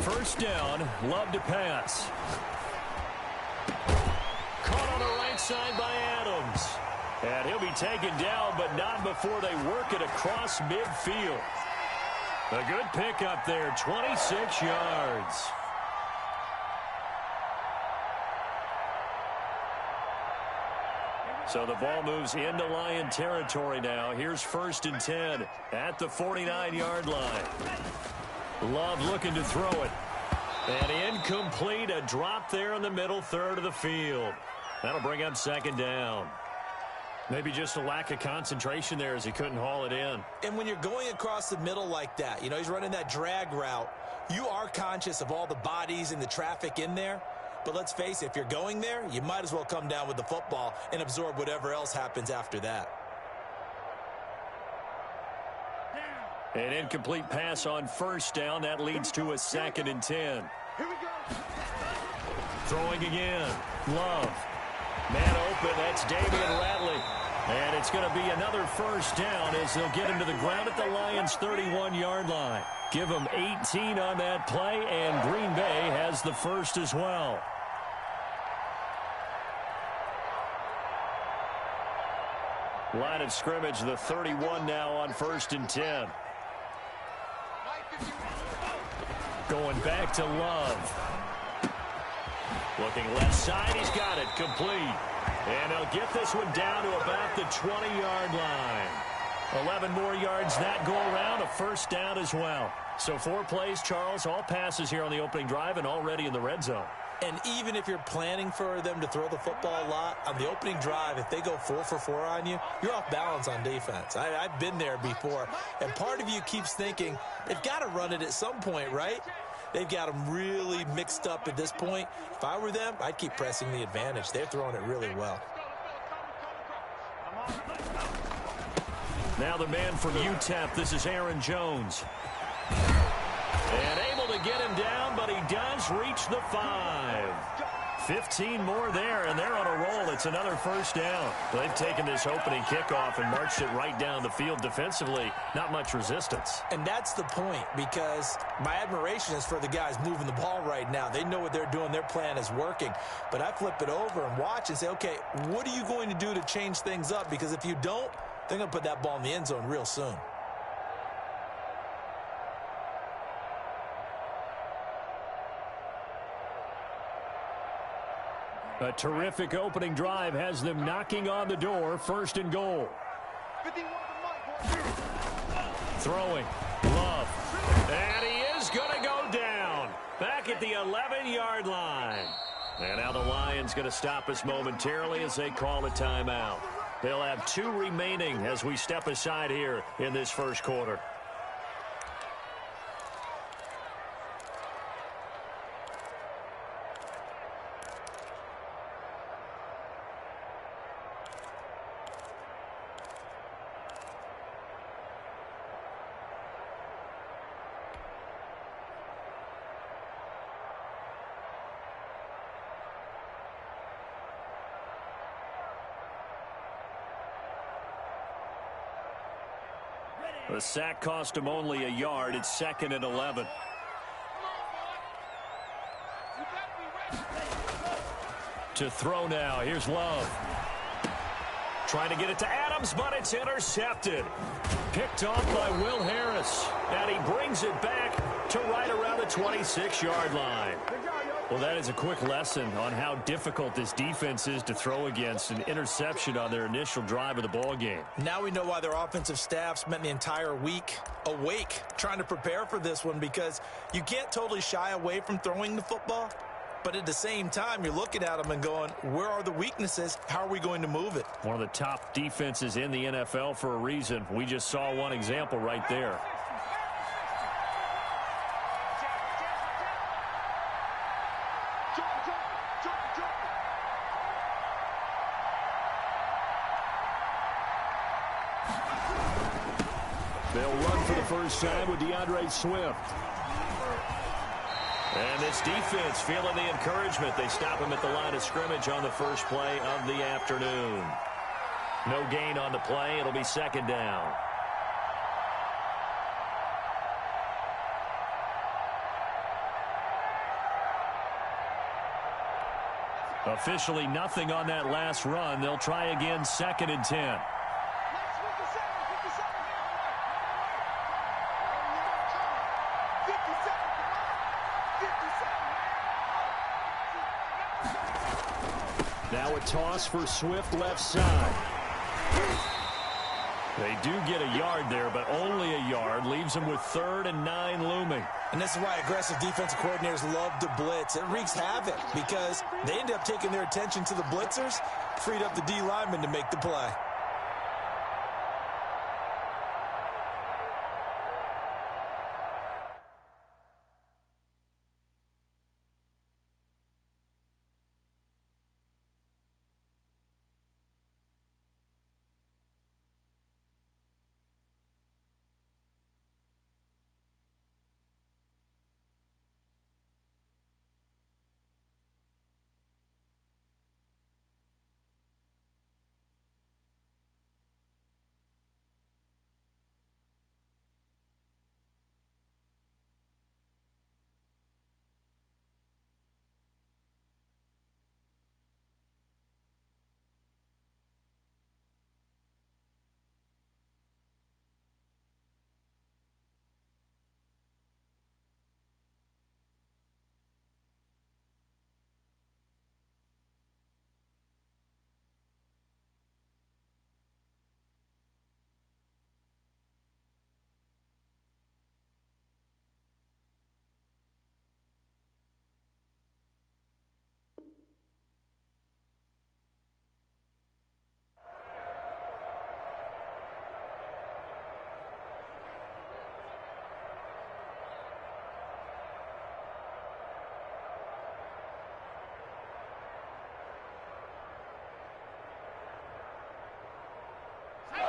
First down, Love to pass. Caught on the right side by Adams. And he'll be taken down, but not before they work it across midfield. A good pickup there, 26 yards. So the ball moves into Lion territory now. Here's 1st and 10 at the 49-yard line. Love looking to throw it. And incomplete, a drop there in the middle third of the field. That'll bring up 2nd down. Maybe just a lack of concentration there as he couldn't haul it in. And when you're going across the middle like that, you know, he's running that drag route, you are conscious of all the bodies and the traffic in there. But let's face it, if you're going there, you might as well come down with the football and absorb whatever else happens after that. An incomplete pass on 1st down. That leads to a 2nd and 10. Here we go. Throwing again. Love. Man open. That's Damian Ratley. And it's going to be another 1st down as they'll get him to the ground at the Lions' 31-yard line. Give them 18 on that play, and Green Bay has the first as well. Line of scrimmage, the 31 now on 1st and 10. Going back to Love. Looking left side, he's got it, complete. And he'll get this one down to about the 20-yard line. 11 more yards that go around, a 1st down as well. So 4 plays, Charles, all passes here on the opening drive and already in the red zone. And even if you're planning for them to throw the football a lot, on the opening drive, if they go 4 for 4 on you, you're off balance on defense. I've been there before. And part of you keeps thinking, they've got to run it at some point, right? They've got them really mixed up at this point. If I were them, I'd keep pressing the advantage. They're throwing it really well. Now the man from UTEP, this is Aaron Jones. And able to get him down, but he does reach the 5. 15 more there, and they're on a roll. It's another 1st down. They've taken this opening kickoff and marched it right down the field defensively. Not much resistance. And that's the point, because my admiration is for the guys moving the ball right now. They know what they're doing. Their plan is working. But I flip it over and watch and say, okay, what are you going to do to change things up? Because if you don't, they're going to put that ball in the end zone real soon. A terrific opening drive has them knocking on the door. 1st and goal. Throwing. Love. And he is going to go down. Back at the 11-yard line. And now the Lions going to stop us momentarily as they call a timeout. They'll have 2 remaining as we step aside here in this 1st quarter. The sack cost him only a yard. It's 2nd and 11. To throw now. Here's Love. Trying to get it to Adams, but it's intercepted. Picked off by Will Harris. And he brings it back to right around the 26-yard line. Well, that is a quick lesson on how difficult this defense is to throw against. An interception on their initial drive of the ball game. Now we know why their offensive staff spent the entire week awake trying to prepare for this one, because you can't totally shy away from throwing the football. But at the same time, you're looking at them and going, where are the weaknesses? How are we going to move it? One of the top defenses in the NFL for a reason. We just saw one example right there. They'll run for the first time with DeAndre Swift. And this defense feeling the encouragement. They stop him at the line of scrimmage on the first play of the afternoon. No gain on the play. It'll be second down. Officially nothing on that last run. They'll try again, second and 10. Now a toss for Swift left side. They do get a yard there, but only a yard. Leaves them with 3rd and 9 looming. And this is why aggressive defensive coordinators love to blitz. It wreaks havoc because they end up taking their attention to the blitzers, freed up the D lineman to make the play.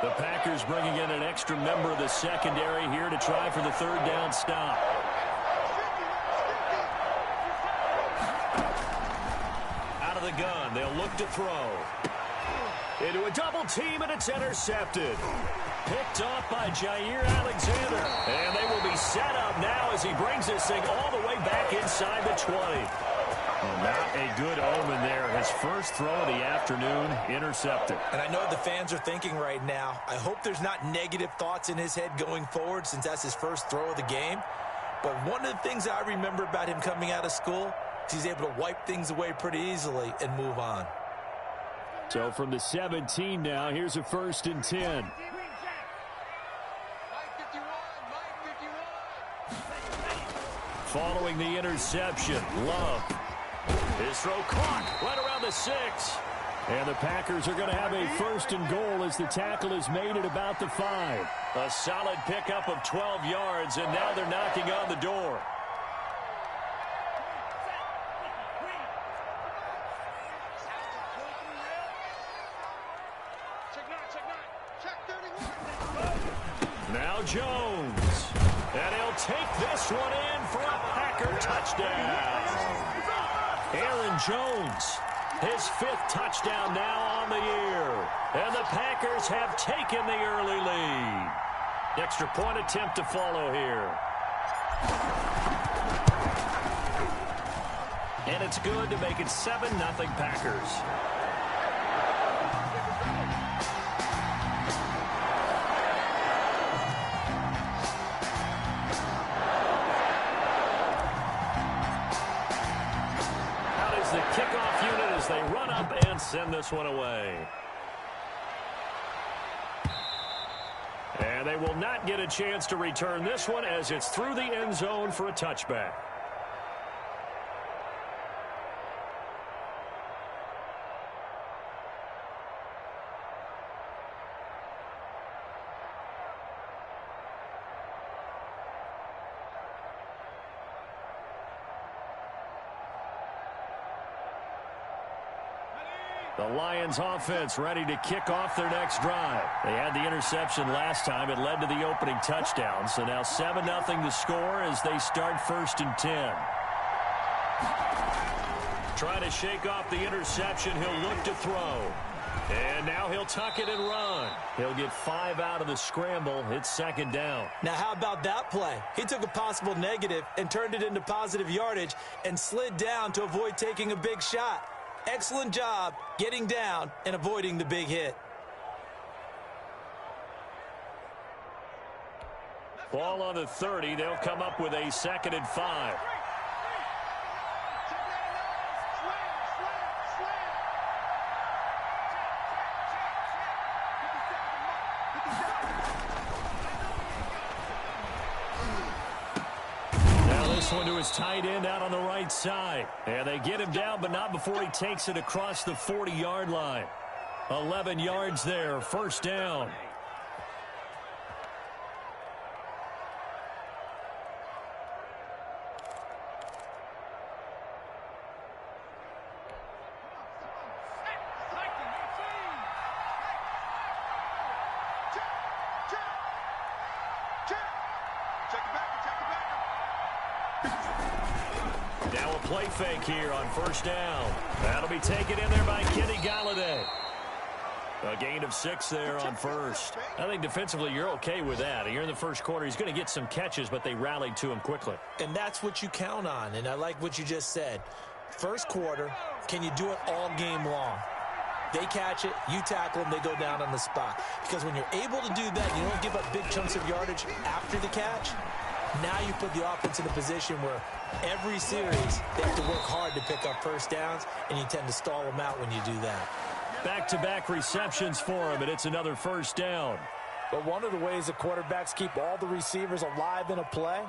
The Packers bringing in an extra member of the secondary here to try for the 3rd down stop. Out of the gun, they'll look to throw. Into a double team, and it's intercepted. Picked off by Jair Alexander. And they will be set up now as he brings this thing all the way back inside the 20. Not a good omen there. His first throw of the afternoon intercepted. And I know the fans are thinking right now, I hope there's not negative thoughts in his head going forward since that's his first throw of the game. But one of the things I remember about him coming out of school is he's able to wipe things away pretty easily and move on. So from the 17 now, here's a 1st and 10. Following the interception, Love. His throw caught right around the 6. And the Packers are going to have a 1st and goal as the tackle is made at about the 5. A solid pickup of 12 yards, and now they're knocking on the door. Now Jones. And he'll take this one in for a Packer touchdown. Aaron Jones, his 5th touchdown now on the year. And the Packers have taken the early lead. Extra point attempt to follow here. And it's good to make it 7-0 Packers. The kickoff unit as they run up and send this one away. And they will not get a chance to return this one as it's through the end zone for a touchback. The Lions offense ready to kick off their next drive. They had the interception last time. It led to the opening touchdown. So now 7-0 the score as they start 1st and 10. Trying to shake off the interception. He'll look to throw. And now he'll tuck it and run. He'll get 5 out of the scramble. It's second down. Now, how about that play? He took a possible negative and turned it into positive yardage and slid down to avoid taking a big shot. Excellent job getting down and avoiding the big hit. Ball on the 30. They'll come up with a 2nd and 5. This one to his tight end out on the right side. And they get him down, but not before he takes it across the 40-yard line. 11 yards there, first down. Now a play fake here on first down. That'll be taken in there by Kenny Golladay. A gain of 6 there on first. I think defensively you're okay with that. Here in the first quarter, he's going to get some catches, but they rallied to him quickly. And that's what you count on, and I like what you just said. First quarter, can you do it all game long? They catch it, you tackle them, they go down on the spot. Because when you're able to do that, you don't give up big chunks of yardage after the catch. Now you put the offense in a position where every series they have to work hard to pick up first downs, and you tend to stall them out when you do that. Back-to-back receptions for him, and it's another first down. But one of the ways the quarterbacks keep all the receivers alive in a play,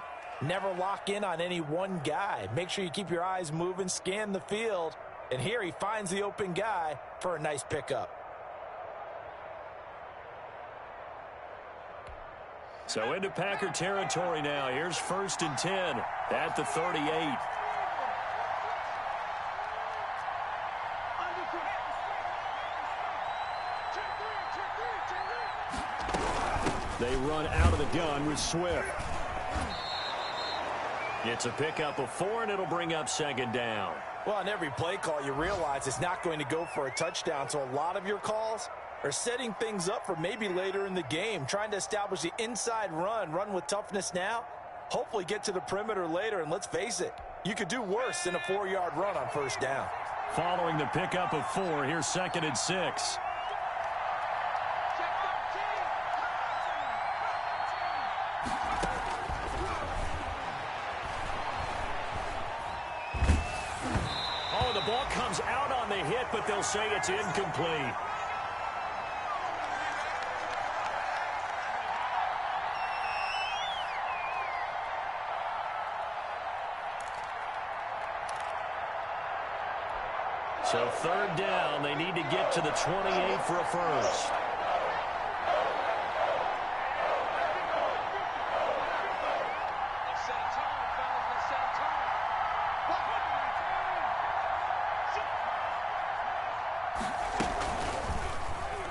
never lock in on any one guy. Make sure you keep your eyes moving, scan the field, and here he finds the open guy for a nice pickup. So into Packer territory now. Here's 1st and 10 at the 38. They run out of the gun with Swift. It's a pickup of 4, and it'll bring up 2nd down. Well, on every play call, you realize it's not going to go for a touchdown, so a lot of your calls are setting things up for maybe later in the game, trying to establish the inside run with toughness now, hopefully get to the perimeter later, and let's face it, you could do worse than a 4-yard run on first down. Following the pickup of 4, here's 2nd and 6. Oh, the ball comes out on the hit, but they'll say it's incomplete. So 3rd down, they need to get to the 28 for a first.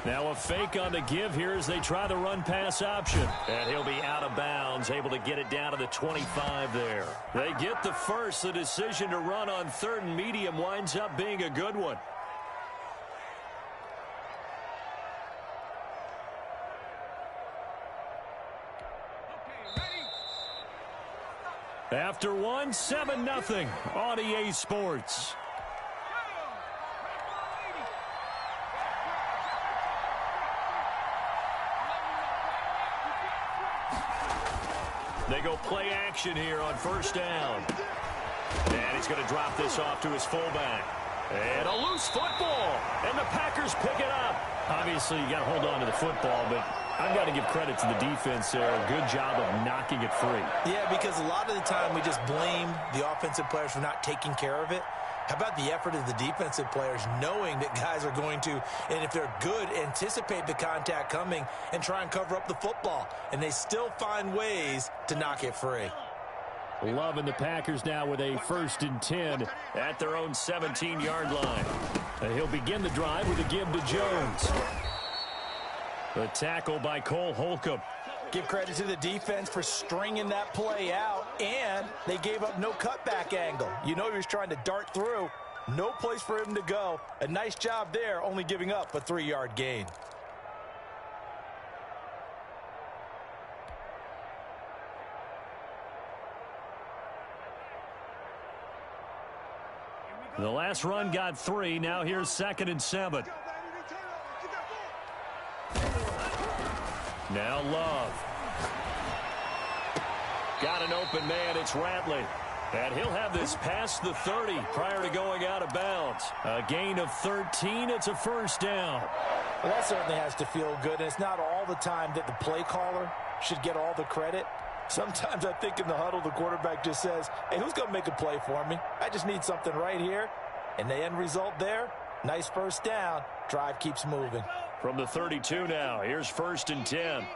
Now a fake on the give here as they try the run-pass option. And he'll be out of bounds, able to get it down to the 25 there. They get the first. The decision to run on 3rd and medium winds up being a good one. After one, 7-0 on EA Sports. They go play action here on first down. And he's going to drop this off to his fullback. And a loose football. And the Packers pick it up. Obviously, you got to hold on to the football, but I've got to give credit to the defense there. A good job of knocking it free. Yeah, because a lot of the time we just blame the offensive players for not taking care of it. How about the effort of the defensive players knowing that guys are going to, and if they're good, anticipate the contact coming and try and cover up the football. And they still find ways to knock it free. Loving the Packers now with a 1st and 10 at their own 17-yard line. And he'll begin the drive with a give to Jones. The tackle by Cole Holcomb. Give credit to the defense for stringing that play out, and they gave up no cutback angle. You know he was trying to dart through, No place for him to go. A nice job there, only giving up a 3-yard gain. The last run got 3. Now here's 2nd and 7. Now Love. Got an open man. It's Ratley. And he'll have this past the 30 prior to going out of bounds. A gain of 13. It's a first down. Well, that certainly has to feel good. And it's not all the time that the play caller should get all the credit. Sometimes I think in the huddle, the quarterback just says, hey, who's going to make a play for me? I just need something right here. And the end result there, nice first down. Drive keeps moving. From the 32 now, here's 1st and 10.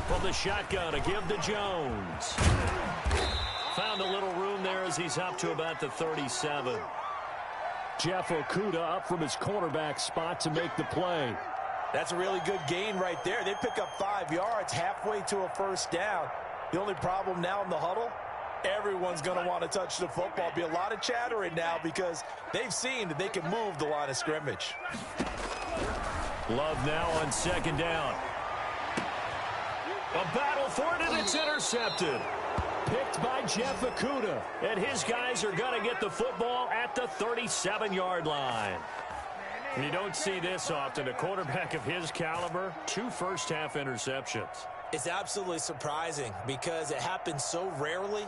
From the shotgun, a give to Jones. Found a little room there as he's up to about the 37. Jeff Okudah up from his cornerback spot to make the play. That's a really good gain right there. They pick up 5 yards halfway to a first down. The only problem now in the huddle, everyone's going to want to touch the football. Be a lot of chattering now because they've seen that they can move the line of scrimmage. Love now on 2nd down. A battle for it, and it's intercepted. Picked by Jeff Okudah. And his guys are going to get the football at the 37-yard line. And you don't see this often. A quarterback of his caliber, 2 first-half interceptions. It's absolutely surprising because it happens so rarely.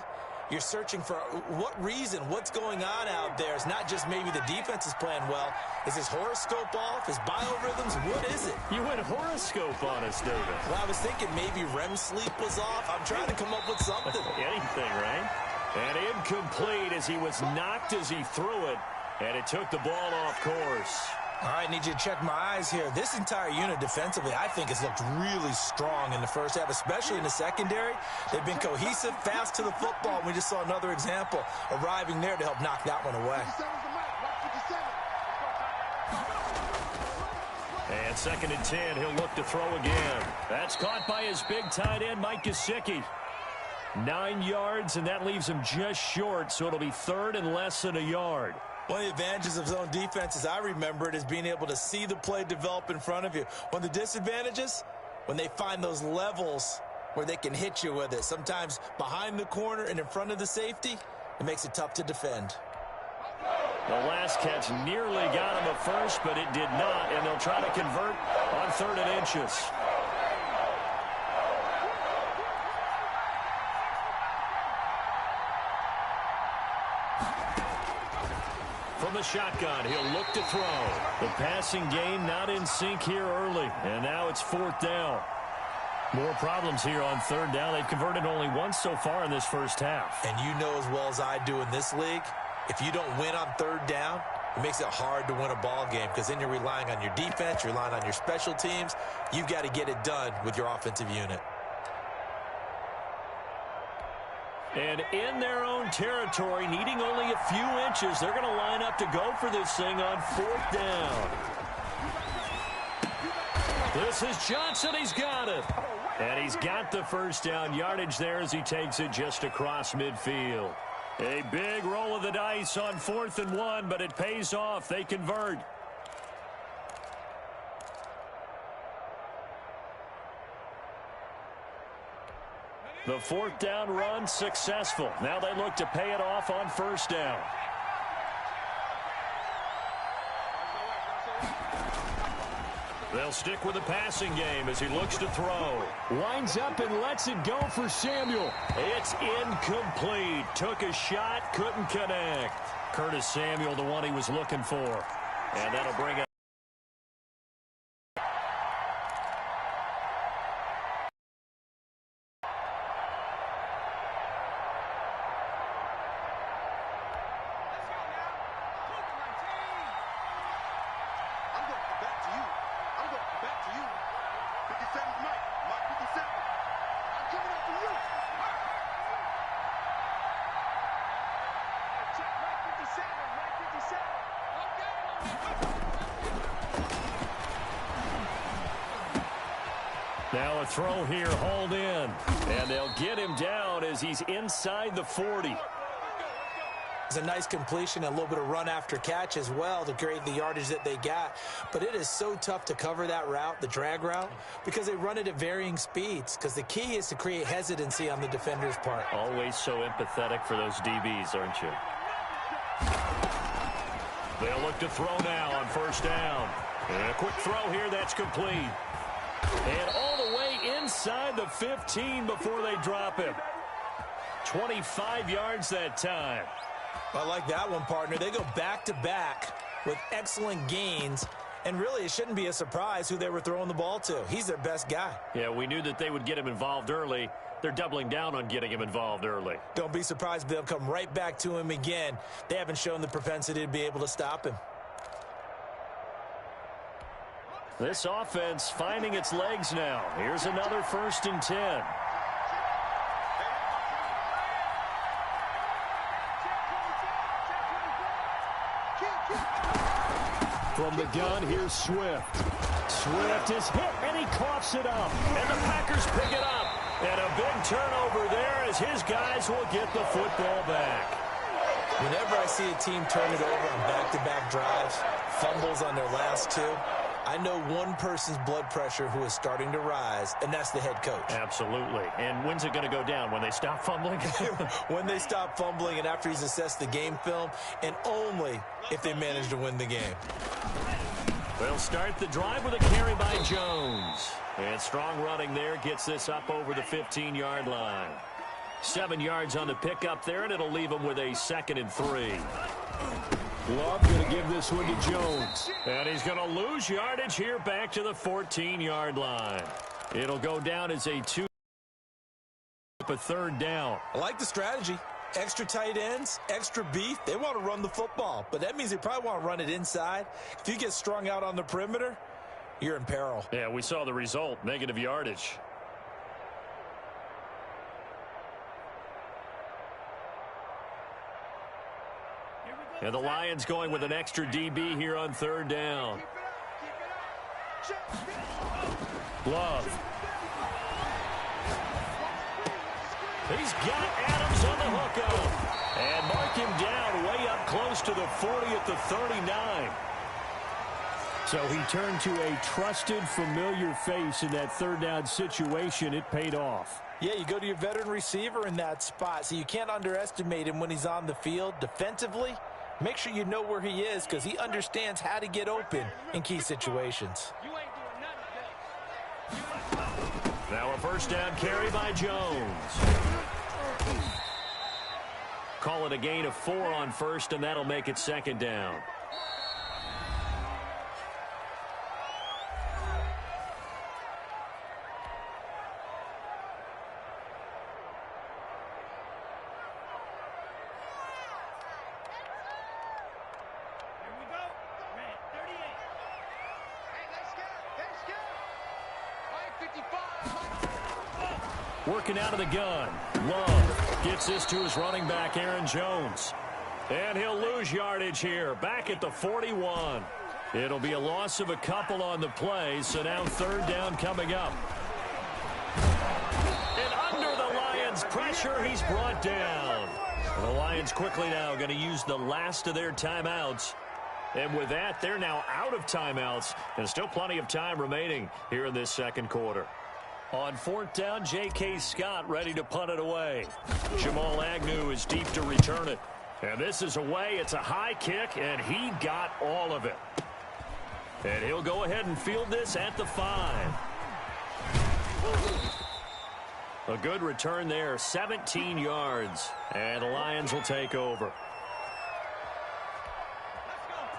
You're searching for what reason, what's going on out there. It's not just maybe the defense is playing well. Is his horoscope off? His biorhythms? What is it? You went horoscope on us, David. Well, I was thinking maybe REM sleep was off. I'm trying to come up with something. Anything, right? And incomplete as he was knocked as he threw it. And it took the ball off course. All right, need you to check my eyes here. This entire unit defensively, I think, has looked really strong in the first half, especially in the secondary. They've been cohesive, fast to the football. We just saw another example arriving there to help knock that one away. And 2nd and 10, he'll look to throw again. That's caught by his big tight end, Mike Gesicki. 9 yards, and that leaves him just short, so it'll be 3rd and less than a yard. One of the advantages of zone defense, as I remember it, is being able to see the play develop in front of you. One of the disadvantages, when they find those levels where they can hit you with it, sometimes behind the corner and in front of the safety, it makes it tough to defend. The last catch nearly got him a first, but it did not, and they'll try to convert on 3rd and inches. From the shotgun, he'll look to throw. The passing game not in sync here early, and now it's 4th down. More problems here on 3rd down. They've converted only once so far in this first half. And you know as well as I do in this league, if you don't win on 3rd down, it makes it hard to win a ball game because then you're relying on your defense, you're relying on your special teams. You've got to get it done with your offensive unit. And in their own territory, needing only a few inches, they're going to line up to go for this thing on 4th down. This is Johnson. He's got it. And he's got the first down yardage there as he takes it just across midfield. A big roll of the dice on 4th and 1, but it pays off. They convert. The 4th down run successful. Now they look to pay it off on 1st down. They'll stick with the passing game as he looks to throw. Winds up and lets it go for Samuel. It's incomplete. Took a shot, couldn't connect. Curtis Samuel, the one he was looking for. And that'll bring up. Now a throw here, hauled in. And they'll get him down as he's inside the 40. It's a nice completion and a little bit of run after catch as well to create the yardage that they got. But it is so tough to cover that route, the drag route, because they run it at varying speeds. Because the key is to create hesitancy on the defender's part. Always so empathetic for those DBs, aren't you? They'll look to throw now on first down. And a quick throw here that's complete. And all the way inside the 15 before they drop him. 25 yards that time. I like that one, partner. They go back-to-back with excellent gains, and really it shouldn't be a surprise who they were throwing the ball to. He's their best guy. Yeah, we knew that they would get him involved early. They're doubling down on getting him involved early. Don't be surprised if they'll come right back to him again. They haven't shown the propensity to be able to stop him. This offense finding its legs now. Here's another 1st and 10. From the gun, here's Swift. Swift is hit, and he coughs it up. And the Packers pick it up. And a big turnover there as his guys will get the football back. Whenever I see a team turn it over on back-to-back drives, fumbles on their last two, I know one person's blood pressure who is starting to rise, and that's the head coach. Absolutely. And when's it going to go down? When they stop fumbling? When they stop fumbling and after he's assessed the game film, and only if they manage to win the game. They'll start the drive with a carry by Jones. And strong running there gets this up over the 15-yard line. 7 yards on the pickup there, and it'll leave them with a 2nd and 3. Love going to give this one to Jones. And he's going to lose yardage here back to the 14-yard line. It'll go down as a 3rd down. I like the strategy. Extra tight ends, extra beef. They want to run the football, but that means they probably want to run it inside. If you get strung out on the perimeter, you're in peril. Yeah, we saw the result, negative yardage. And the Lions going with an extra DB here on 3rd down. Love. He's got Adams on the hookup. And mark him down way up close to the 40 at the 39. So he turned to a trusted, familiar face in that 3rd down situation. It paid off. Yeah, you go to your veteran receiver in that spot, so you can't underestimate him when he's on the field. Defensively, make sure you know where he is because he understands how to get open in key situations. Now a 1st down carry by Jones. Call it a gain of 4 on 1st, and that'll make it 2nd down. Working out of the gun. Love gets this to his running back, Aaron Jones. And he'll lose yardage here, back at the 41. It'll be a loss of a couple on the play, so now 3rd down coming up. And under the Lions' pressure, he's brought down. And the Lions quickly now going to use the last of their timeouts. And with that, they're now out of timeouts, and still plenty of time remaining here in this 2nd quarter. On 4th down, J.K. Scott ready to punt it away. Jamal Agnew is deep to return it. And this is away. It's a high kick, and he got all of it. And he'll go ahead and field this at the 5. A good return there, 17 yards. And the Lions will take over.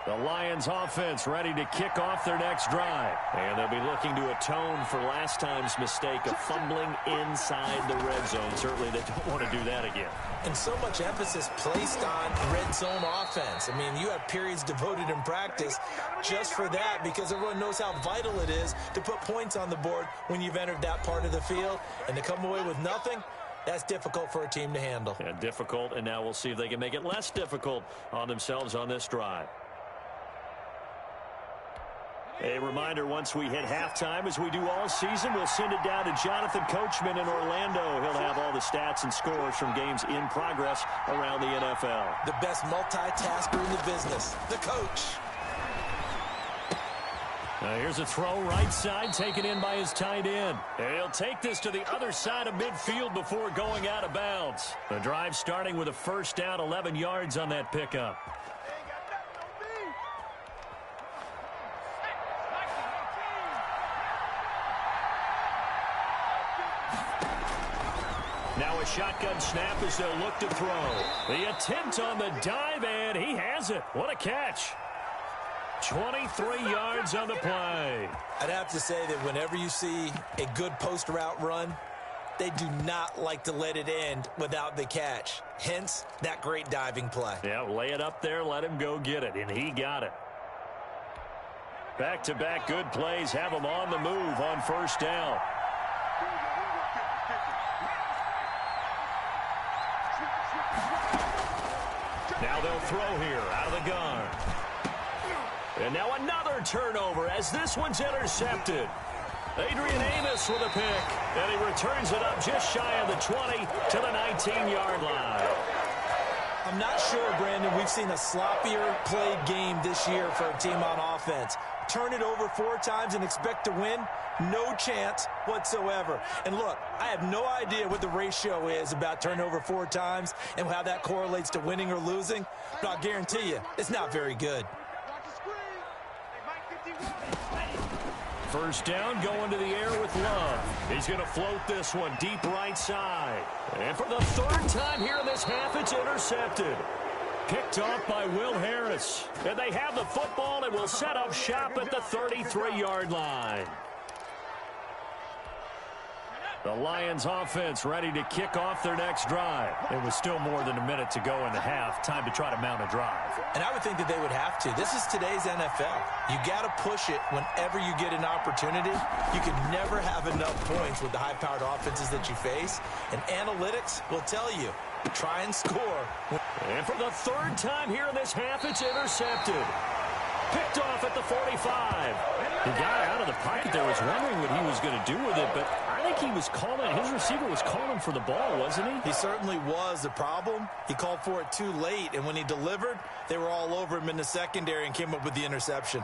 The Lions offense ready to kick off their next drive. And they'll be looking to atone for last time's mistake of fumbling inside the red zone. Certainly they don't want to do that again. And so much emphasis placed on red zone offense. I mean, you have periods devoted in practice just for that because everyone knows how vital it is to put points on the board when you've entered that part of the field. And to come away with nothing, that's difficult for a team to handle. Yeah, difficult, and now we'll see if they can make it less difficult on themselves on this drive. A reminder, once we hit halftime, as we do all season, we'll send it down to Jonathan Coachman in Orlando. He'll have all the stats and scores from games in progress around the NFL. The best multitasker in the business, the coach. Here's a throw right side, taken in by his tight end. He'll take this to the other side of midfield before going out of bounds. The drive starting with a first down, 11 yards on that pickup. Now a shotgun snap as they'll look to throw. The attempt on the dive, and he has it. What a catch. 23 yards on the play. I'd have to say that whenever you see a good post route run, they do not like to let it end without the catch. Hence, that great diving play. Yeah, lay it up there, let him go get it, and he got it. Back-to-back good plays have him on the move on first down. Now they'll throw here out of the gun. And now another turnover as this one's intercepted. Adrian Amos with a pick, and he returns it up just shy of the 20 to the 19-yard line. I'm not sure, Brandon, we've seen a sloppier played game this year for a team on offense. Turn it over 4 times and expect to win? No chance whatsoever. And look, I have no idea what the ratio is about turnover 4 times and how that correlates to winning or losing, but I'll guarantee you it's not very good. First down, going to the air with Love. He's going to float this one deep right side. And for the 3rd time here in this half, it's intercepted. Picked off by Will Harris. And they have the football and will set up shop at the 33-yard line. The Lions offense ready to kick off their next drive. It was still more than a minute to go in the half. Time to try to mount a drive. And I would think that they would have to. This is today's NFL. You got to push it whenever you get an opportunity. You can never have enough points with the high-powered offenses that you face. And analytics will tell you, try and score. And for the 3rd time here in this half, it's intercepted. Picked off at the 45. He got out of the pocket there, was wondering what he was going to do with it, but I think he was calling, his receiver was calling for the ball, wasn't he? He certainly was. The problem, he called for it too late, and when he delivered, they were all over him in the secondary and came up with the interception.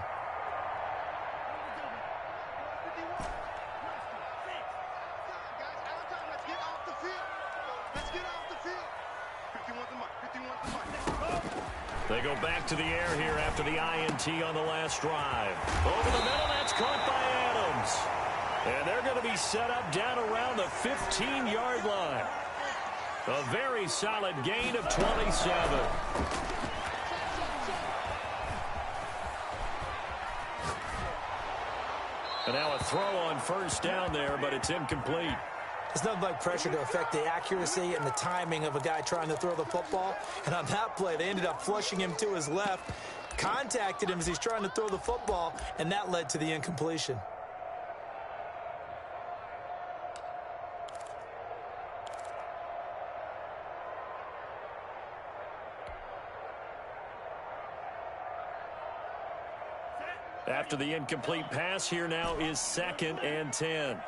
They go back to the air here after the INT on the last drive. Over the middle, that's caught by Adams. And they're going to be set up down around the 15-yard line. A very solid gain of 27. And now a throw on first down there, but it's incomplete. It's nothing like pressure to affect the accuracy and the timing of a guy trying to throw the football. And on that play, they ended up flushing him to his left, contacted him as he's trying to throw the football, and that led to the incompletion. After the incomplete pass, here now is 2nd and 10.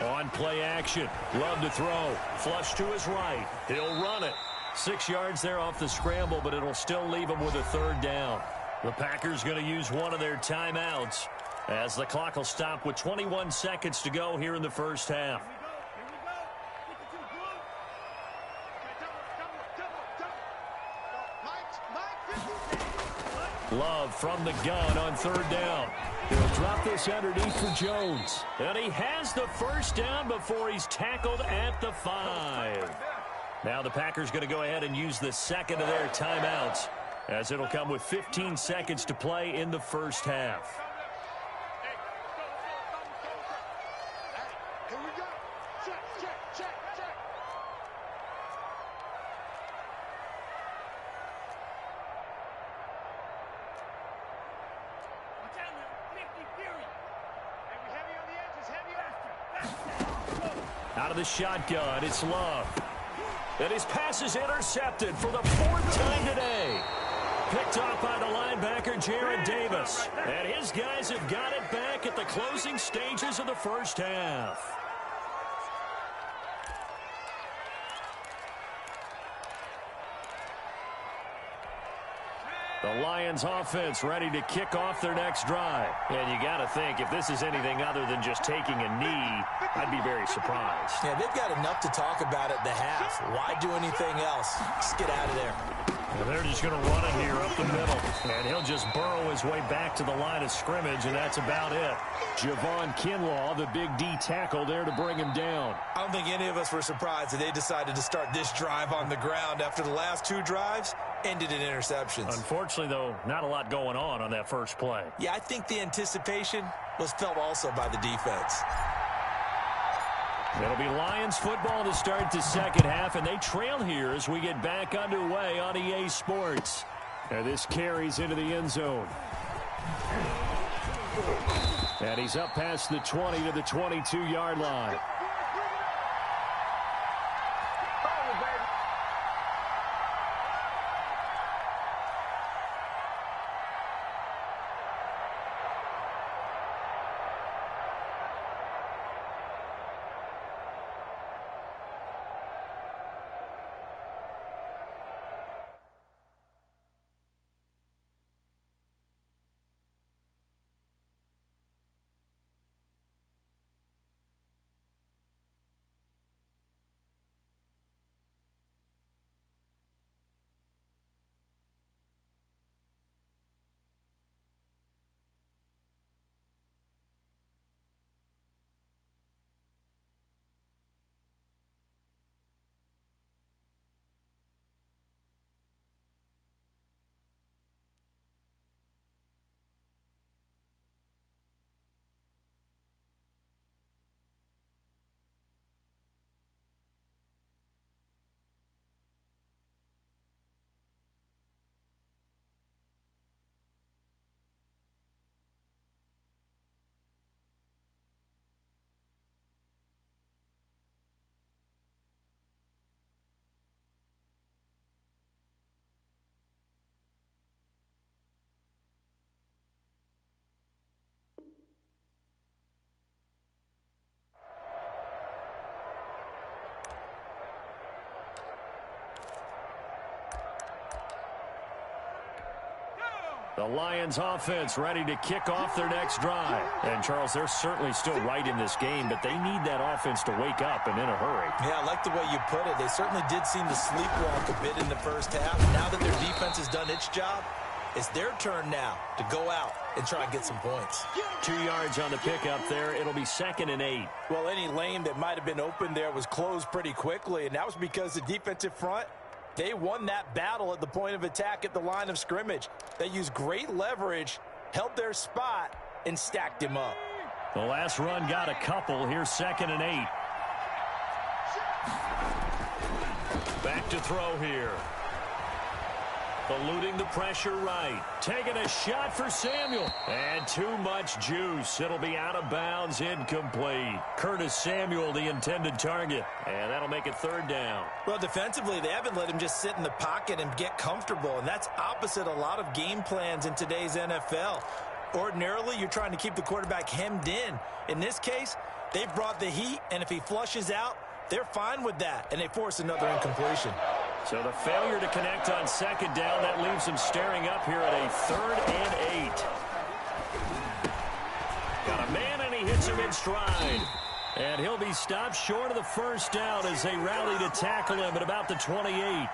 On play action, Love to throw, flush to his right. He'll run it. 6 yards there off the scramble, but it'll still leave him with a 3rd down. The Packers going to use one of their timeouts as the clock will stop with 21 seconds to go here in the first half. Love from the gun on 3rd down. He'll drop this underneath for Jones. And he has the first down before he's tackled at the 5. Now the Packers going to go ahead and use the 2nd of their timeouts, as it'll come with 15 seconds to play in the first half. Out of the shotgun, it's Love. And his pass is intercepted for the 4th time today. Picked off by the linebacker, Jarrad Davis. And his guys have got it back at the closing stages of the first half. The Lions offense ready to kick off their next drive. And you got to think, if this is anything other than just taking a knee, I'd be very surprised. Yeah, they've got enough to talk about at the half. Why do anything else? Just get out of there. Well, they're just going to run it here up the middle. And he'll just burrow his way back to the line of scrimmage, and that's about it. Javon Kinlaw, the big D tackle there to bring him down. I don't think any of us were surprised that they decided to start this drive on the ground after the last 2 drives ended in interceptions. Unfortunately, though, not a lot going on that first play. Yeah, I think the anticipation was felt also by the defense. It'll be Lions football to start the second half, and they trail here as we get back underway on EA Sports. And this carries into the end zone. And he's up past the 20 to the 22-yard line. The Lions offense ready to kick off their next drive. And, Charles, they're certainly still right in this game, but they need that offense to wake up and in a hurry. Yeah, I like the way you put it. They certainly did seem to sleepwalk a bit in the first half. Now that their defense has done its job, it's their turn now to go out and try and get some points. 2 yards on the pickup there. It'll be 2nd and 8. Well, any lane that might have been open there was closed pretty quickly, and that was because the defensive front, they won that battle at the point of attack at the line of scrimmage. They used great leverage, held their spot, and stacked him up. The last run got a couple. Here's 2nd and 8. Back to throw here. Eluding the pressure right. Taking a shot for Samuel. And too much juice. It'll be out of bounds, incomplete. Curtis Samuel, the intended target. And that'll make it 3rd down. Well, defensively, they haven't let him just sit in the pocket and get comfortable. And that's opposite a lot of game plans in today's NFL. Ordinarily, you're trying to keep the quarterback hemmed in. In this case, they brought the heat, and if he flushes out, they're fine with that, and they force another incompletion. So the failure to connect on 2nd down, that leaves them staring up here at a 3rd and 8. Got a man, and he hits him in stride. And he'll be stopped short of the 1st down as they rally to tackle him at about the 28.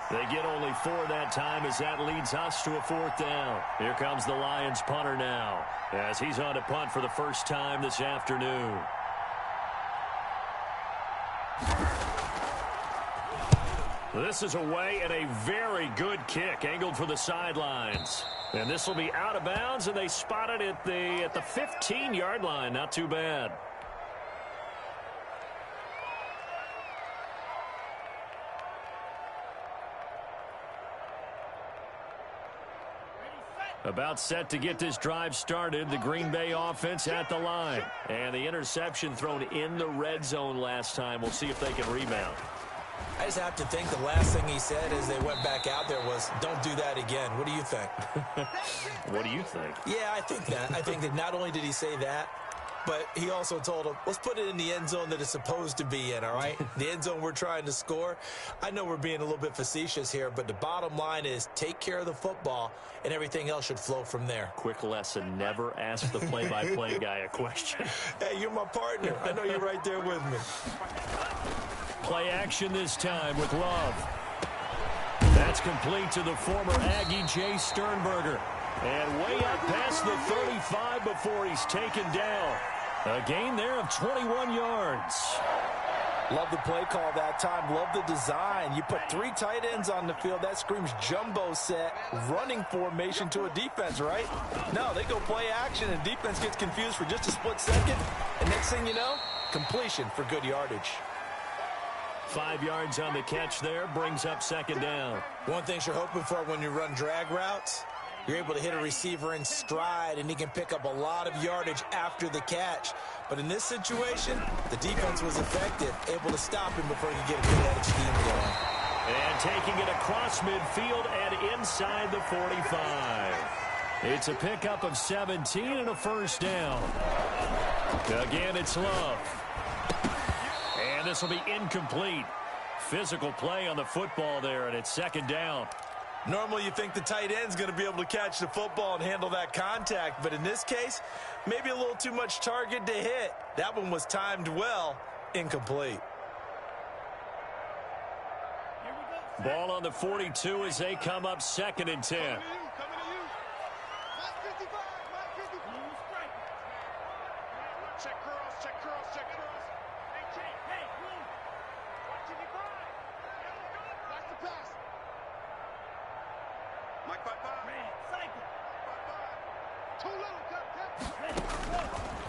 They get only 4 that time as that leads us to a 4th down. Here comes the Lions punter now as he's on to punt for the first time this afternoon. This is away and a very good kick angled for the sidelines. And this will be out of bounds, and they spot it at the 15-yard line. Not too bad. About set to get this drive started. The Green Bay offense at the line. And the interception thrown in the red zone last time. We'll see if they can rebound. I just have to think the last thing he said as they went back out there was, don't do that again. What do you think? What do you think? Yeah, I think that. I think that not only did he say that, but he also told him, let's put it in the end zone that it's supposed to be in, all right? The end zone we're trying to score. I know we're being a little bit facetious here, but the bottom line is take care of the football, and everything else should flow from there. Quick lesson, never ask the play-by-play guy a question. Hey, you're my partner. I know you're right there with me. Play action this time with Love. That's complete to the former Aggie, Jay Sternberger. And way up past the 35 before he's taken down. A gain there of 21 yards. Love the play call that time. Love the design. You put 3 tight ends on the field. That screams jumbo set, running formation to a defense, right? No, they go play action, and defense gets confused for just a split second. And next thing you know, completion for good yardage. 5 yards on the catch there, brings up second down. One thing you're hoping for when you run drag routes, you're able to hit a receiver in stride, and he can pick up a lot of yardage after the catch. But in this situation, the defense was effective, able to stop him before he could get a good head of steam going. And taking it across midfield and inside the 45. It's a pickup of 17 and a first down. Again, it's Love. And this will be incomplete. Physical play on the football there, and it's second down. Normally you think the tight end's going to be able to catch the football and handle that contact, but in this case, maybe a little too much target to hit. That one was timed well, incomplete. Ball on the 42 as they come up second and 10.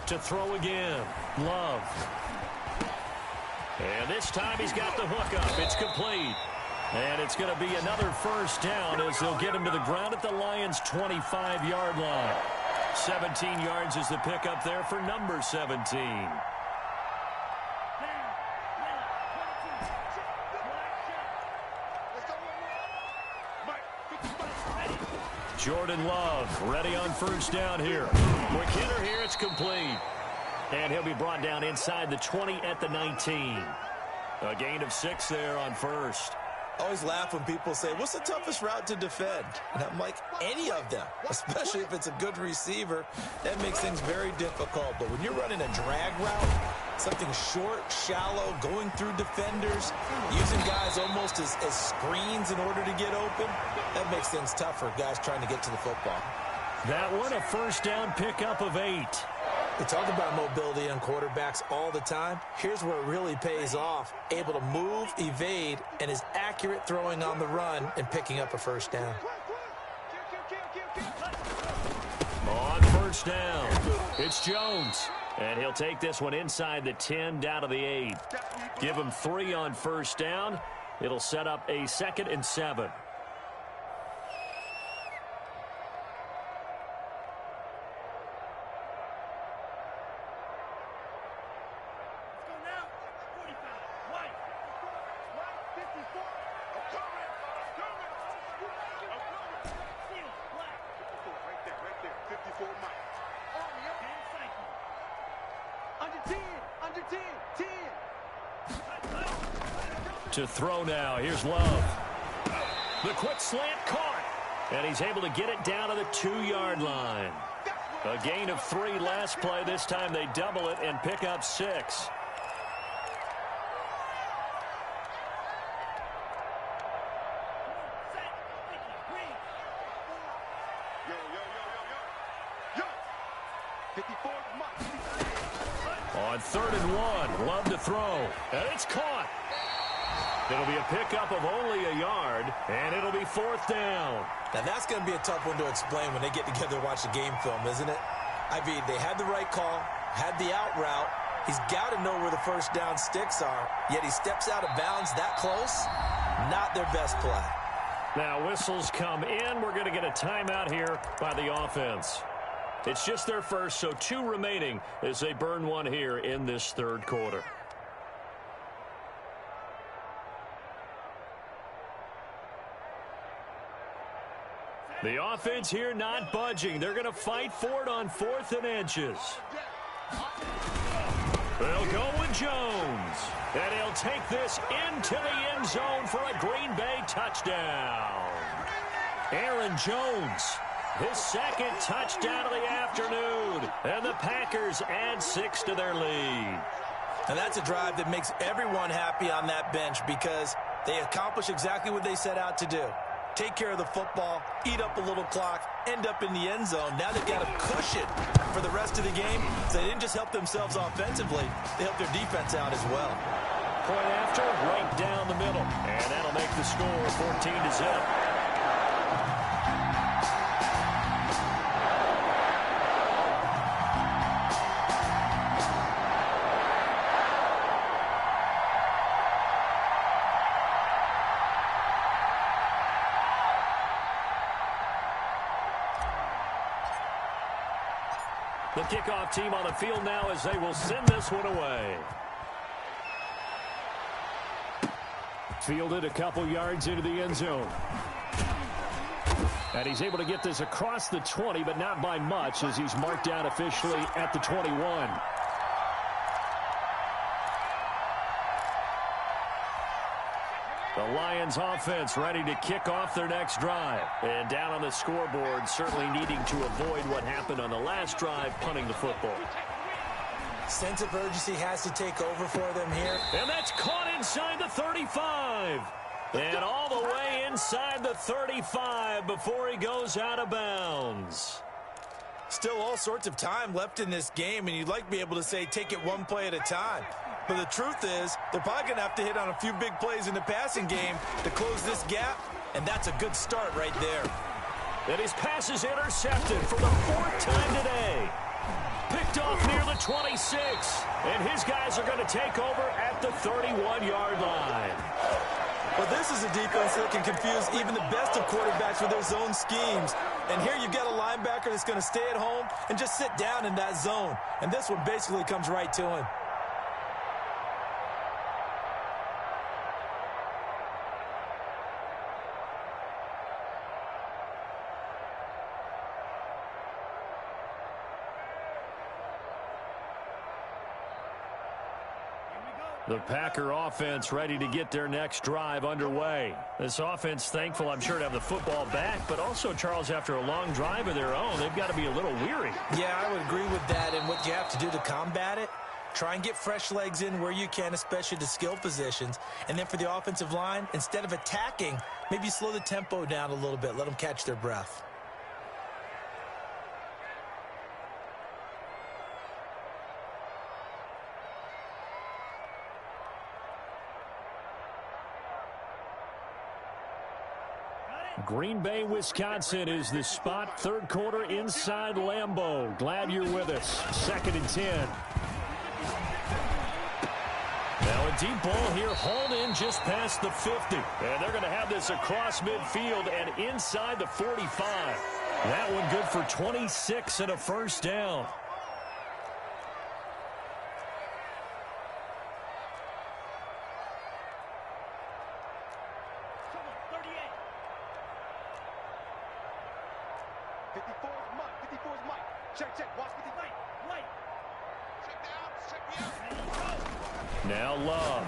To throw again, Love. And this time he's got the hook up. It's complete. And it's going to be another first down as they'll get him to the ground at the Lions' 25-yard line. 17 yards is the pickup there for number 17. Jordan Love ready on first down here. Quick hitter here, it's complete. And he'll be brought down inside the 20 at the 19. A gain of 6 there on first. I always laugh when people say, what's the toughest route to defend? And I'm like, any of them, especially if it's a good receiver. That makes things very difficult. But when you're running a drag route, something short, shallow, going through defenders, using guys almost as screens in order to get open, that makes things tough for guys trying to get to the football. That one, a first down pickup of 8. We talk about mobility on quarterbacks all the time. Here's where it really pays off. Able to move, evade, and is accurate throwing on the run and picking up a first down. On first down, it's Jones. And he'll take this one inside the 10, down to the 8. Give him 3 on first down. It'll set up a 2nd and 7. To throw now. Here's Love. The quick slant caught. And he's able to get it down to the 2-yard line. A gain of 3 last play. This time they double it and pick up 6. On 3rd and 1, Love to throw. And it's caught. It'll be a pickup of only a yard, and it'll be 4th down. Now, that's going to be a tough one to explain when they get together and watch the game film, isn't it? I mean, they had the right call, had the out route. He's got to know where the first down sticks are, yet he steps out of bounds that close. Not their best play. Now, whistles come in. We're going to get a timeout here by the offense. It's just their first, so 2 remaining as they burn one here in this 3rd quarter. The offense here not budging. They're going to fight for it on 4th and inches. They'll go with Jones. And he'll take this into the end zone for a Green Bay touchdown. Aaron Jones, his 2nd touchdown of the afternoon. And the Packers add 6 to their lead. And that's a drive that makes everyone happy on that bench because they accomplish exactly what they set out to do. Take care of the football, eat up a little clock, end up in the end zone. Now they've got a cushion for the rest of the game. So they didn't just help themselves offensively, they helped their defense out as well. Point after, right down the middle. And that'll make the score 14-0. The kickoff team on the field now as they will send this one away. Fielded a couple yards into the end zone. And he's able to get this across the 20, but not by much as he's marked down officially at the 21. The Lions offense ready to kick off their next drive. And down on the scoreboard, certainly needing to avoid what happened on the last drive, punting the football. Sense of urgency has to take over for them here. And that's caught inside the 35. And all the way inside the 35 before he goes out of bounds. Still all sorts of time left in this game, and you'd like to be able to say take it one play at a time. But the truth is, they're probably going to have to hit on a few big plays in the passing game to close this gap, and that's a good start right there. And his pass is intercepted for the 4th time today. Picked off near the 26, and his guys are going to take over at the 31-yard line. Well, this is a defense that can confuse even the best of quarterbacks with their zone schemes. And here you've got a linebacker that's going to stay at home and just sit down in that zone. And this one basically comes right to him. The Packer offense ready to get their next drive underway. This offense thankful, I'm sure, to have the football back, but also, Charles, after a long drive of their own, they've got to be a little weary. Yeah, I would agree with that, and what you have to do to combat it, try and get fresh legs in where you can, especially the skill positions. And then for the offensive line, instead of attacking, maybe slow the tempo down a little bit, let them catch their breath. Green Bay, Wisconsin is the spot. 3rd quarter inside Lambeau. Glad you're with us. 2nd and 10. Now a deep ball here, hauled in just past the 50. And they're going to have this across midfield and inside the 45. That one good for 26 and a first down. Now Love.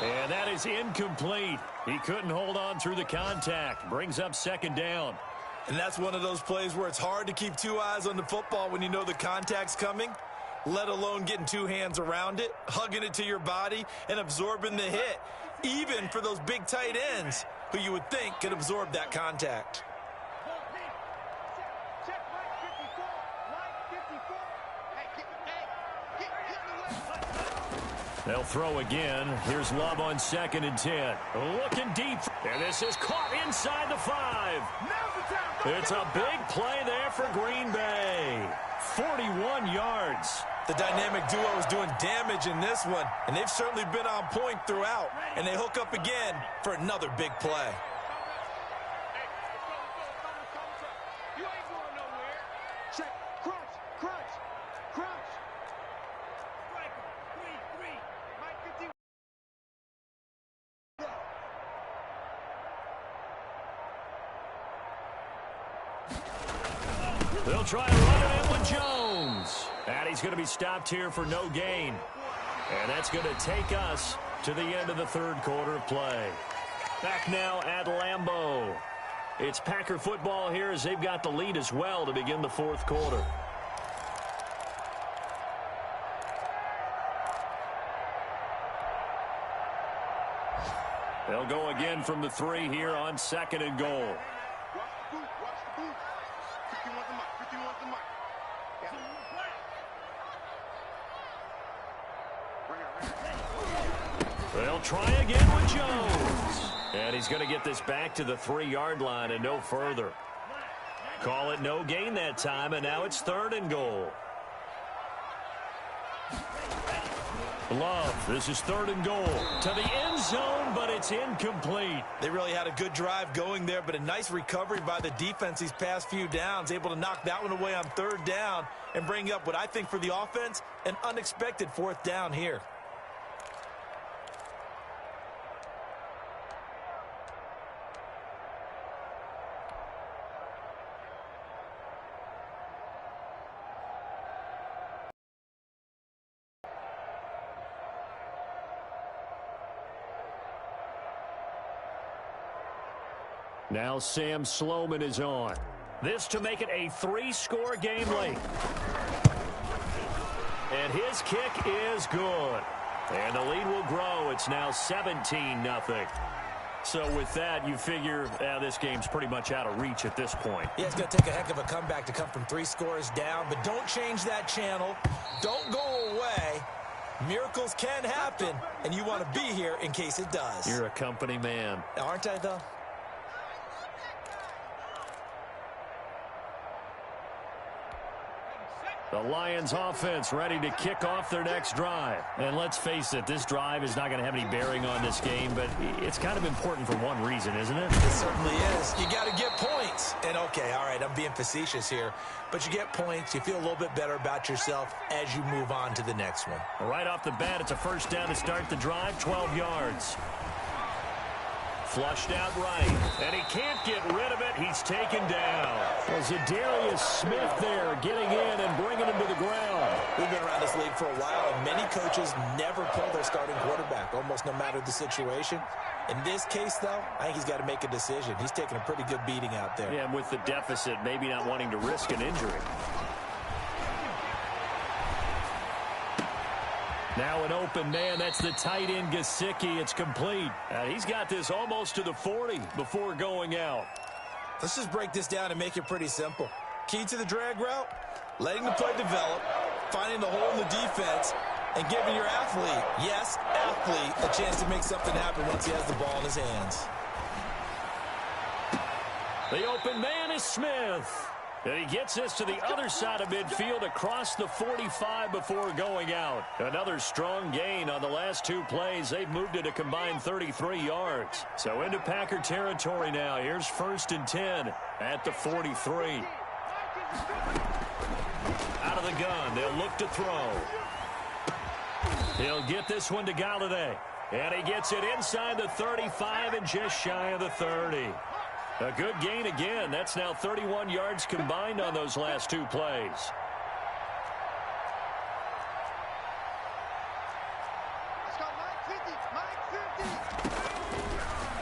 And that is incomplete. He couldn't hold on through the contact. Brings up 2nd down. And that's one of those plays where it's hard to keep 2 eyes on the football when you know the contact's coming, let alone getting 2 hands around it, hugging it to your body, and absorbing the hit, even for those big tight ends who you would think could absorb that contact. They'll throw again. Here's Love on 2nd and 10. Looking deep. And this is caught inside the 5. It's a big play there for Green Bay. 41 yards. The dynamic duo is doing damage in this one, and they've certainly been on point throughout. And they hook up again for another big play. They'll try to run it in with Jones. And he's going to be stopped here for no gain. And that's going to take us to the end of the third quarter of play. Back now at Lambeau. It's Packer football here as they've got the lead as well to begin the fourth quarter. They'll go again from the 3 here on 2nd and goal. They'll try again with Jones. And he's going to get this back to the 3-yard line and no further. Call it no gain that time, and now it's 3rd and goal. Love, this is 3rd and goal. To the end zone, but it's incomplete. They really had a good drive going there, but a nice recovery by the defense these past few downs, able to knock that one away on 3rd down and bring up what I think for the offense, an unexpected 4th down here. Now Sam Sloman is on. This to make it a 3-score game late. And his kick is good. And the lead will grow. It's now 17-0. So with that, you figure this game's pretty much out of reach at this point. Yeah, it's going to take a heck of a comeback to come from 3 scores down. But don't change that channel. Don't go away. Miracles can happen, and you want to be here in case it does. You're a company man. Aren't I, though? The Lions offense ready to kick off their next drive. And let's face it, this drive is not going to have any bearing on this game, but it's kind of important for one reason, isn't it? It certainly is. You got to get points. And okay, all right, I'm being facetious here, but you get points, you feel a little bit better about yourself as you move on to the next one. Right off the bat, it's a 1st down to start the drive, 12 yards. Flushed out right, and he can't get rid of it. He's taken down. Was it Darius Smith there getting in and bringing him to the ground? We've been around this league for a while, and many coaches never pull their starting quarterback, almost no matter the situation. In this case, though, I think he's got to make a decision. He's taking a pretty good beating out there. Yeah, and with the deficit, maybe not wanting to risk an injury. Now an open man. That's the tight end, Gesicki. It's complete. He's got this almost to the 40 before going out. Let's just break this down and make it pretty simple. Key to the drag route, letting the play develop, finding the hole in the defense, and giving your athlete, yes, athlete, a chance to make something happen once he has the ball in his hands. The open man is Smith. And he gets this to the other side of midfield across the 45 before going out. Another strong gain on the last 2 plays. They've moved it a combined 33 yards. So into Packer territory now. Here's 1st and 10 at the 43. Out of the gun. They'll look to throw. He'll get this one to Galladay. And he gets it inside the 35 and just shy of the 30. A good gain again. That's now 31 yards combined on those last 2 plays.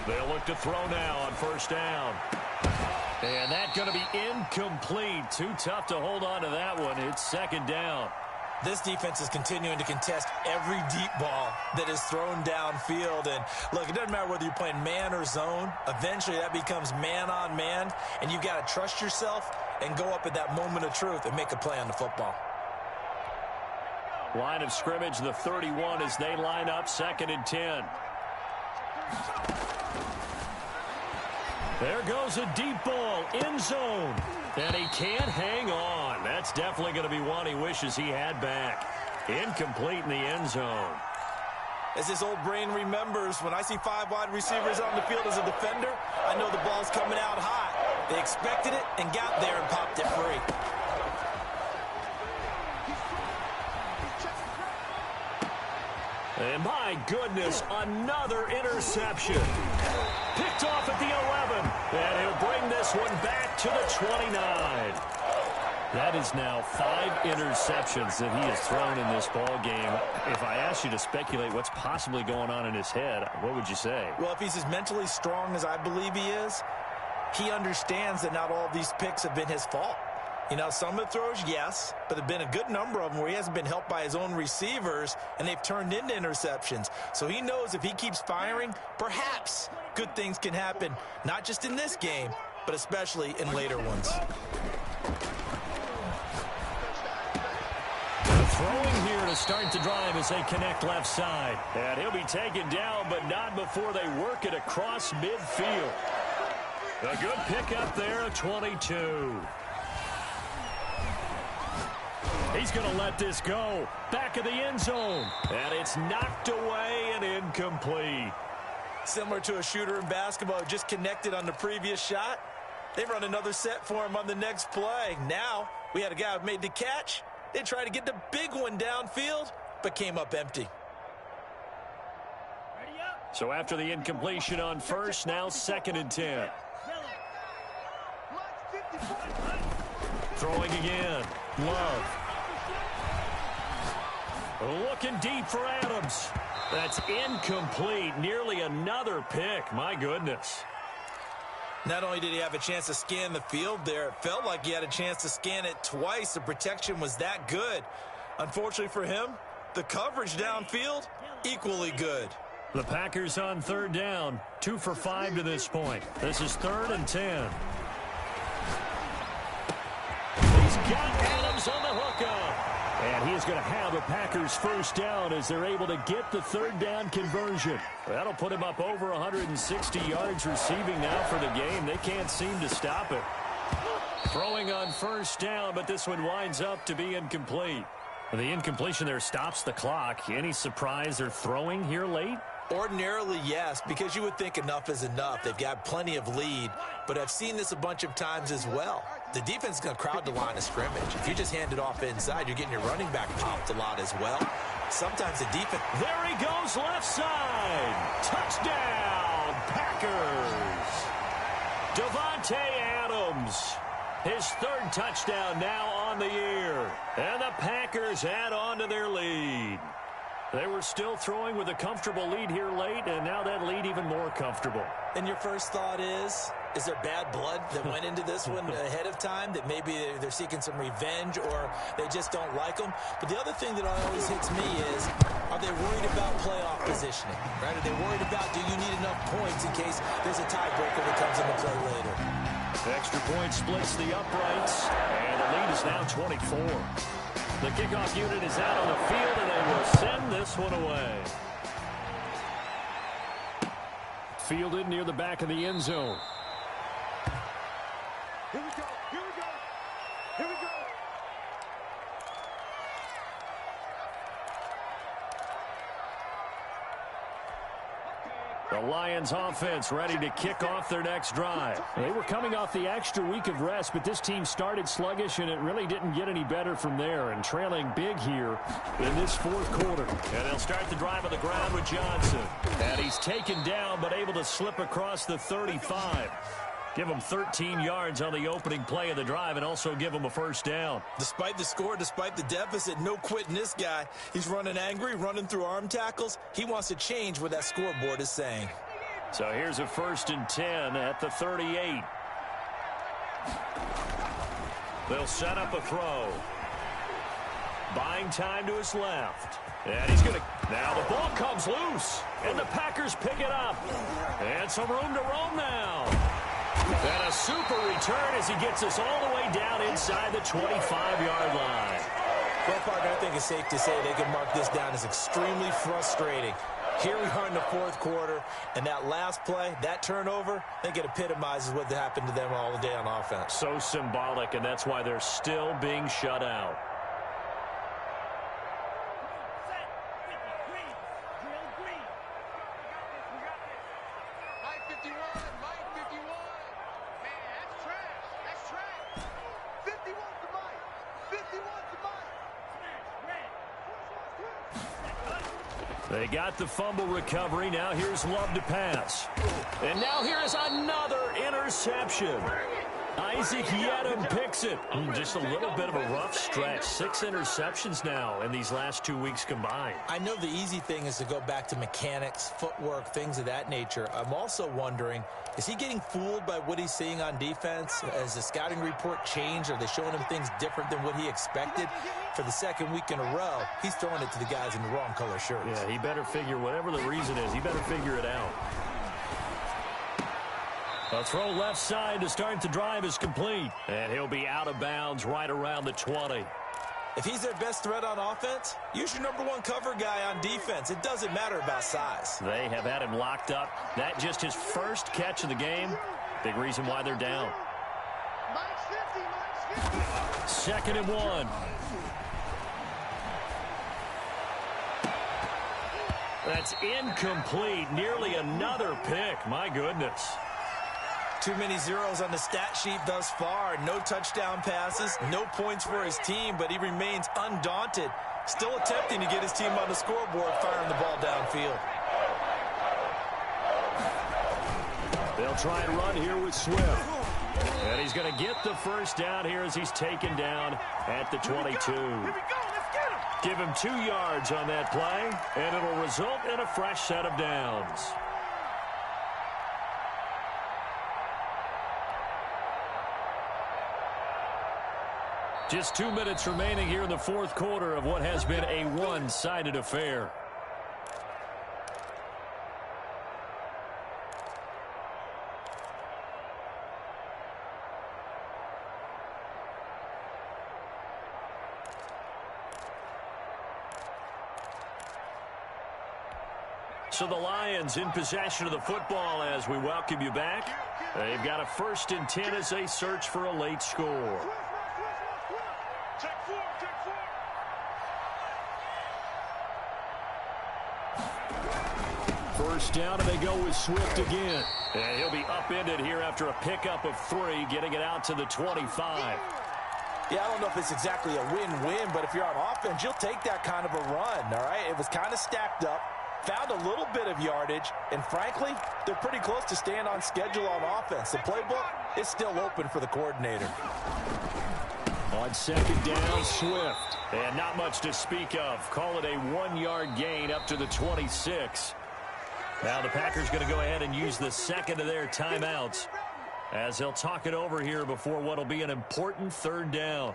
They'll look to throw now on 1st down. And that's going to be incomplete. Too tough to hold on to that one. It's 2nd down. This defense is continuing to contest every deep ball that is thrown downfield. And, look, it doesn't matter whether you're playing man or zone. Eventually, that becomes man-on-man, and you've got to trust yourself and go up at that moment of truth and make a play on the football. Line of scrimmage, the 31 as they line up, 2nd and 10. There goes a deep ball, end zone. And he can't hang on. That's definitely going to be one he wishes he had back. Incomplete in the end zone. As this old brain remembers, when I see 5 wide receivers on the field as a defender, I know the ball's coming out hot. They expected it and got there and popped it free. And my goodness, another interception. Picked off at the 11. And he'll bring this one back to the 29. That is now 5 interceptions that he has thrown in this ball game. If I asked you to speculate what's possibly going on in his head, what would you say? Well, if he's as mentally strong as I believe he is, he understands that not all of these picks have been his fault. You know, some of the throws, yes, but there have been a good number of them where he hasn't been helped by his own receivers, and they've turned into interceptions. So he knows if he keeps firing, perhaps good things can happen, not just in this game, but especially in later ones. Throwing here to start the drive as they connect left side. And he'll be taken down, but not before they work it across midfield. A good pickup there, 22. He's going to let this go. Back of the end zone. And it's knocked away and incomplete. Similar to a shooter in basketball who just connected on the previous shot. They run another set for him on the next play. Now, we had a guy who made the catch. They tried to get the big one downfield, but came up empty. So after the incompletion on first, now 2nd and 10. Throwing again. Love. Looking deep for Adams. That's incomplete. Nearly another pick. My goodness. Not only did he have a chance to scan the field there, it felt like he had a chance to scan it twice. The protection was that good. Unfortunately for him, the coverage downfield, equally good. The Packers on 3rd down. 2 for 5 to this point. This is 3rd and 10. He's got Adams on the hookup. And he is going to have a Packers first down as they're able to get the 3rd down conversion. That'll put him up over 160 yards receiving now for the game. They can't seem to stop it. Throwing on first down, but this one winds up to be incomplete. The incompletion there stops the clock. Any surprise they're throwing here late? Ordinarily, yes, because you would think enough is enough. They've got plenty of lead, but I've seen this a bunch of times as well. The defense is going to crowd the line of scrimmage. If you just hand it off inside, you're getting your running back popped a lot as well. Sometimes the defense... There he goes, left side. Touchdown, Packers. Davante Adams. His 3rd touchdown now on the year. And the Packers add on to their lead. They were still throwing with a comfortable lead here late, and now that lead even more comfortable. And your first thought is there bad blood that went into this one ahead of time, that maybe they're seeking some revenge or they just don't like them? But the other thing that always hits me is, are they worried about playoff positioning? Right? Are they worried about, do you need enough points in case there's a tiebreaker that comes into play later? Extra point splits the uprights, and the lead is now 24. The kickoff unit is out on the field, and they will send this one away. Fielded near the back of the end zone. Here we go, here we go, here we go. The Lions offense ready to kick off their next drive. They were coming off the extra week of rest, but this team started sluggish, and it really didn't get any better from there, and trailing big here in this 4th quarter. And they'll start the drive on the ground with Johnson. And he's taken down, but able to slip across the 35. Give him 13 yards on the opening play of the drive and also give him a first down. Despite the score, despite the deficit, no quitting this guy. He's running angry, running through arm tackles. He wants to change what that scoreboard is saying. So here's a 1st and 10 at the 38. They'll set up a throw. Buying time to his left. And he's going to... Now the ball comes loose. And the Packers pick it up. And some room to roam now. And a super return as he gets us all the way down inside the 25-yard line. Well, partner, I think it's safe to say they can mark this down as extremely frustrating. Here we are in the 4th quarter, and that last play, that turnover, I think it epitomizes what happened to them all day on offense. So symbolic, and that's why they're still being shut out. They got the fumble recovery. Now here's Love to pass. And now here is another interception. Isaac Yiadom picks it. Just a little bit of a rough stretch. 6 interceptions now in these last 2 weeks combined. I know the easy thing is to go back to mechanics, footwork, things of that nature. I'm also wondering, is he getting fooled by what he's seeing on defense? Has the scouting report changed? Are they showing him things different than what he expected? For the second week in a row, he's throwing it to the guys in the wrong color shirts. Yeah, he better figure, whatever the reason is, he better figure it out. A throw left side to start the drive is complete. And he'll be out of bounds right around the 20. If he's their best threat on offense, use your number one cover guy on defense. It doesn't matter about size. They have had him locked up. That just his first catch of the game. Big reason why they're down. 2nd and 1. That's incomplete. Nearly another pick. My goodness. Too many zeros on the stat sheet thus far. No touchdown passes, no points for his team, but he remains undaunted. Still attempting to get his team on the scoreboard, firing the ball downfield. They'll try and run here with Swift. And he's going to get the first down here as he's taken down at the 22. Give him 2 yards on that play, and it'll result in a fresh set of downs. Just 2 minutes remaining here in the 4th quarter of what has been a one-sided affair. So the Lions in possession of the football as we welcome you back. They've got a 1st and 10 as they search for a late score. First down, and they go with Swift again. And he'll be upended here after a pickup of 3, getting it out to the 25. Yeah, I don't know if it's exactly a win-win, but if you're on offense, you'll take that kind of a run, all right? It was kind of stacked up, found a little bit of yardage, and frankly, they're pretty close to staying on schedule on offense. The playbook is still open for the coordinator. On 2nd down, Swift. And not much to speak of. Call it a 1-yard gain up to the 26. Now the Packers going to go ahead and use the second of their timeouts as they'll talk it over here before what will be an important 3rd down.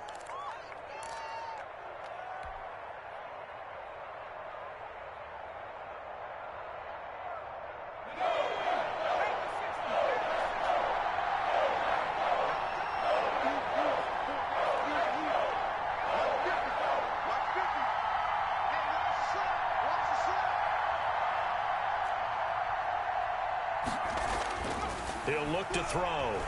He'll look to throw.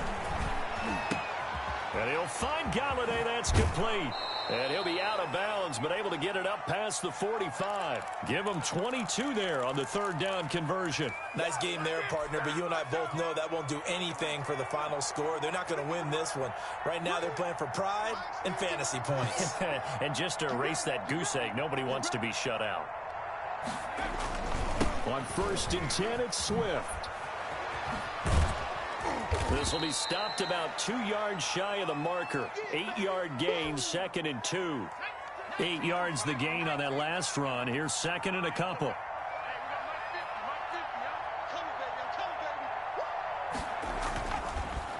And he'll find Galladay. That's complete. And he'll be out of bounds, but able to get it up past the 45. Give him 22 there on the 3rd down conversion. Nice game there, partner, but you and I both know that won't do anything for the final score. They're not going to win this one. Right now they're playing for pride and fantasy points. And just to erase that goose egg, nobody wants to be shut out. On 1st and 10, it's Swift. This will be stopped about 2 yards shy of the marker. 8-yard gain, 2nd and 2. 8 yards the gain on that last run. Here's 2nd and a couple.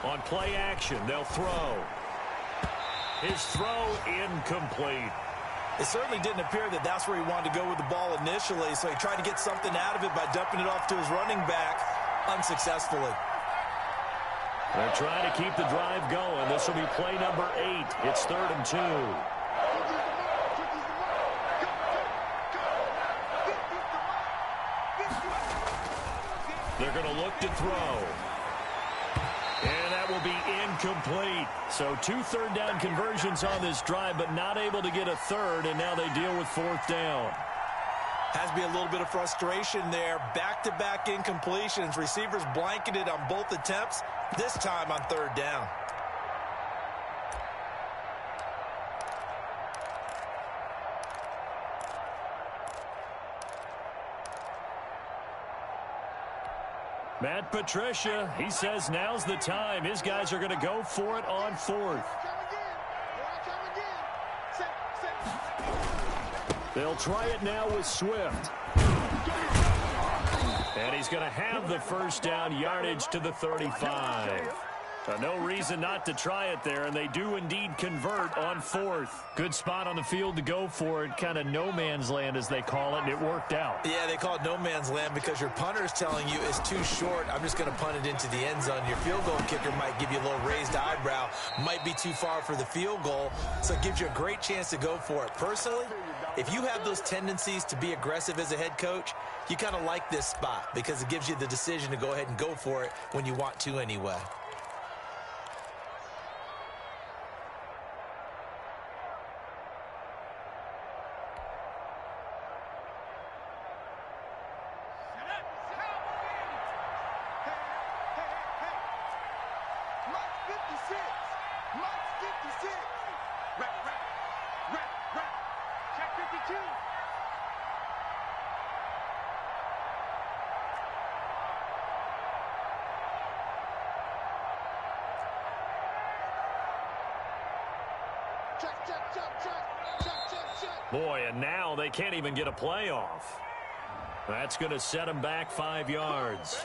On play action, they'll throw. His throw incomplete. It certainly didn't appear that that's where he wanted to go with the ball initially, so he tried to get something out of it by dumping it off to his running back unsuccessfully. They're trying to keep the drive going. This will be play number 8. It's 3rd and 2. They're going to look to throw. And that will be incomplete. So 2 3rd down conversions on this drive, but not able to get a 3rd, and now they deal with 4th down. Has to be a little bit of frustration there. Back-to-back incompletions. Receivers blanketed on both attempts, this time on 3rd down. Matt Patricia, he says now's the time. His guys are going to go for it on fourth. They'll try it now with Swift. And he's going to have the first down, yardage to the 35. No reason not to try it there, and they do indeed convert on fourth. Good spot on the field to go for it, kind of no man's land as they call it, and it worked out. Yeah, they call it no man's land because your punter is telling you it's too short. I'm just going to punt it into the end zone. Your field goal kicker might give you a little raised eyebrow, might be too far for the field goal, so it gives you a great chance to go for it. Personally, if you have those tendencies to be aggressive as a head coach, you kind of like this spot because it gives you the decision to go ahead and go for it when you want to anyway. Boy, and now they can't even get a play off. That's going to set them back 5 yards.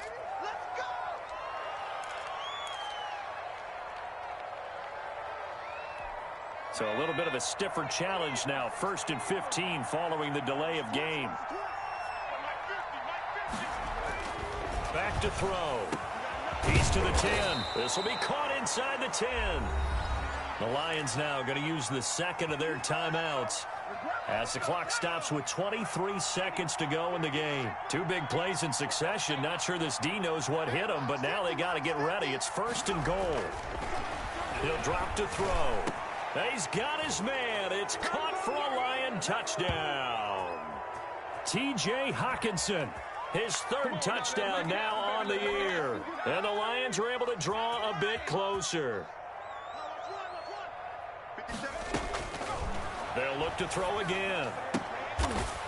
So a little bit of a stiffer challenge now. 1st and 15 following the delay of game. Back to throw. He's to the 10. This will be caught inside the 10. The Lions now going to use the second of their timeouts as the clock stops with 23 seconds to go in the game. 2 big plays in succession. Not sure this D knows what hit him, but now they got to get ready. It's 1st and goal. He'll drop to throw. He's got his man. It's caught for a Lion touchdown. T.J. Hockenson, his 3rd touchdown now on the year. And the Lions are able to draw a bit closer. They'll look to throw again.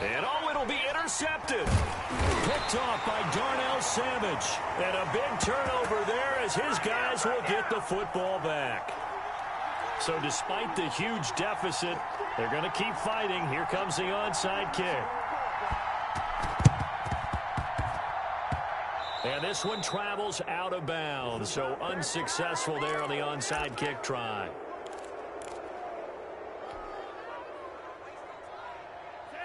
And, oh, it'll be intercepted. Picked off by Darnell Savage. And a big turnover there as his guys will get the football back. So despite the huge deficit, they're going to keep fighting. Here comes the onside kick. And this one travels out of bounds. So unsuccessful there on the onside kick try.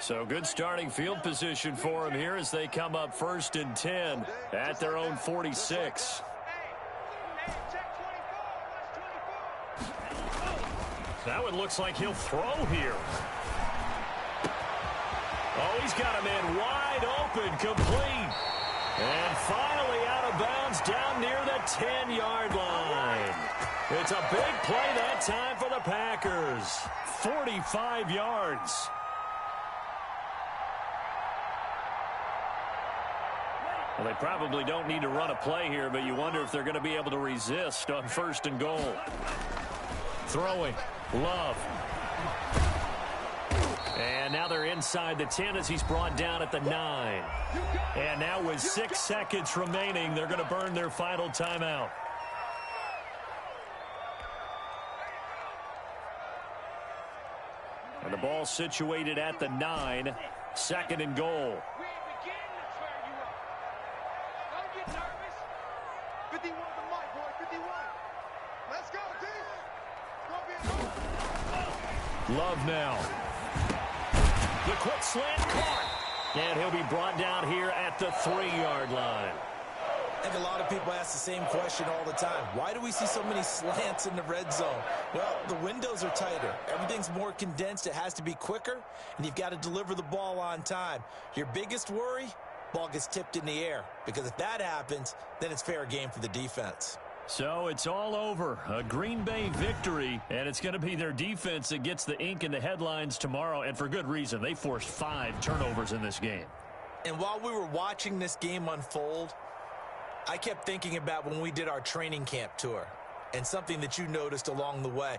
So good starting field position for them here as they come up 1st and 10 at their own 46. That one looks like he'll throw here. Oh, he's got a man wide open, complete. And finally out of bounds down near the 10-yard line. It's a big play that time for the Packers. 45 yards. Well, they probably don't need to run a play here, but you wonder if they're going to be able to resist on 1st and goal. Throwing. Love. And now they're inside the 10 as he's brought down at the 9. And now with 6 seconds remaining, they're going to burn their final timeout. And the ball situated at the 9. 2nd and goal. Love now. The quick slant caught. And he'll be brought down here at the 3-yard line. I think a lot of people ask the same question all the time. Why do we see so many slants in the red zone? Well, the windows are tighter. Everything's more condensed. It has to be quicker, and you've got to deliver the ball on time. Your biggest worry, ball gets tipped in the air, because if that happens, then it's fair game for the defense. So it's all over. A Green Bay victory, and it's going to be their defense that gets the ink in the headlines tomorrow, and for good reason. They forced 5 turnovers in this game. And while we were watching this game unfold, I kept thinking about when we did our training camp tour and something that you noticed along the way.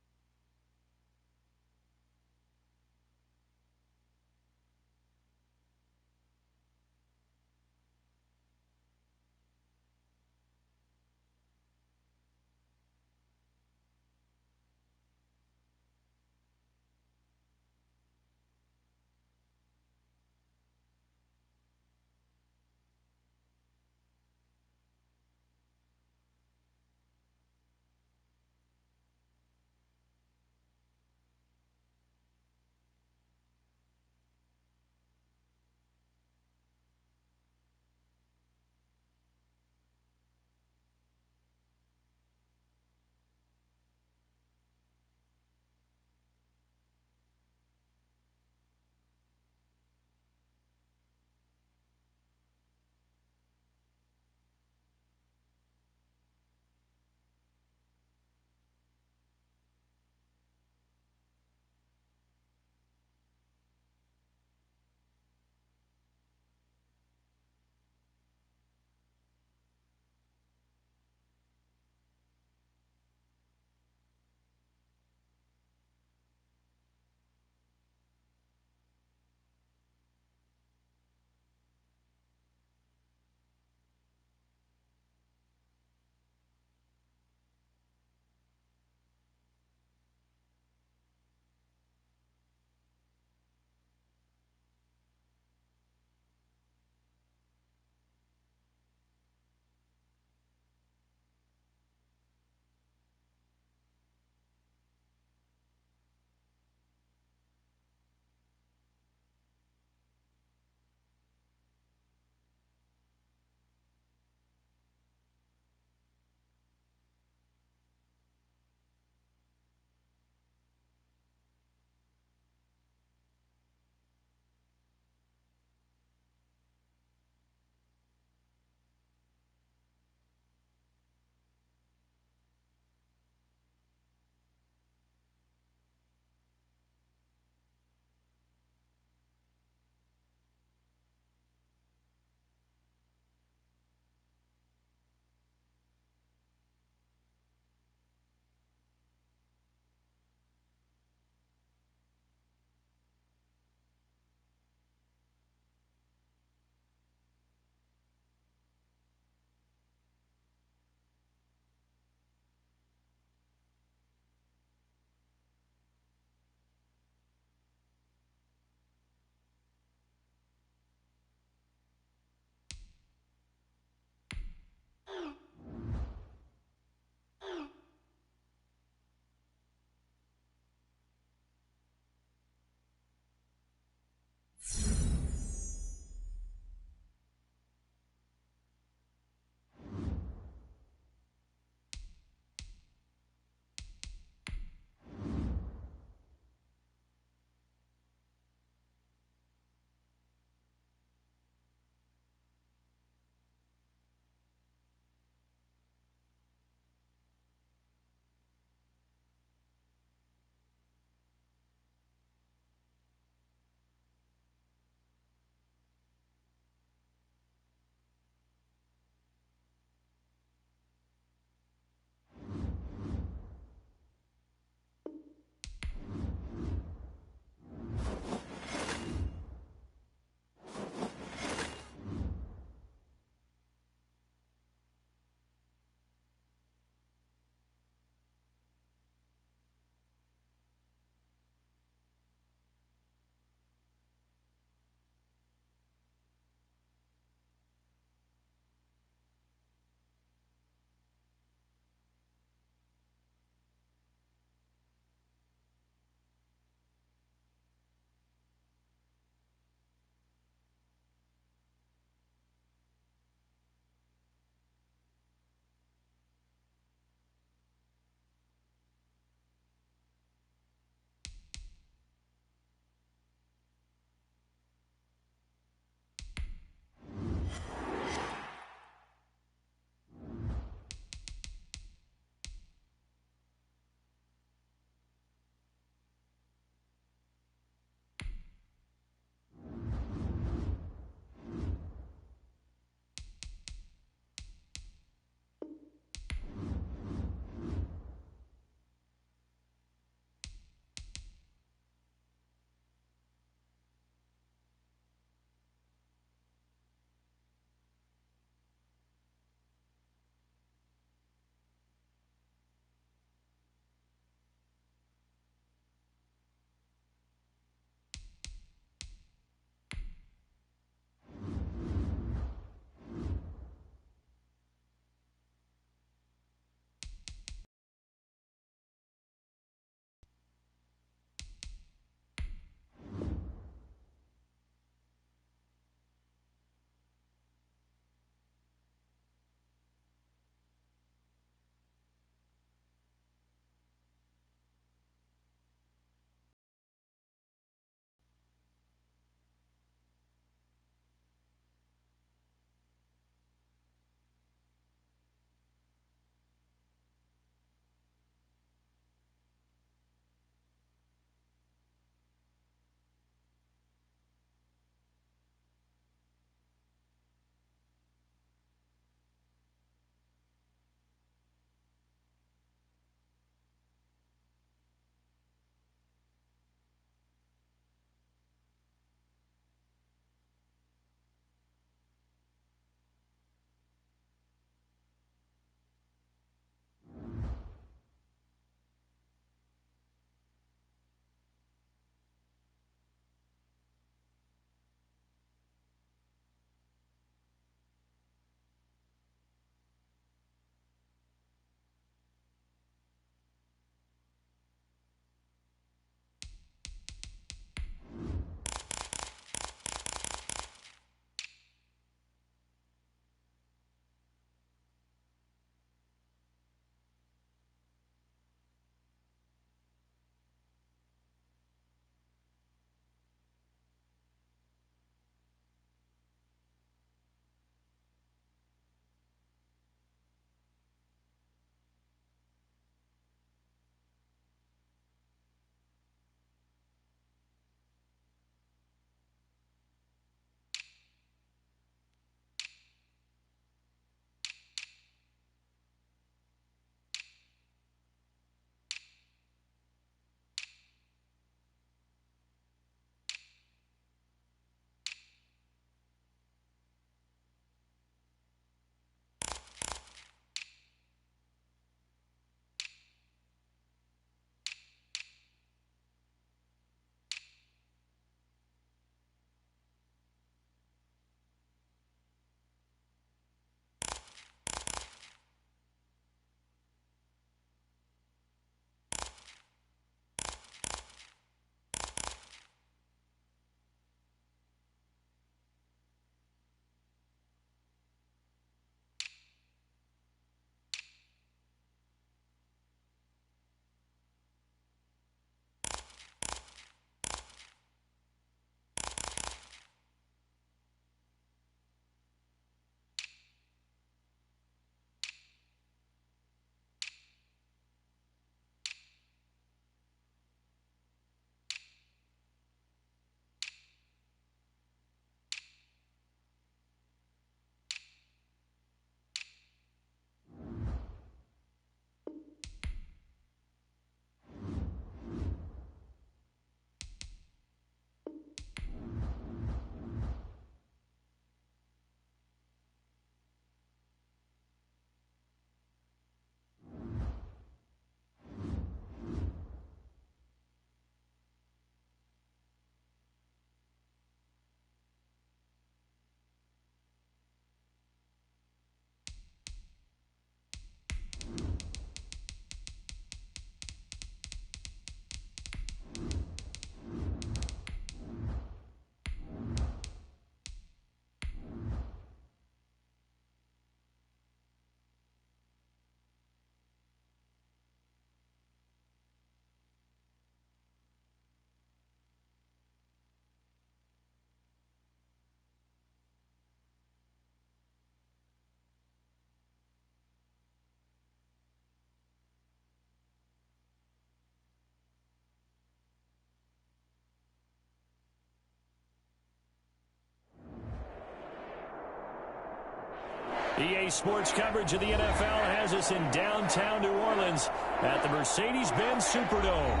EA Sports coverage of the NFL has us in downtown New Orleans at the Mercedes-Benz Superdome.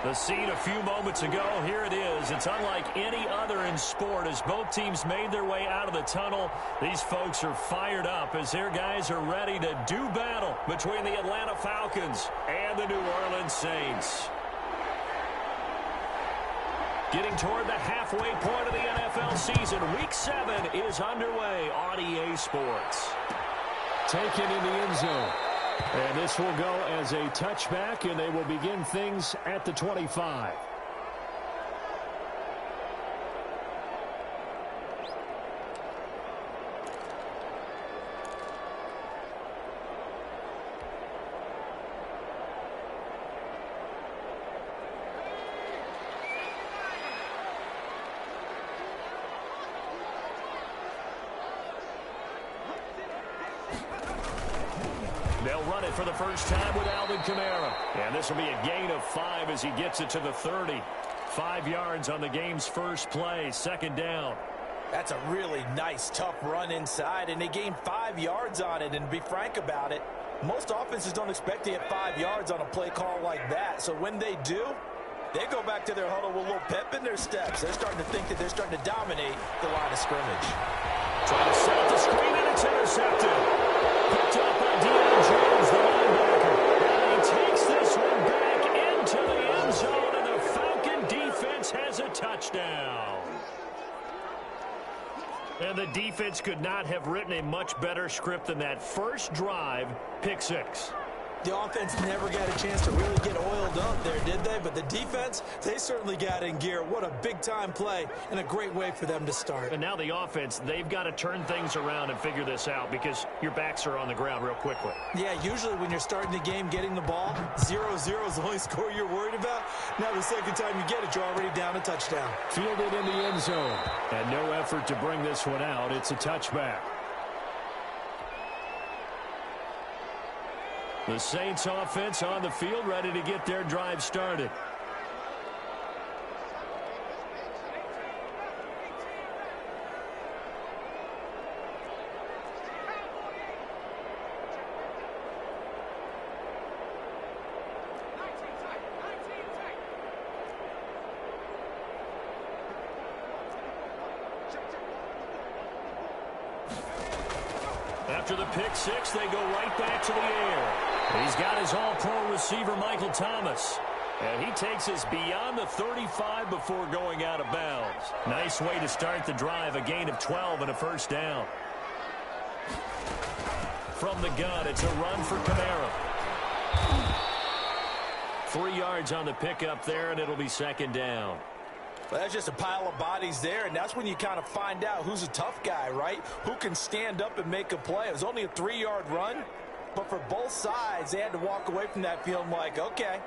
The scene a few moments ago, here it is. It's unlike any other in sport as both teams made their way out of the tunnel. These folks are fired up as their guys are ready to do battle between the Atlanta Falcons and the New Orleans Saints. Getting toward the halfway point of the NFL season, Week 7 is underway on EA Sports. Taken in the end zone. And this will go as a touchback, and they will begin things at the 25. They'll run it for the first time with Alvin Kamara. And this will be a gain of 5 as he gets it to the 30. 5 yards on the game's first play, second down. That's a really nice, tough run inside, and they gained 5 yards on it. And to be frank about it, most offenses don't expect to get 5 yards on a play call like that. So when they do, they go back to their huddle with a little pep in their steps. They're starting to think that they're starting to dominate the line of scrimmage. Trying to set up the screen, and it's intercepted. Picked up by Deion Jones, the linebacker. And he takes this one back into the end zone, and the Falcon defense has a touchdown. And the defense could not have written a much better script than that first drive, pick 6. The offense never got a chance to really get oiled up there, did they? But the defense, they certainly got in gear. What a big-time play and a great way for them to start. And now the offense, they've got to turn things around and figure this out because your backs are on the ground real quickly. Yeah, usually when you're starting the game, getting the ball, 0-0 is the only score you're worried about. Now the second time you get it, you're already down a touchdown. Fielded in the end zone. And no effort to bring this one out. It's a touchback. The Saints offense on the field, ready to get their drive started. After the pick 6, they go right back to the air. He's got his all-pro receiver, Michael Thomas. And he takes us beyond the 35 before going out of bounds. Nice way to start the drive, a gain of 12 and a first down. From the gun, it's a run for Kamara. 3 yards on the pickup there, and it'll be second down. Well, that's just a pile of bodies there, and that's when you kind of find out who's a tough guy, right? Who can stand up and make a play. It was only a 3-yard run, but for both sides, they had to walk away from that feeling like, okay,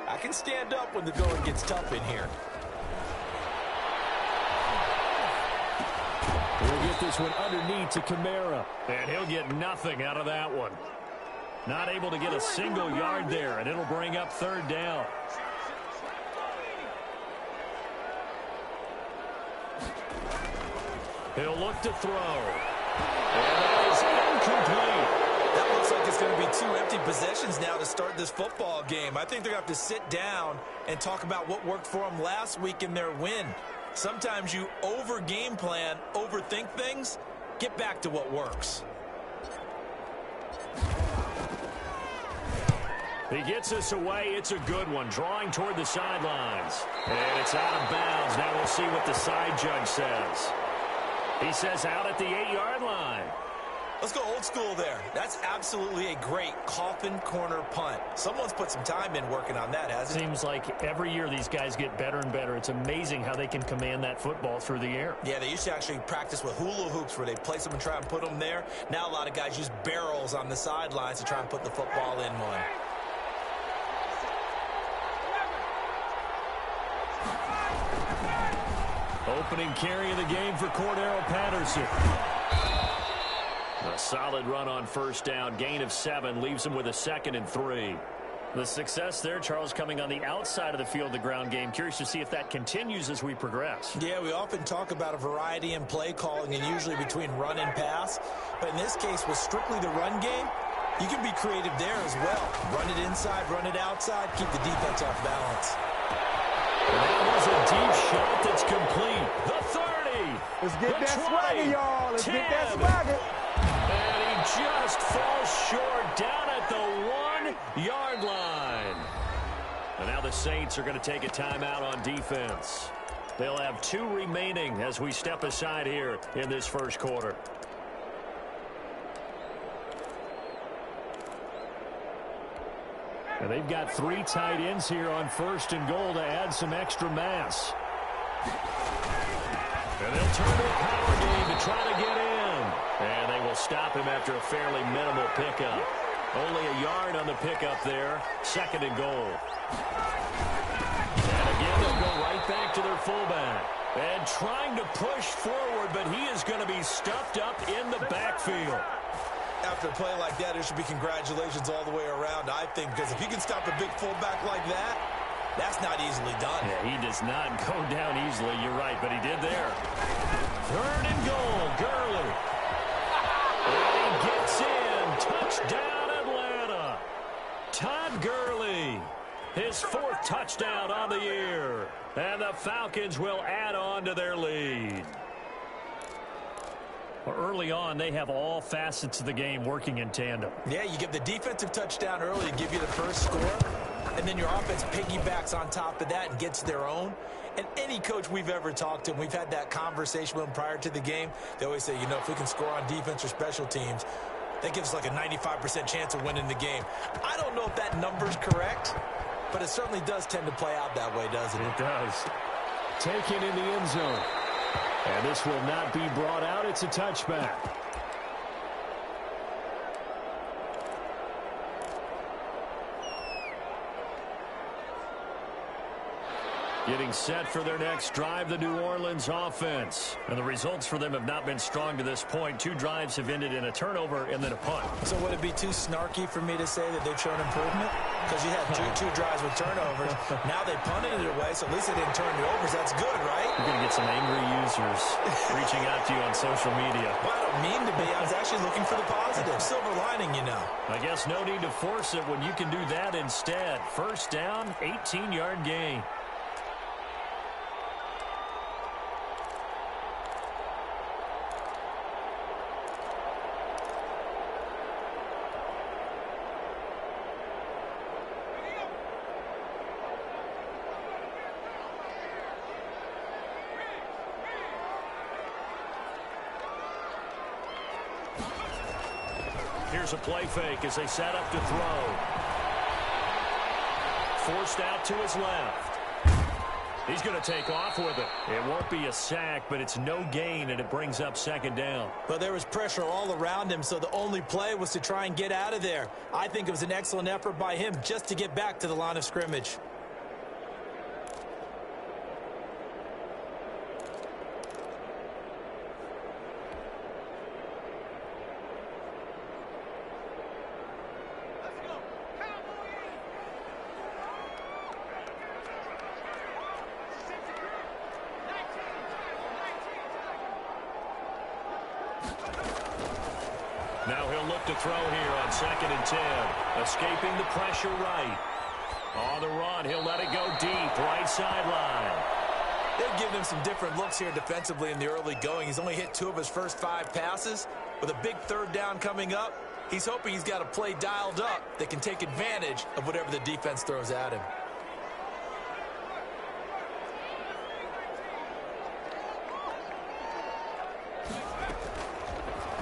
I can stand up when the going gets tough in here. We'll get this one underneath to Kamara. And he'll get nothing out of that one. Not able to get a single yard there, and it'll bring up third down. He'll look to throw. And that is incomplete. That looks like it's going to be 2 empty possessions now to start this football game. I think they're going to have to sit down and talk about what worked for them last week in their win. Sometimes you over-game plan, overthink things. Get back to what works. He gets us away. It's a good one. Drawing toward the sidelines. And it's out of bounds. Now we'll see what the side judge says. He says out at the 8-yard line. Let's go old school there. That's absolutely a great coffin corner punt. Someone's put some time in working on that, hasn't it? Seems like every year these guys get better and better. It's amazing how they can command that football through the air. Yeah, they used to actually practice with hula hoops where they place them and try and put them there. Now a lot of guys use barrels on the sidelines to try and put the football in one. Opening carry of the game for Cordero Patterson. A solid run on first down. Gain of 7 leaves him with a 2nd and 3. The success there, Charles, coming on the outside of the field, the ground game. Curious to see if that continues as we progress. Yeah, we often talk about a variety in play calling and usually between run and pass. But in this case, with strictly the run game, you can be creative there as well. Run it inside, run it outside, keep the defense off balance. That was a deep shot that's complete. The 30. Let's get that swagger, y'all. Let's get that swagger. And he just falls short down at the 1-yard line. And now the Saints are going to take a timeout on defense. They'll have 2 remaining as we step aside here in this first quarter. And they've got 3 tight ends here on 1st and goal to add some extra mass. And they'll turn to a power game to try to get in. And they will stop him after a fairly minimal pickup. Only a yard on the pickup there. 2nd and goal. And again, they'll go right back to their fullback. And trying to push forward, but he is going to be stuffed up in the backfield. After a play like that, there should be congratulations all the way around, I think, because if you can stop a big fullback like that, that's not easily done. Yeah, he does not go down easily. You're right, but he did there. 3rd and goal, Gurley. And he gets in. Touchdown, Atlanta. Todd Gurley, his 4th touchdown on the year. And the Falcons will add on to their lead. Well, early on, they have all facets of the game working in tandem. Yeah, you give the defensive touchdown early to give you the first score, and then your offense piggybacks on top of that and gets their own. And any coach we've ever talked to, and we've had that conversation with them prior to the game, they always say, you know, if we can score on defense or special teams, that gives us like a 95% chance of winning the game. I don't know if that number's correct, but it certainly does tend to play out that way, doesn't it? It does. Taken in the end zone. And this will not be brought out. It's a touchback. Getting set for their next drive, the New Orleans offense. And the results for them have not been strong to this point. 2 drives have ended in a turnover and then a punt. So would it be too snarky for me to say that they've shown improvement? Because you had two drives with turnovers. Now they punted it away, so at least they didn't turn it over. So that's good, right? You're going to get some angry users reaching out to you on social media. Well, I don't mean to be. I was actually looking for the positive. Silver lining, you know. I guess no need to force it when you can do that instead. 1st down, 18-yard gain. Here's a play fake as they set up to throw. Forced out to his left. He's going to take off with it. It won't be a sack, but it's no gain, and it brings up 2nd down. But there was pressure all around him, so the only play was to try and get out of there. I think it was an excellent effort by him just to get back to the line of scrimmage. Now he'll look to throw here on 2nd and 10. Escaping the pressure right. On the run, he'll let it go deep, right sideline. They've given him some different looks here defensively in the early going. He's only hit 2 of his first 5 passes. With a big 3rd down coming up, he's hoping he's got a play dialed up that can take advantage of whatever the defense throws at him.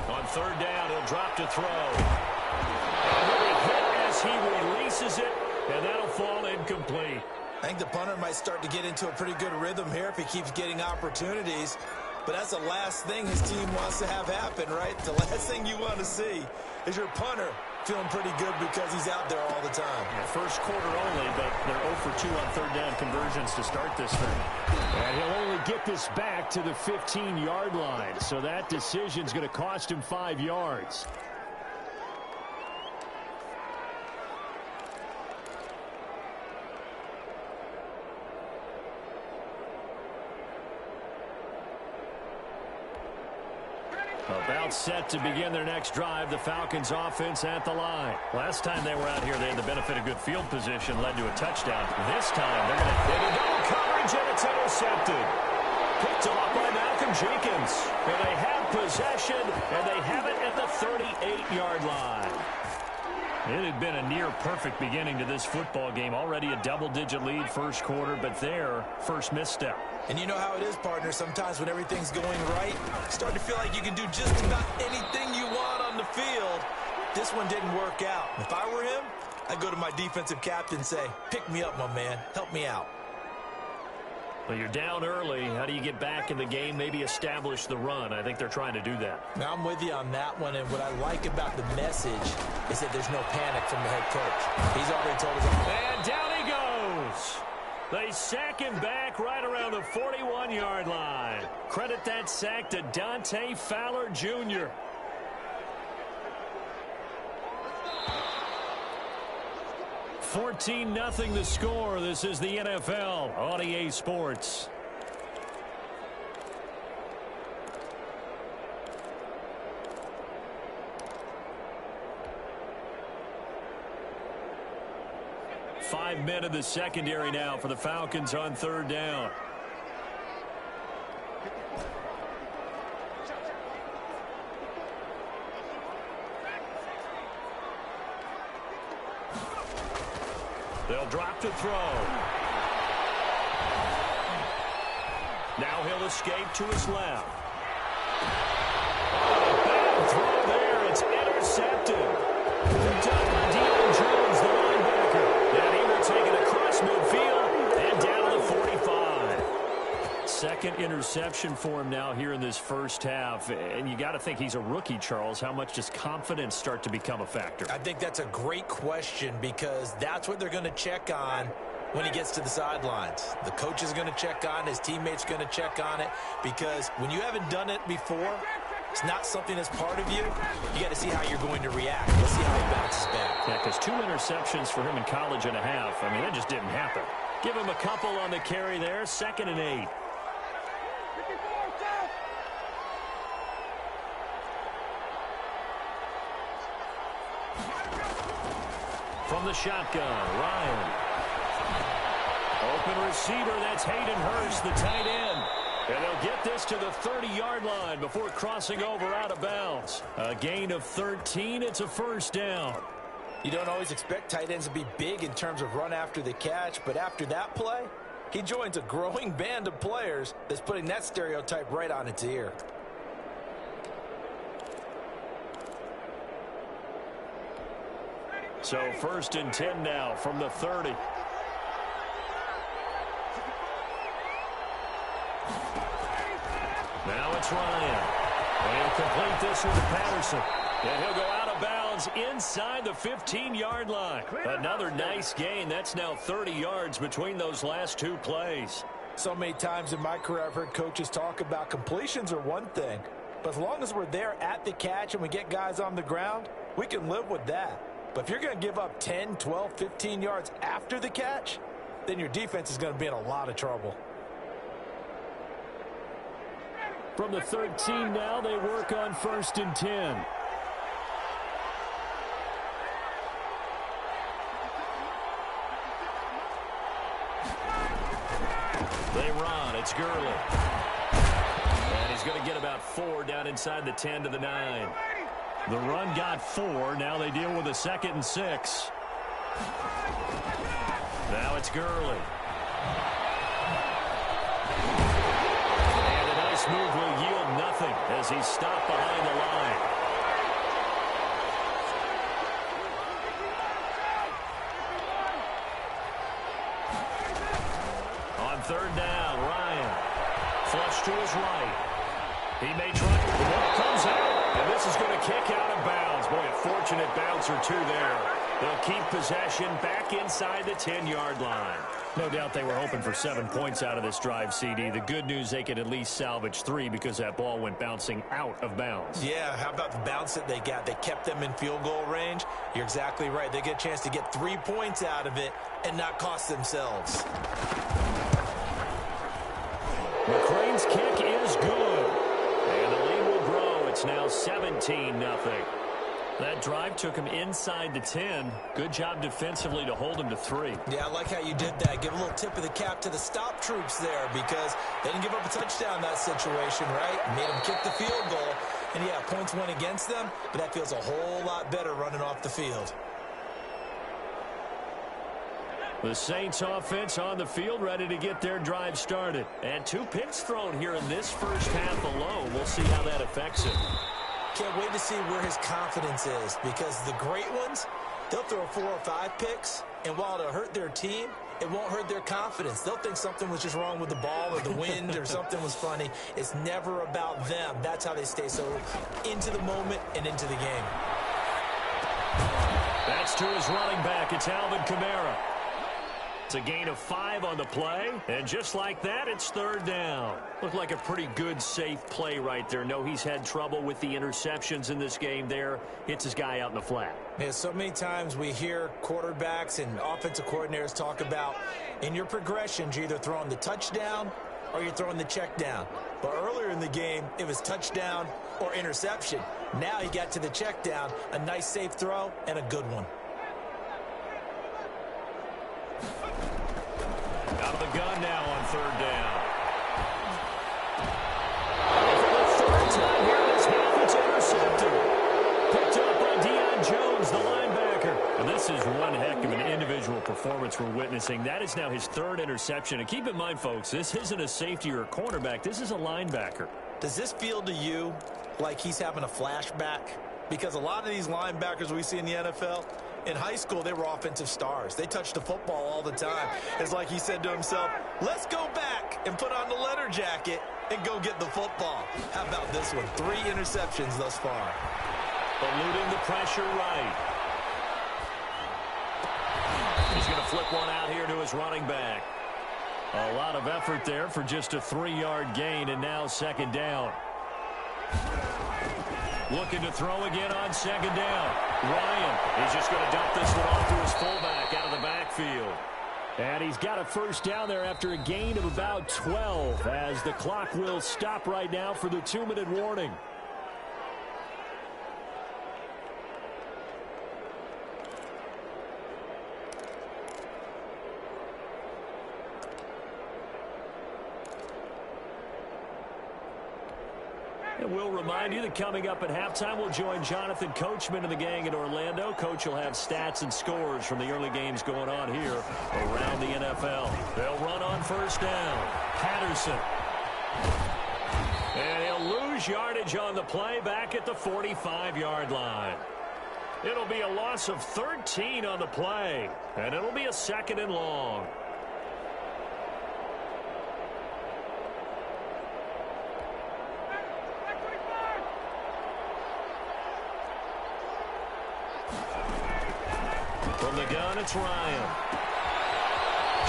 On 3rd down, he'll drop to throw. And he'll be hit as he releases it, and that'll fall incomplete. I think the punter might start to get into a pretty good rhythm here if he keeps getting opportunities. But that's the last thing his team wants to have happen, right? The last thing you want to see is your punter feeling pretty good because he's out there all the time. Yeah, first quarter only, but they're 0 for 2 on 3rd down conversions to start this thing. And he'll only get this back to the 15-yard line. So that decision's going to cost him 5 yards. About set to begin their next drive, the Falcons offense at the line. Last time they were out here, they had the benefit of good field position, led to a touchdown. This time, they're going to hit a double coverage, and it's intercepted. Picked off by Malcolm Jenkins. And they have possession, and they have it at the 38-yard line. It had been a near-perfect beginning to this football game. Already a double-digit lead first quarter, but their first misstep. And you know how it is, partner. Sometimes when everything's going right, you start to feel like you can do just about anything you want on the field. This one didn't work out. If I were him, I'd go to my defensive captain and say, pick me up, my man. Help me out. Well, you're down early. How do you get back in the game? Maybe establish the run. I think they're trying to do that. Now, I'm with you on that one, and what I like about the message is that there's no panic from the head coach. He's already told us. And down he goes. They sack him back right around the 41-yard line. Credit that sack to Dante Fowler, Jr. $14-0 the score. This is the NFL on EA Sports. Five men in the secondary now for the Falcons on third down. They'll drop to throw. Now he'll escape to his left. Oh, bad throw there. It's intercepted. Picked up by Deion Jones, the linebacker. And he will take it across midfield and down to the 45. Second interception for him now here in this first half. And you got to think he's a rookie, Charles. How much does confidence start to become a factor? I think that's a great question because that's what they're going to check on when he gets to the sidelines. The coach is going to check on it. His teammates going to check on it because when you haven't done it before, it's not something that's part of you. You got to see how you're going to react. Let's see how he bounces back. Yeah, because 2 interceptions for him in college and a half. I mean, that just didn't happen. Give him a couple on the carry there. 2nd and 8. From the shotgun, Ryan. Open receiver, that's Hayden Hurst, the tight end. And they'll get this to the 30-yard line before crossing over out of bounds. A gain of 13, it's a first down. You don't always expect tight ends to be big in terms of run after the catch, but after that play, he joins a growing band of players that's putting that stereotype right on its ear. So 1st and 10 now from the 30. Now it's Ryan. And he'll complete this one to Patterson. And he'll go out of bounds inside the 15-yard line. Another nice gain. That's now 30 yards between those last 2 plays. So many times in my career I've heard coaches talk about completions are one thing. But as long as we're there at the catch and we get guys on the ground, we can live with that. But if you're going to give up 10, 12, 15 yards after the catch, then your defense is going to be in a lot of trouble. From the 13 now, they work on 1st and 10. They run. It's Gurley. And he's going to get about 4 down inside the 10 to the 9. The run got 4. Now they deal with a 2nd and 6. Now it's Gurley. And a nice move will yield nothing as he's stopped behind the line. On 3rd down, Ryan. Flush to his right. He may try. The ball comes out. And this is going to kick out of bounds. Boy, a fortunate bounce or 2 there. They'll keep possession back inside the 10-yard line. No doubt they were hoping for 7 points out of this drive, CD. The good news, they could at least salvage 3 because that ball went bouncing out of bounds. Yeah, how about the bounce that they got? They kept them in field goal range. You're exactly right. They get a chance to get 3 points out of it and not cost themselves. McCrane's kick is good. And the lead will grow. It's now 17-0. That drive took him inside the 10. Good job defensively to hold him to 3. Yeah, I like how you did that. Give a little tip of the cap to the stop troops there because they didn't give up a touchdown in that situation, right? Made them kick the field goal. And, yeah, points went against them, but that feels a whole lot better running off the field. The Saints offense on the field, ready to get their drive started. And 2 picks thrown here in this first half alone. We'll see how that affects him. Can't wait to see where his confidence is because the great ones, they'll throw 4 or 5 picks, and while it'll hurt their team, it won't hurt their confidence. They'll think something was just wrong with the ball or the wind or something was funny. It's never about them. That's how they stay so into the moment and into the game. That's to his running back. It's Alvin Kamara. It's a gain of 5 on the play, and just like that, it's 3rd down. Looked like a pretty good, safe play right there. No, he's had trouble with the interceptions in this game there. Hits his guy out in the flat. Yeah, so many times we hear quarterbacks and offensive coordinators talk about in your progressions, you're either throwing the touchdown or you're throwing the check down. But earlier in the game, it was touchdown or interception. Now he got to the check down, a nice safe throw, and a good one. Out of the gun now on 3rd down. For the 3rd time here this half, it's intercepted. Picked up by Deion Jones, the linebacker. And this is one heck of an individual performance we're witnessing. That is now his 3rd interception. And keep in mind, folks, this isn't a safety or a cornerback. This is a linebacker. Does this feel to you like he's having a flashback? Because a lot of these linebackers we see in the NFL, in high school, they were offensive stars. They touched the football all the time. It's like he said to himself, let's go back and put on the leather jacket and go get the football. How about this one? 3 interceptions thus far. Eluding the pressure right. He's going to flip one out here to his running back. A lot of effort there for just a 3-yard gain, and now 2nd down. Looking to throw again on 2nd down. Ryan is just going to dump this one off to his fullback out of the backfield. And he's got a 1st down there after a gain of about 12 as the clock will stop right now for the 2-minute warning. And we'll remind you that coming up at halftime, we'll join Jonathan Coachman and the gang in Orlando. Coach will have stats and scores from the early games going on here around the NFL. They'll run on 1st down. Patterson. And he'll lose yardage on the play back at the 45-yard line. It'll be a loss of 13 on the play, and it'll be a 2nd and long. From the gun, it's Ryan.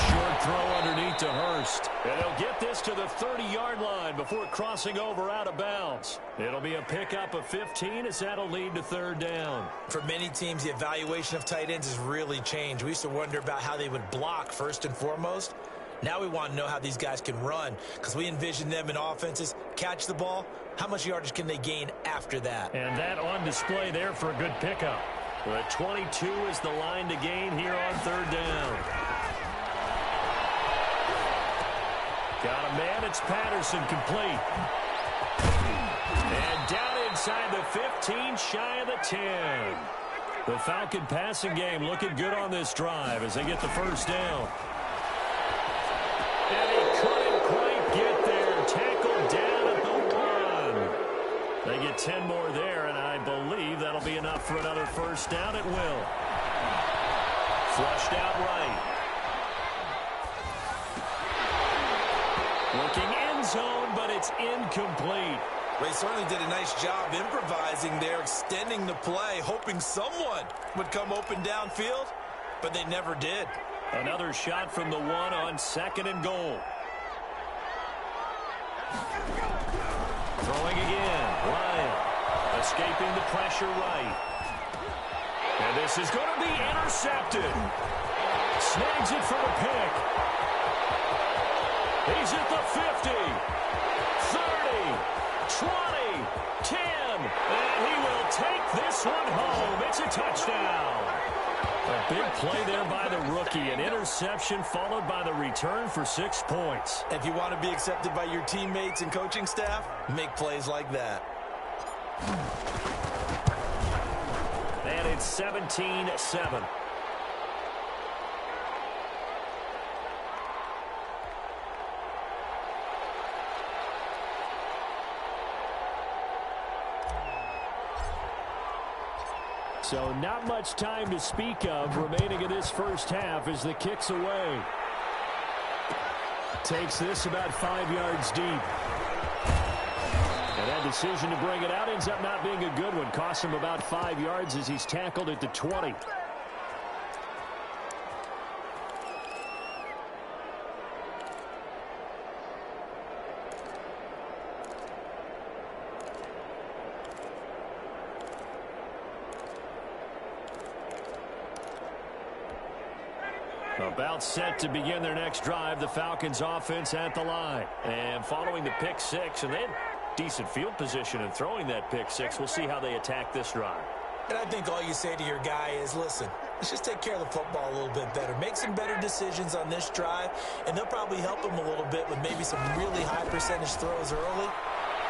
Short throw underneath to Hurst. And he'll get this to the 30-yard line before crossing over out of bounds. It'll be a pickup of 15 as that'll lead to 3rd down. For many teams, the evaluation of tight ends has really changed. We used to wonder about how they would block first and foremost. Now we want to know how these guys can run because we envision them in offenses catch the ball. How much yardage can they gain after that? And that on display there for a good pickup. The 22 is the line to gain here on 3rd down. Got a man. It's Patterson complete. And down inside the 15, shy of the 10. The Falcon passing game looking good on this drive as they get the 1st down. And he couldn't quite get there. Tackled down at the 1. They get 10 more there, and I believe that'll be enough for another 1st down. It will. Flushed out right. Looking end zone, but it's incomplete. They certainly did a nice job improvising there, extending the play, hoping someone would come open downfield, but they never did. Another shot from the 1 on 2nd and goal. Throwing again. Ryan escaping the pressure right. And this is going to be intercepted. Snags it for the pick. He's at the 50, 30, 20, 10, and this one home. It's a touchdown. A big play there by the rookie. An interception followed by the return for 6 points. If you want to be accepted by your teammates and coaching staff, make plays like that. And it's 17-7. So not much time to speak of remaining in this first half as the kick's away. Takes this about 5 yards deep. And that decision to bring it out ends up not being a good one. Costs him about 5 yards as he's tackled at the 20. About set to begin their next drive, the Falcons offense at the line. And following the pick six, and they had decent field position in throwing that pick six. We'll see how they attack this drive. And I think all you say to your guy is, listen, let's just take care of the football a little bit better. Make some better decisions on this drive, and they'll probably help him a little bit with maybe some really high percentage throws early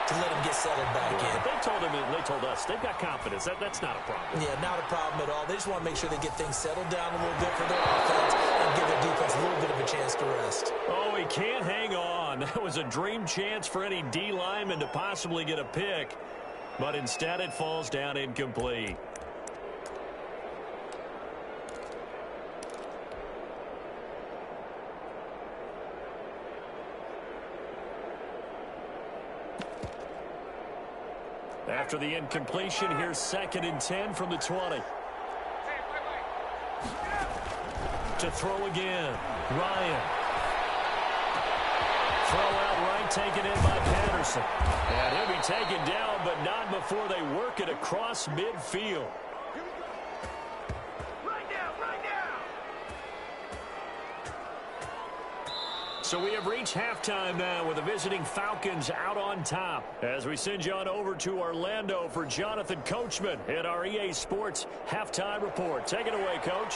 to let him get settled back in. They told us they've got confidence. That's not a problem. Yeah, not a problem at all. They just want to make sure they get things settled down a little bit for their offense and give their defense a little bit of a chance to rest. Oh, he can't hang on. That was a dream chance for any D lineman to possibly get a pick, but instead it falls down incomplete. After the incompletion, here's 2nd and 10 from the 20. To throw again. Ryan. Throw out right, taken in by Patterson. And he'll be taken down, but not before they work it across midfield. So we have reached halftime now with the visiting Falcons out on top. As we send you on over to Orlando for Jonathan Coachman in our EA Sports Halftime Report. Take it away, Coach.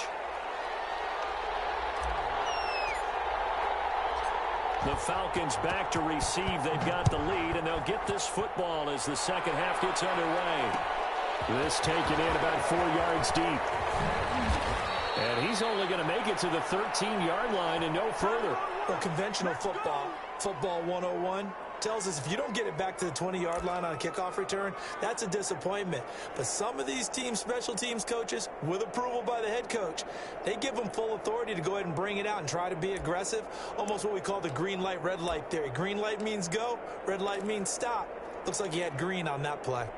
The Falcons back to receive. They've got the lead, and they'll get this football as the second half gets underway. This taken in about 4 yards deep. And he's only going to make it to the 13-yard line and no further. Well, conventional football 101, tells us if you don't get it back to the 20-yard line on a kickoff return, that's a disappointment. But some of these teams, special teams coaches, with approval by the head coach, they give them full authority to go ahead and bring it out and try to be aggressive, almost what we call the green light, red light theory. Green light means go, red light means stop. Looks like he had green on that play.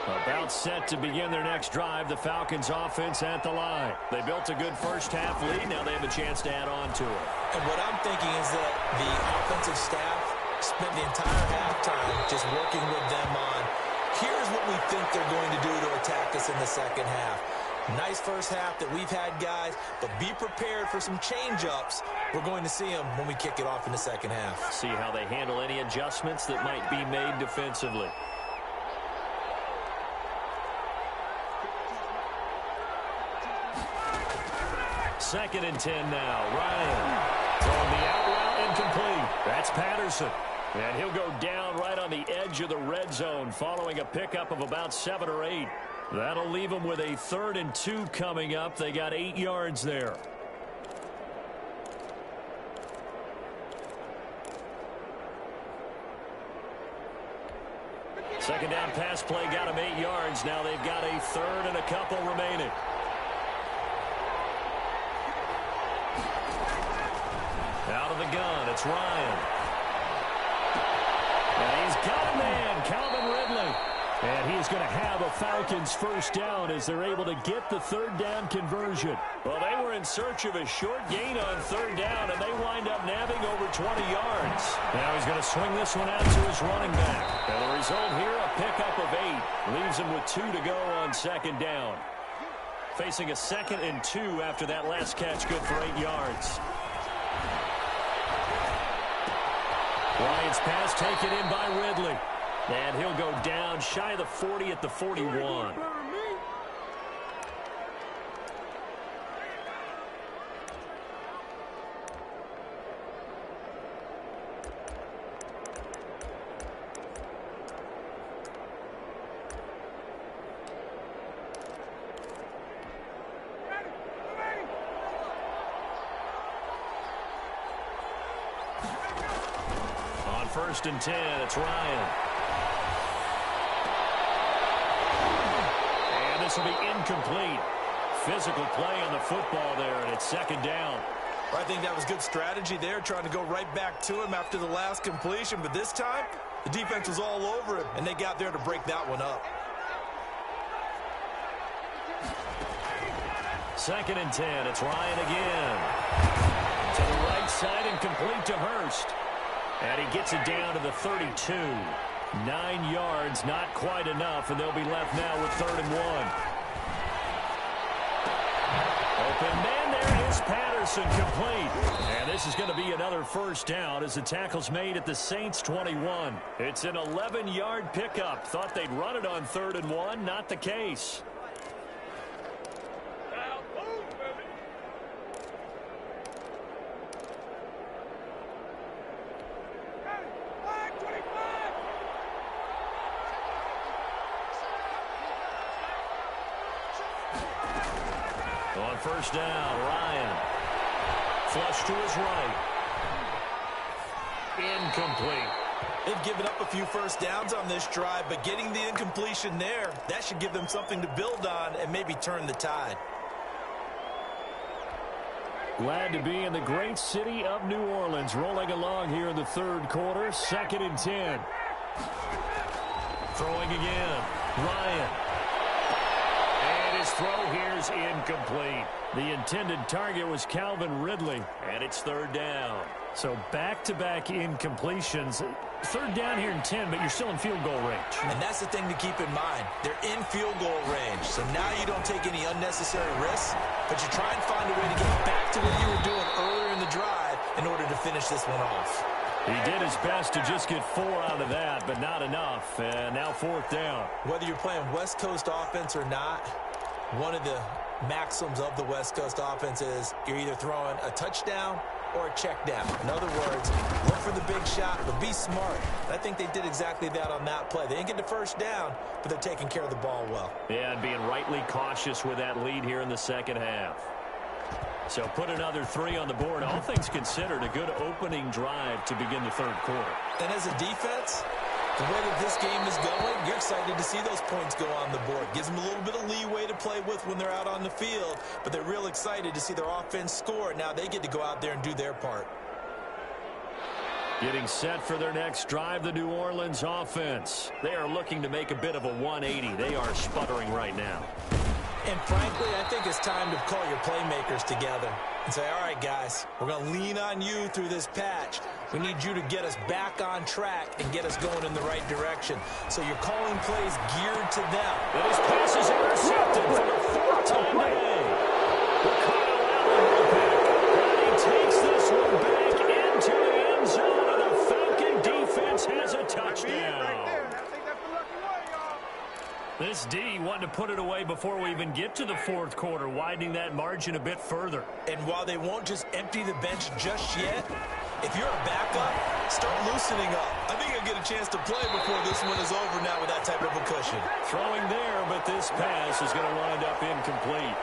About set to begin their next drive, the Falcons offense at the line. They built a good first half lead. Now they have a chance to add on to it. And what I'm thinking is that the offensive staff spent the entire halftime just working with them on, here's what we think they're going to do to attack us in the second half. Nice first half that we've had, guys, but be prepared for some change-ups. We're going to see them when we kick it off in the second half. See how they handle any adjustments that might be made defensively. Second and 10 now. Ryan throwing the out route incomplete. That's Patterson. And he'll go down right on the edge of the red zone following a pickup of about 7 or 8. That'll leave them with a 3rd and 2 coming up. They got 8 yards there. Second down pass play got them 8 yards. Now they've got a 3rd and a couple remaining. Out of the gun, it's Ryan. And he's got a man, Calvin Ridley. And he's going to have a Falcons first down as they're able to get the 3rd down conversion. Well, they were in search of a short gain on 3rd down, and they wind up nabbing over 20 yards. Now he's going to swing this one out to his running back. And the result here, a pickup of 8. Leaves him with 2 to go on 2nd down. Facing a 2nd and 2 after that last catch, good for 8 yards. Ryan's pass taken in by Ridley. And he'll go down shy of the 40 at the 41. 1st and 10. It's Ryan. And this will be incomplete. Physical play on the football there, and it's 2nd down. I think that was good strategy there, trying to go right back to him after the last completion. But this time, the defense was all over him, and they got there to break that one up. 2nd and 10. It's Ryan again. To the right side and complete to Hurst. And he gets it down to the 32. 9 yards, not quite enough, and they'll be left now with 3rd and 1. Open man, there is Patterson, complete. And this is going to be another 1st down as the tackle's made at the Saints' 21. It's an 11-yard pickup. Thought they'd run it on 3rd and 1. Not the case. On 1st down, Ryan. Flush to his right. Incomplete. They've given up a few 1st downs on this drive, but getting the incompletion there, that should give them something to build on and maybe turn the tide. Glad to be in the great city of New Orleans, rolling along here in the 3rd quarter. 2nd and 10. Throwing again. Ryan. His throw here's incomplete. The intended target was Calvin Ridley, and it's 3rd down. So back-to-back incompletions. 3rd down here in 10, but you're still in field goal range. And that's the thing to keep in mind. They're in field goal range. So now you don't take any unnecessary risks, but you try and find a way to get back to what you were doing earlier in the drive in order to finish this one off. He did his best to just get 4 out of that, but not enough. And now 4th down. Whether you're playing West Coast offense or not, one of the maxims of the West Coast offense is you're either throwing a touchdown or a check down. In other words, look for the big shot, but be smart. I think they did exactly that on that play. They didn't get the 1st down, but they're taking care of the ball well. Yeah, and being rightly cautious with that lead here in the 2nd half. So put another 3 on the board. All things considered, a good opening drive to begin the 3rd quarter. And as a defense, the way that this game is going, you're excited to see those points go on the board. Gives them a little bit of leeway to play with when they're out on the field, but they're real excited to see their offense score. Now they get to go out there and do their part. Getting set for their next drive, the New Orleans offense. They are looking to make a bit of a 180. They are sputtering right now. And frankly, I think it's time to call your playmakers together and say, all right, guys, we're going to lean on you through this patch. We need you to get us back on track and get us going in the right direction. So you're calling plays geared to them. And his pass is intercepted for the 4th time today. Ricardo Allen with the pick. And he takes this one back into the end zone, and the Falcon defense has a touchdown. This D wanting to put it away before we even get to the 4th quarter, widening that margin a bit further. And while they won't just empty the bench just yet, if you're a backup, start loosening up. I think you'll get a chance to play before this one is over now with that type of a cushion. Throwing there, but this pass is going to wind up incomplete.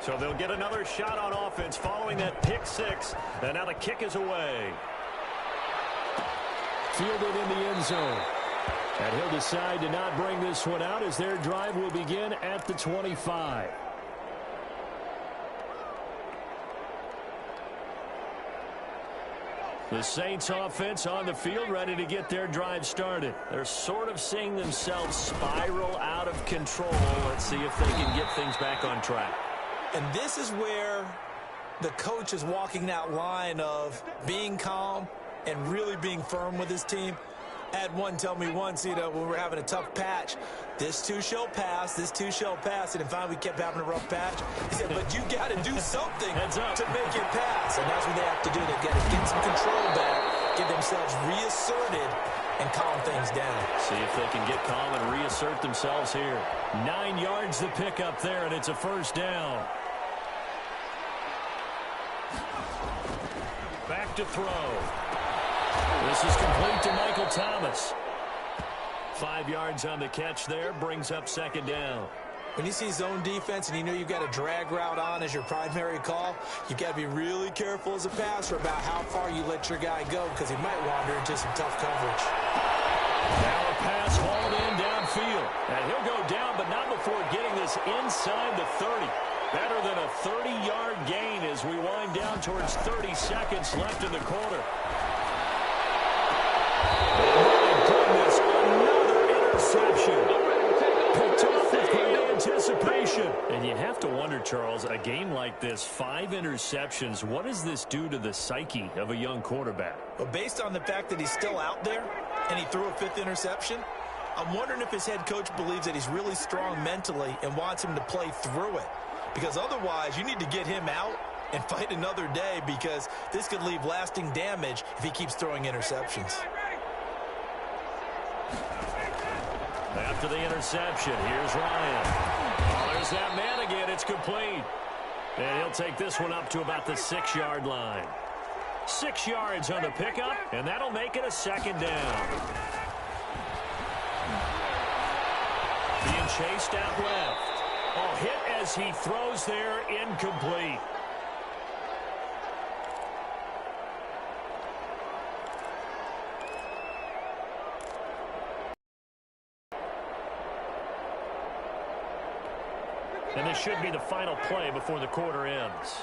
So they'll get another shot on offense following that pick 6. And now the kick is away. Fielded in the end zone. And he'll decide to not bring this one out as their drive will begin at the 25. The Saints offense on the field ready to get their drive started. They're sort of seeing themselves spiral out of control. Let's see if they can get things back on track. And this is where the coach is walking that line of being calm and really being firm with his team. I had one tell me once, when we're having a tough patch, this too shall pass, this too shall pass. And finally we kept having a rough patch. He said, but you got to do something to make it pass. And that's what they have to do. They've got to get some control back, get themselves reasserted, and calm things down. See if they can get calm and reassert themselves here. 9 yards the pickup there, and it's a 1st down. Back to throw. This is complete to Michael Thomas. 5 yards on the catch there, brings up 2nd down. When you see zone defense and you know you've got a drag route on as your primary call, you've got to be really careful as a passer about how far you let your guy go because he might wander into some tough coverage. Now a pass hauled in downfield. And he'll go down, but not before getting this inside the 30. Better than a 30-yard gain as we wind down towards 30 seconds left in the quarter. My goodness, another interception. Picked off with great anticipation. And you have to wonder, Charles, a game like this, 5 interceptions, what does this do to the psyche of a young quarterback? Well, based on the fact that he's still out there and he threw a 5th interception, I'm wondering if his head coach believes that he's really strong mentally and wants him to play through it. Because otherwise, you need to get him out and fight another day because this could leave lasting damage if he keeps throwing interceptions. After the interception, here's Ryan. Oh, there's that man again. It's complete. And he'll take this one up to about the 6-yard line. 6 yards on the pickup, and that'll make it a 2nd down. Being chased out left. Oh, hit as he throws there, incomplete. And this should be the final play before the quarter ends.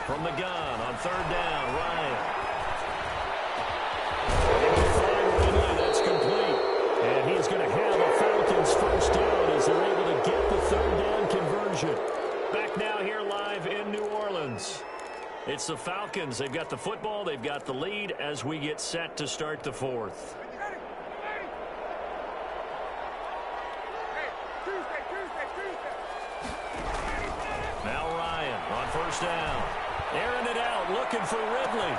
From the gun on 3rd down, Ryan. That's complete. And he's going to have a Falcons 1st down as they're able to get the 3rd down conversion. Back now here live in New Orleans. It's the Falcons. They've got the football. They've got the lead as we get set to start the 4th. Now Ryan on 1st down. Airing it out, looking for Ridley.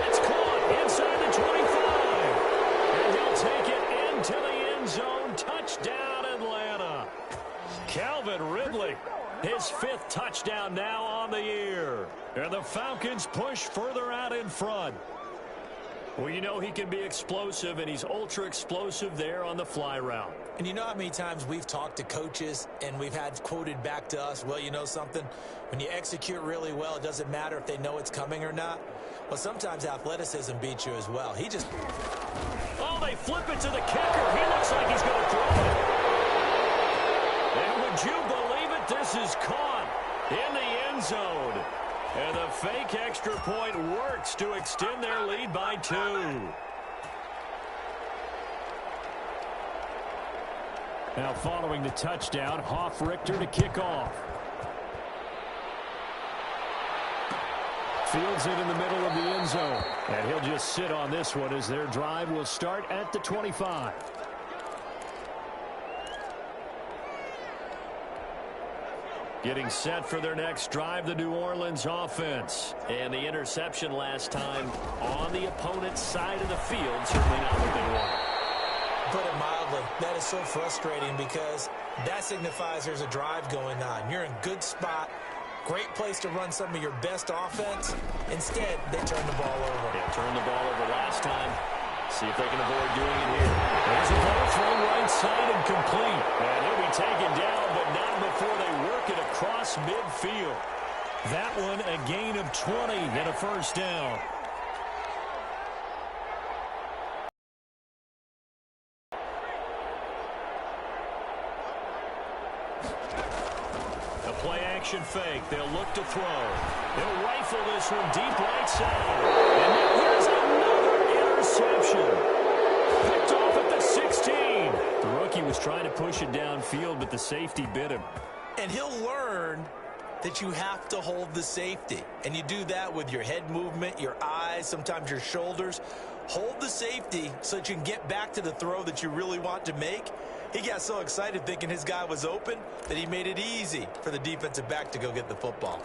It's caught inside the 25. And he'll take it into the end zone. Touchdown, Atlanta. Calvin Ridley, his 5th touchdown now on the year. And the Falcons push further out in front. Well, you know he can be explosive, and he's ultra-explosive there on the fly route. And you know how many times we've talked to coaches and we've had quoted back to us, well, you know something? When you execute really well, it doesn't matter if they know it's coming or not. Well, sometimes athleticism beats you as well. He just... Oh, they flip it to the kicker. He looks like he's going to throw it. And would you believe it? This is caught in the end zone. And the fake extra point works to extend their lead by 2. Now following the touchdown, Hoff-Richter to kick off. Fields it in the middle of the end zone. And he'll just sit on this one as their drive will start at the 25. Getting set for their next drive, the New Orleans offense. And the interception last time on the opponent's side of the field. Certainly not what they want. Put it mildly, that is so frustrating because that signifies there's a drive going on. You're in good spot. Great place to run some of your best offense. Instead, they turn the ball over. Yeah, turned the ball over last time. See if they can avoid doing it here. There's a ball thrown right side and complete. And he'll be taken down, but not before they work it across midfield. That one a gain of 20 and a 1st down. A play-action fake. They'll look to throw. They'll rifle this one deep right side. And now here's another interception. Picked off at the 16. The rookie was trying to push it downfield, but the safety bit him. And he'll learn that you have to hold the safety. And you do that with your head movement, your eyes, sometimes your shoulders. Hold the safety so that you can get back to the throw that you really want to make. He got so excited thinking his guy was open that he made it easy for the defensive back to go get the football.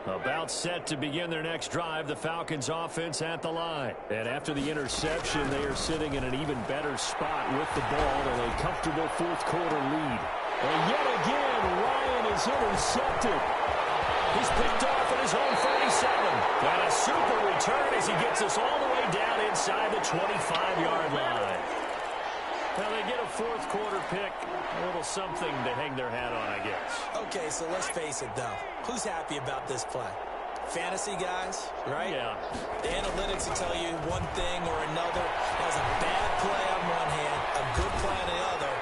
About set to begin their next drive, the Falcons offense at the line. And after the interception, they are sitting in an even better spot with the ball and a comfortable 4th quarter lead. And yet again, Ryan is intercepted. He's picked off at his own 37. And a super return as he gets us all the way down inside the 25-yard line. Well, they get a fourth quarter pick. A little something to hang their hat on, I guess. Okay, so let's face it, though. Who's happy about this play? Fantasy guys, right? Yeah. The analytics will tell you one thing or another. That was a bad play on one hand, a good play on the other,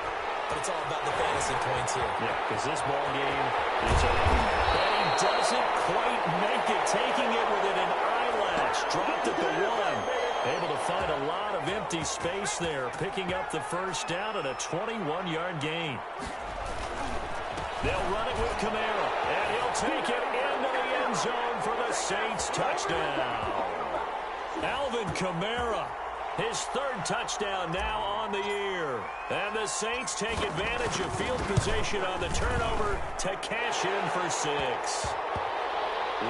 but it's all about the fantasy points here. Yeah, because this ball game is over. And he doesn't quite make it, taking it within an eyelash. Dropped at the 1. Able to find a lot of empty space there, picking up the first down and a 21-yard gain. They'll run it with Kamara, and he'll take it into the end zone for the Saints touchdown. Alvin Kamara, his third touchdown now on the year. And the Saints take advantage of field position on the turnover to cash in for 6.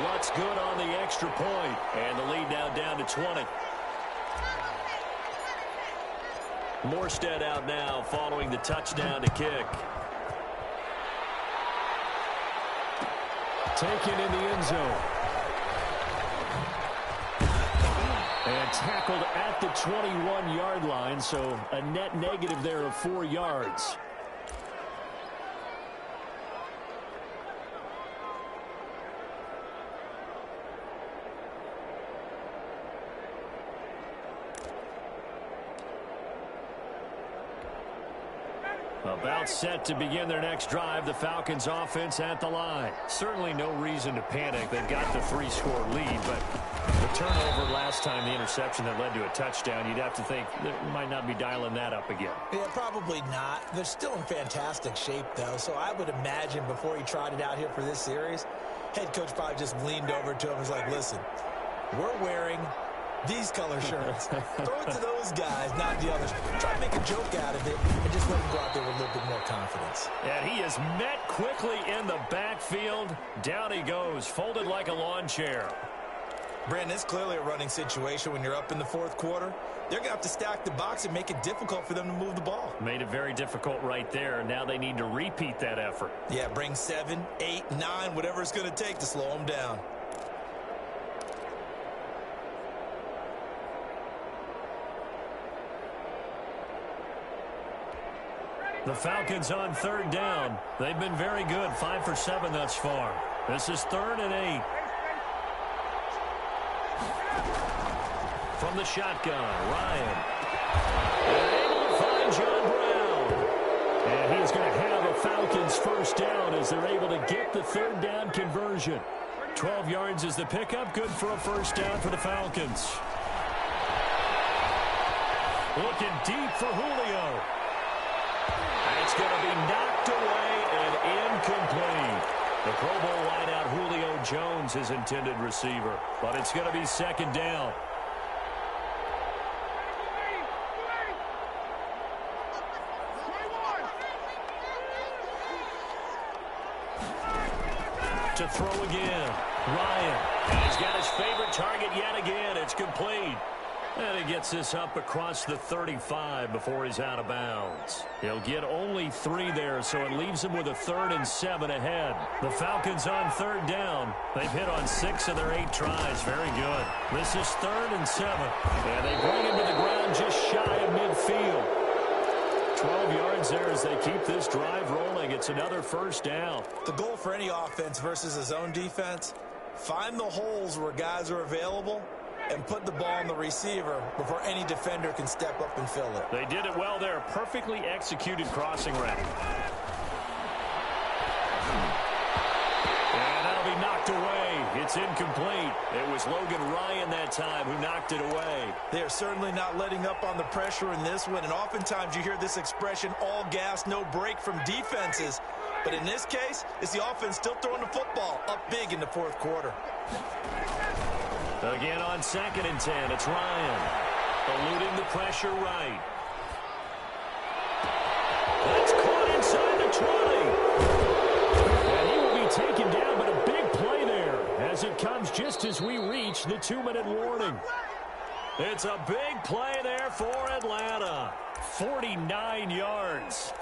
What's good on the extra point, and the lead now down to 20. Morstead out now following the touchdown to kick. Taken in the end zone. And tackled at the 21-yard line, so a net negative there of 4 yards. About set to begin their next drive, the Falcons offense at the line. Certainly no reason to panic. They've got the 3-score lead, but the turnover last time, the interception that led to a touchdown, you'd have to think they might not be dialing that up again. Yeah, probably not. They're still in fantastic shape, though, so I would imagine before he tried it out here for this series, head coach probably just leaned over to him and was like, listen, we're wearing these color shirts. Throw it to those guys, not the others. Try to make a joke out of it and just let him go out there with a little bit more confidence. And he is met quickly in the backfield. Down he goes, folded like a lawn chair. Brandon, it's clearly a running situation when you're up in the fourth quarter. They're going to have to stack the box and make it difficult for them to move the ball. Made it very difficult right there. Now they need to repeat that effort. Yeah, bring 7, 8, 9, whatever it's going to take to slow them down. The Falcons on third down. They've been very good, 5 for 7 thus far. This is 3rd and 8. From the shotgun, Ryan. And able to find John Brown. And he's going to have a Falcons first down as they're able to get the third down conversion. 12 yards is the pickup. Good for a first down for the Falcons. Looking deep for Julio. It's going to be knocked away and incomplete. The Pro Bowl wideout Julio Jones, his intended receiver. But it's going to be second down. To throw again. Ryan. And he's got his favorite target yet again. It's complete. And he gets this up across the 35 before he's out of bounds. He'll get only 3 there, so it leaves him with a 3rd and 7 ahead. The Falcons on third down. They've hit on 6 of their 8 tries. Very good. This is 3rd and 7. And they bring him to the ground just shy of midfield. 12 yards there as they keep this drive rolling. It's another first down. The goal for any offense versus a zone defense, find the holes where guys are available and put the ball on the receiver before any defender can step up and fill it. They did it well there. Perfectly executed crossing route. And that'll be knocked away. It's incomplete. It was Logan Ryan that time who knocked it away. They're certainly not letting up on the pressure in this one, and oftentimes you hear this expression, all gas, no break from defenses. But in this case, it's the offense still throwing the football up big in the fourth quarter. Again on 2nd and 10, it's Ryan. Eluding the pressure right. That's caught inside the 20. And he will be taken down, but a big play there as it comes just as we reach the 2-minute warning. It's a big play there for Atlanta. 49 yards.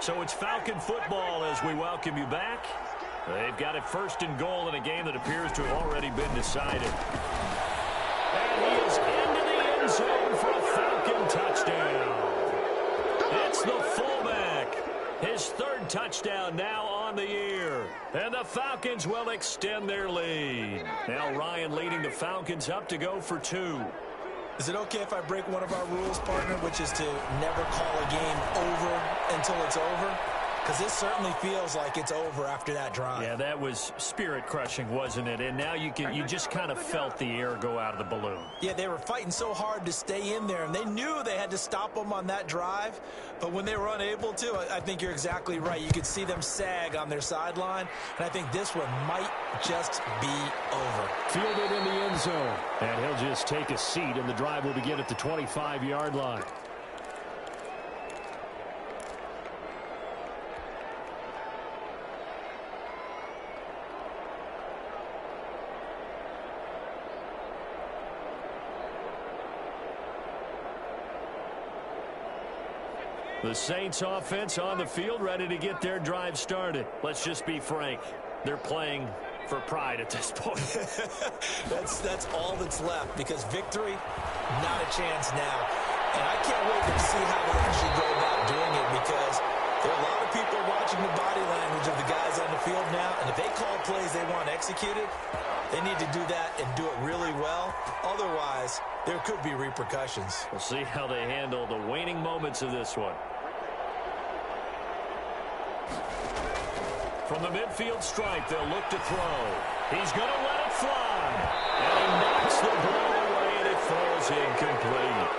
So it's Falcon football as we welcome you back. They've got it 1st and goal in a game that appears to have already been decided. And And he is into the end zone for a Falcon touchdown. It's the fullback. His third touchdown now on the year. And the Falcons will extend their lead. Now Ryan leading the Falcons up to go for 2. Is it okay if I break one of our rules, partner, which is to never call a game over until it's over? Because this certainly feels like it's over after that drive. Yeah, that was spirit-crushing, wasn't it? And now you just kind of felt the air go out of the balloon. Yeah, they were fighting so hard to stay in there, and they knew they had to stop them on that drive. But when they were unable to, I think you're exactly right. You could see them sag on their sideline, and I think this one might just be over. Fielded in the end zone. And he'll just take a seat, and the drive will begin at the 25-yard line. The Saints offense on the field, ready to get their drive started. Let's just be frank. They're playing for pride at this point. That's all that's left, because victory, not a chance now. And I can't wait to see how they actually go about doing it, because there are a lot of people watching the body language of the guys on the field now, and if they call plays they want executed, they need to do that and do it really well. Otherwise, there could be repercussions. We'll see how they handle the waning moments of this one. From the midfield stripe, they'll look to throw. He's going to let it fly. And he knocks the ball away, and it falls incomplete.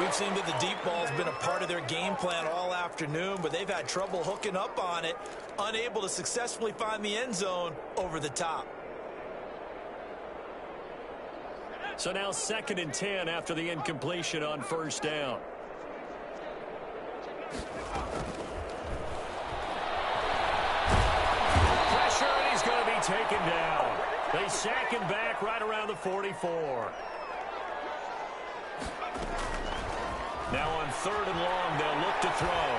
We've seen that the deep ball has been a part of their game plan all afternoon, but they've had trouble hooking up on it, unable to successfully find the end zone over the top. So now 2nd and 10 after the incompletion on first down. Pressure, and he's going to be taken down. They sack him back right around the 44. Now on 3rd and long, they'll look to throw.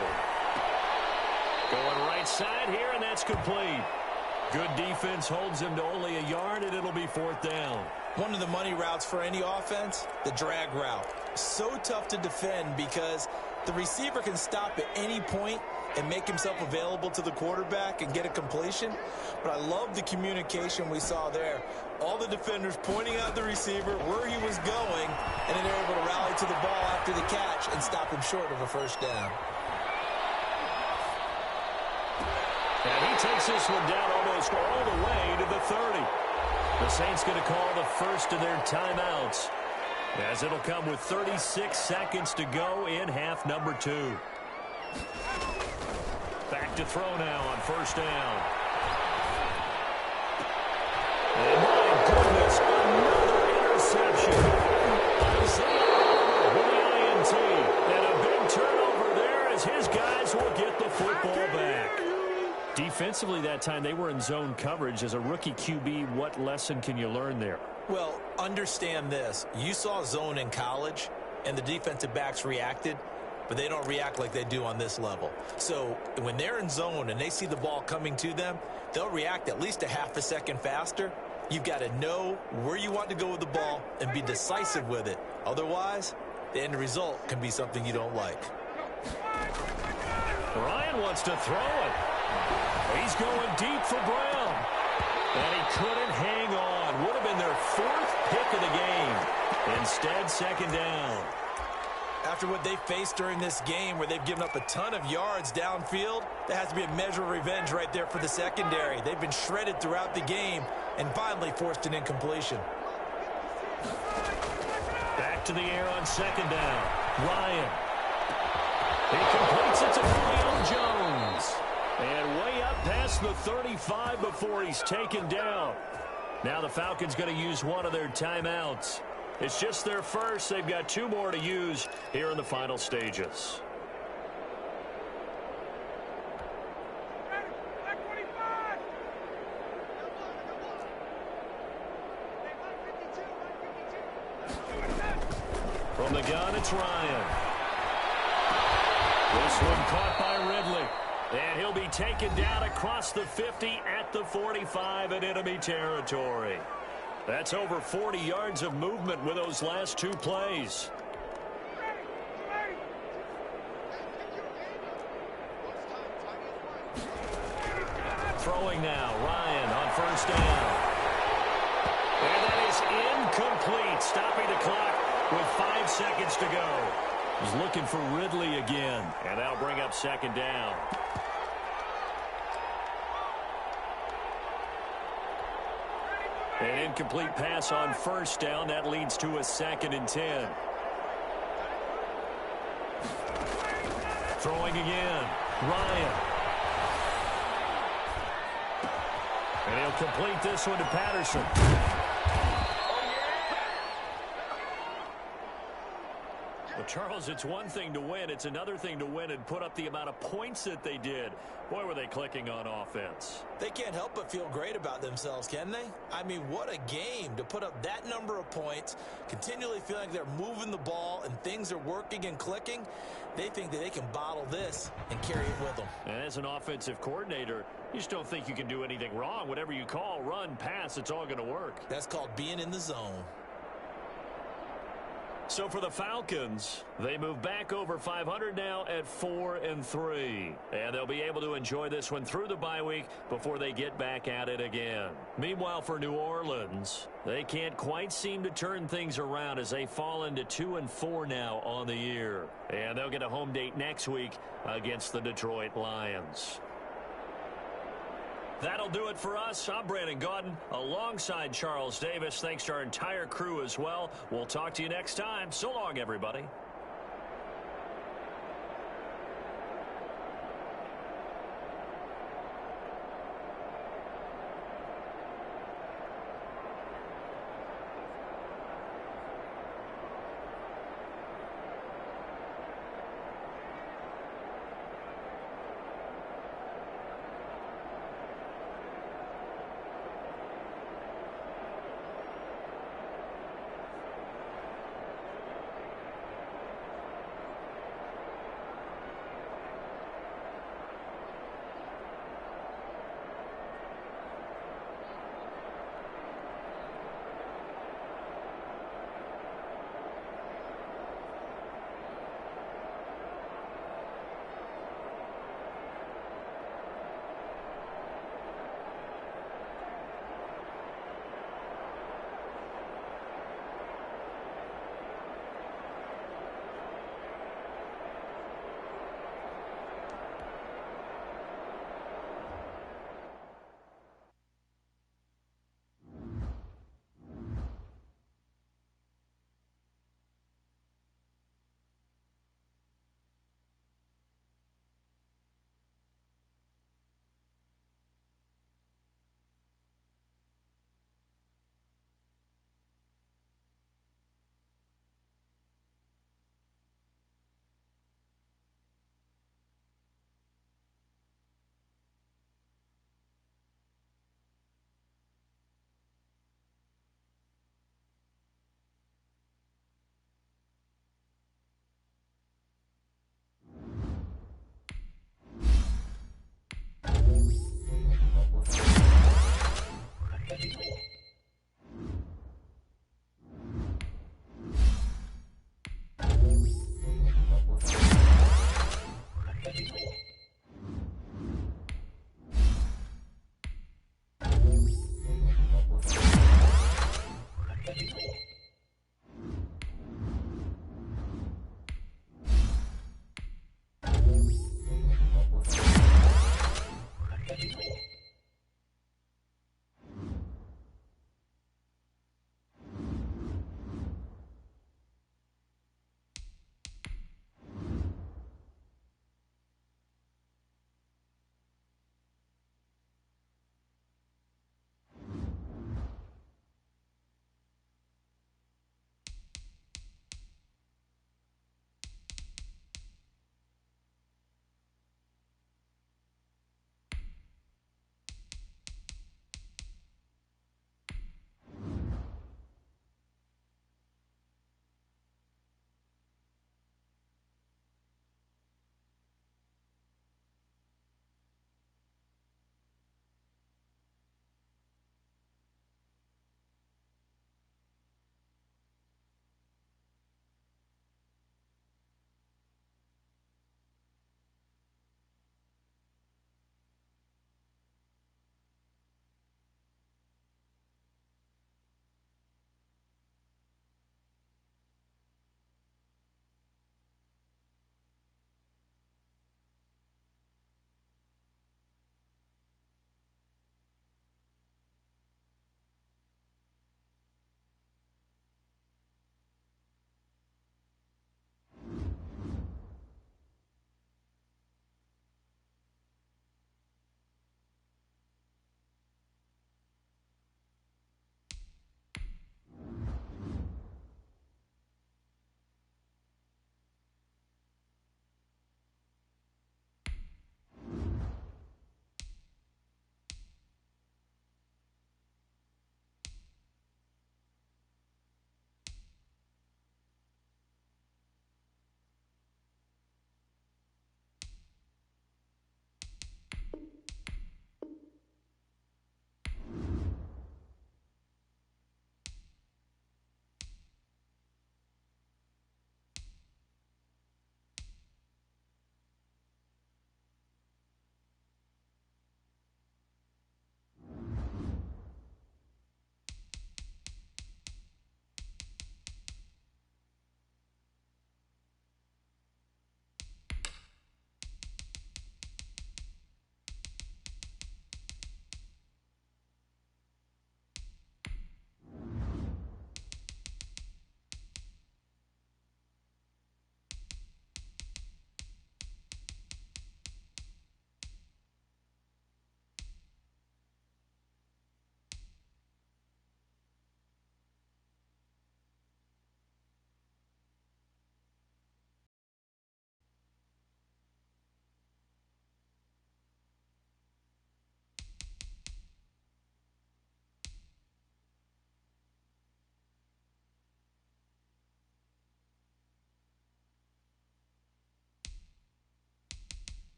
Going right side here, and that's complete. Good defense holds him to only a yard, and it'll be 4th down. One of the money routes for any offense, the drag route. So tough to defend because the receiver can stop at any point and make himself available to the quarterback and get a completion. But I love the communication we saw there. All the defenders pointing out the receiver where he was going, and then they're able to rally to the ball after the catch and stop him short of a first down. And he takes this one down almost all the way to the 30. The Saints going to call the first of their timeouts, as it'll come with 36 seconds to go in half number 2. Back to throw now on first down. And my goodness, another interception. Isaiah with the INT. And a big turnover there as his guys will get the football back. Defensively that time, they were in zone coverage. As a rookie QB, what lesson can you learn there? Well, understand this. You saw zone in college, and the defensive backs reacted, but they don't react like they do on this level. So when they're in zone and they see the ball coming to them, they'll react at least a half a second faster. You've got to know where you want to go with the ball and be decisive with it. Otherwise, the end result can be something you don't like. Ryan wants to throw it. He's going deep for Brown. And he couldn't hang on. Would have been their 4th pick of the game. Instead, 2nd down. After what they faced during this game where they've given up a ton of yards downfield, there has to be a measure of revenge right there for the secondary. They've been shredded throughout the game and finally forced an incompletion. Back to the air on 2nd down. Ryan. He completes it to Julio Jones. And way up past the 35 before he's taken down. Now the Falcons going to use one of their timeouts. It's just their first. They've got 2 more to use here in the final stages. From the gun, it's Ryan. This one caught by Ridley. And he'll be taken down across the 50 at the 45 in enemy territory. That's over 40 yards of movement with those last two plays. Throwing now, Ryan on first down. And that is incomplete, stopping the clock with 5 seconds to go. He's looking for Ridley again, and that'll bring up second down. An incomplete pass on first down. That leads to a 2nd and 10. Throwing again, Ryan. And he'll complete this one to Patterson. Well, Charles, it's one thing to win. It's another thing to win and put up the amount of points that they did. Boy, were they clicking on offense. They can't help but feel great about themselves, can they? I mean, what a game to put up that number of points, continually feeling like they're moving the ball and things are working and clicking. They think that they can bottle this and carry it with them. And as an offensive coordinator, you just don't think you can do anything wrong. Whatever you call, run, pass, it's all going to work. That's called being in the zone. So for the Falcons, they move back over 500 now at 4-3. And they'll be able to enjoy this one through the bye week before they get back at it again. Meanwhile, for New Orleans, they can't quite seem to turn things around as they fall into 2-4 now on the year. And they'll get a home date next week against the Detroit Lions. That'll do it for us. I'm Brandon Gaudin alongside Charles Davis. Thanks to our entire crew as well. We'll talk to you next time. So long, everybody.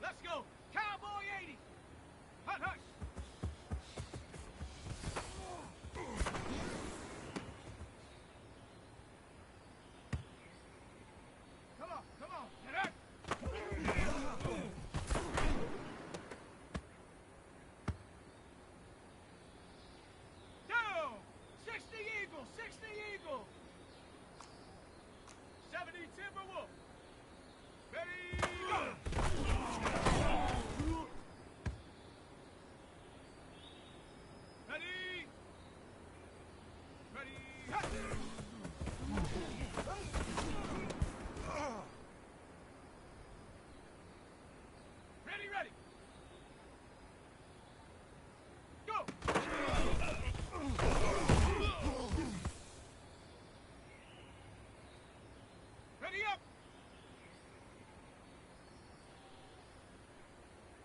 Let's go. Cowboy 80. Hut, hut. Come on, come on. Get up. Down. 60 Eagle, 60 Eagle. 70 Timberwolf. Ready, go. Ready. Ready. Hut. Ready, ready. Go. Ready up.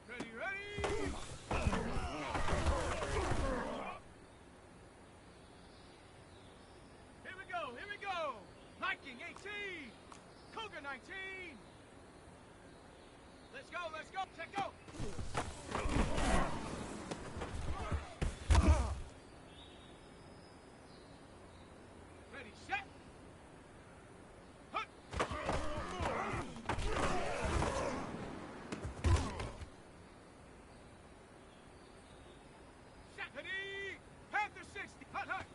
Ready, ready. Here we go, here we go. Viking 18. Cougar 19. Let's go, let's go. Check go. Ready, set. Hut. Set. Ready. Panther 60. Hut, hut.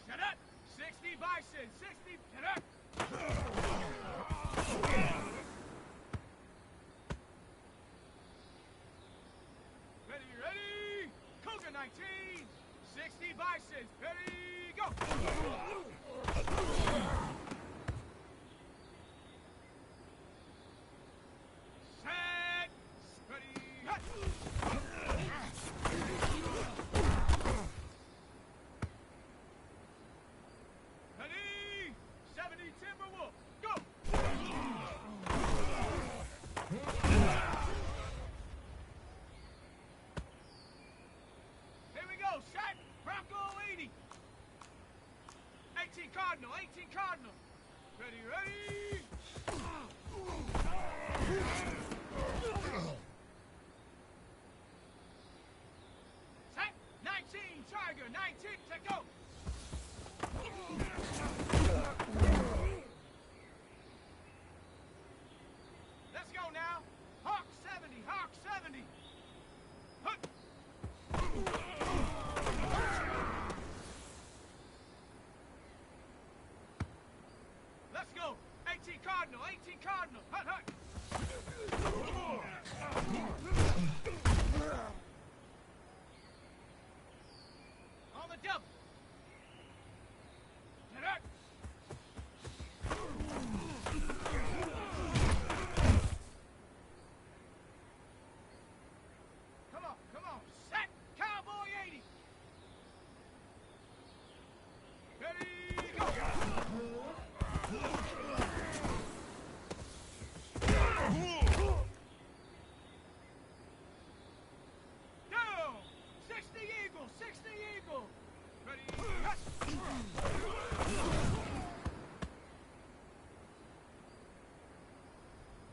Set up. 60 Bison. 60. Set up. Ready, ready. Cougar 19. 60 Bison. Ready, go. Set. Ready, hut. Ready. 70 Timberwolf. Go. Here we go. Set. Bronco 80. 18 Cardinal. 18 Cardinal. Ready, ready. Set. 19 Tiger. 19. Take go. Let's go now. Hawk 70. Hawk 70. Hut. Let's go. 18 Cardinal. 18 Cardinal. Hut, hut. On the double. Get up. Come on, come on. Set. Cowboy 80. Ready, go. Down. 60 Eagle, 60 Eagle. Ready, hut.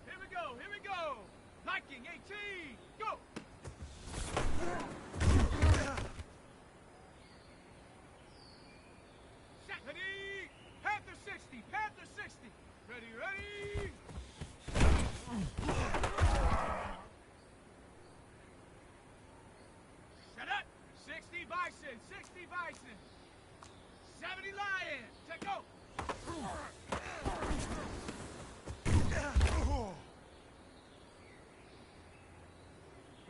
Here we go, here we go. Viking 18, go. Set. Ready. Panther 60, Panther 60. Ready, ready. Set up. 60 Bison, 60 Bison. 70 Lion. Take go.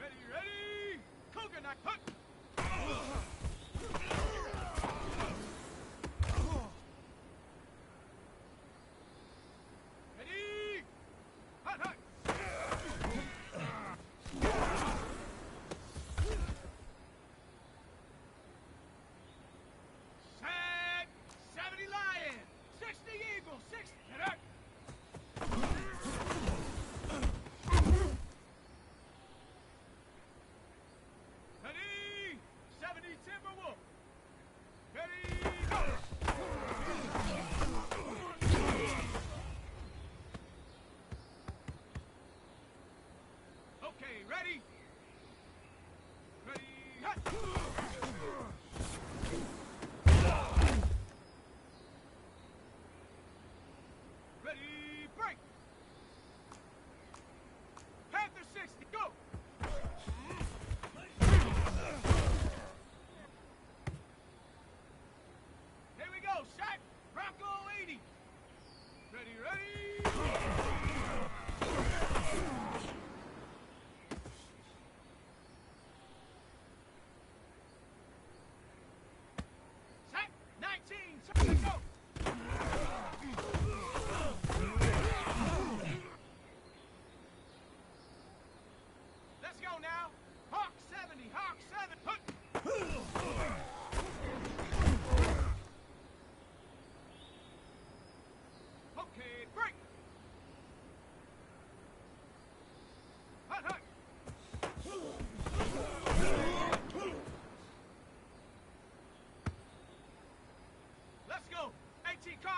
Ready, ready. Cougar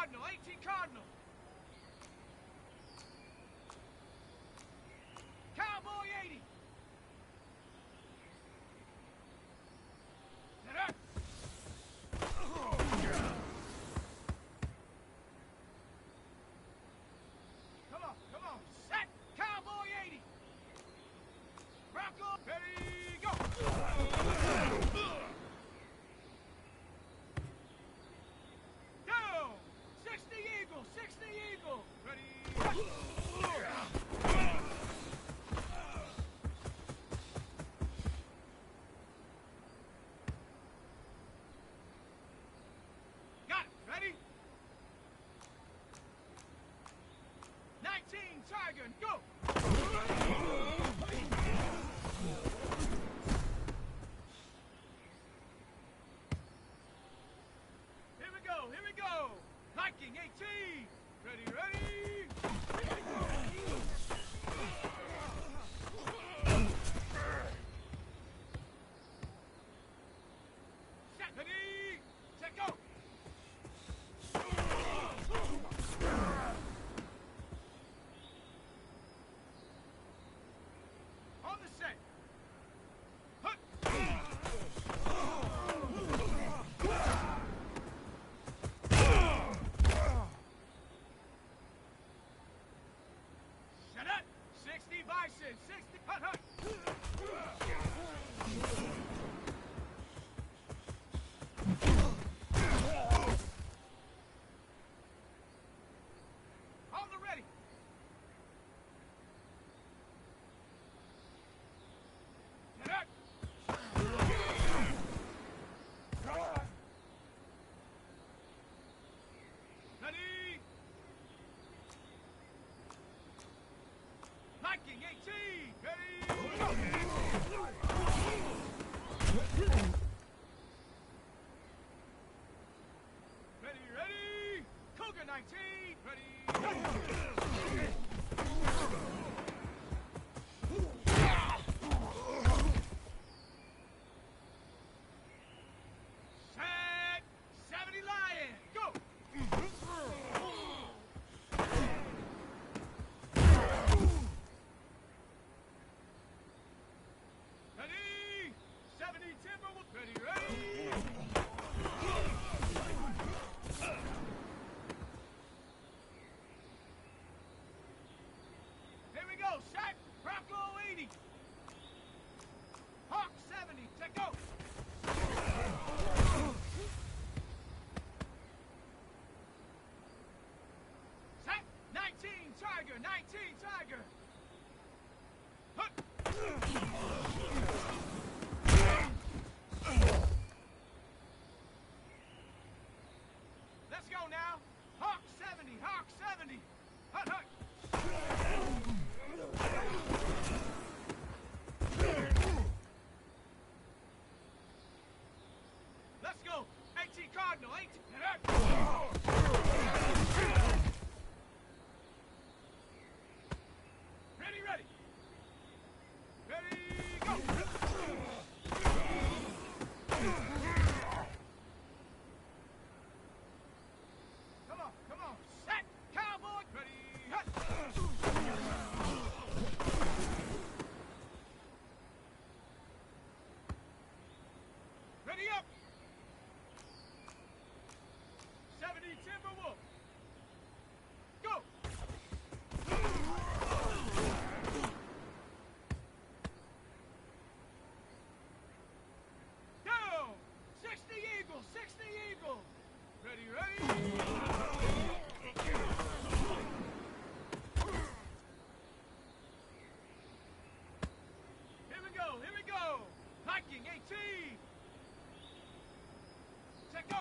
Cardinal, 18 Cardinal. Cowboy 80. Set up. Come on, set. Cowboy 80. Bronco, ready, go. Down. 60 Eagle, 60 Eagle. Ready, go. Got it. Ready? 19 Tiger, go. Here we go, here we go. Viking 18. Ready, ready. Set, ready, set, go. On the set. Hut. Set up. 60 Bison, 60 hut hut. On the ready. Set up. Ready. Viking 18. Ready. Go. Ready, ready. Cougar 19. Ready. Set. 70 Lion. Go. Ready. 70 Timberwolf. Ready, ready. Here we go. Set. Bronco 80. Hawk 70. Set, go. Set. 19 Tiger. 19 Tiger. Hut. Let's go now. Hawk 70. Hawk 70. Hut, hut. Let's go. 18 Cardinal. 18. Ready, ready. Ready, go. Come on. Set. Cowboy. Ready, hut. Ready up. 70 Timberwolf. Go. Down. 60 Eagle. 60 Eagle. Ready, ready. Here we go. Here we go. Viking 18. Set, go.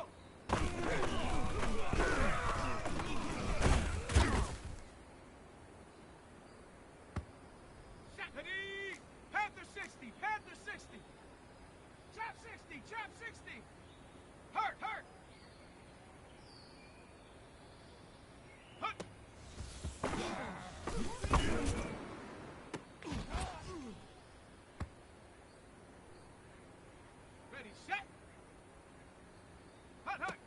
Set, ready. Panther 60. Panther 60. Chop 60. Chop 60. Hurt, hurt. Hut. Ready, set. Hut, hut.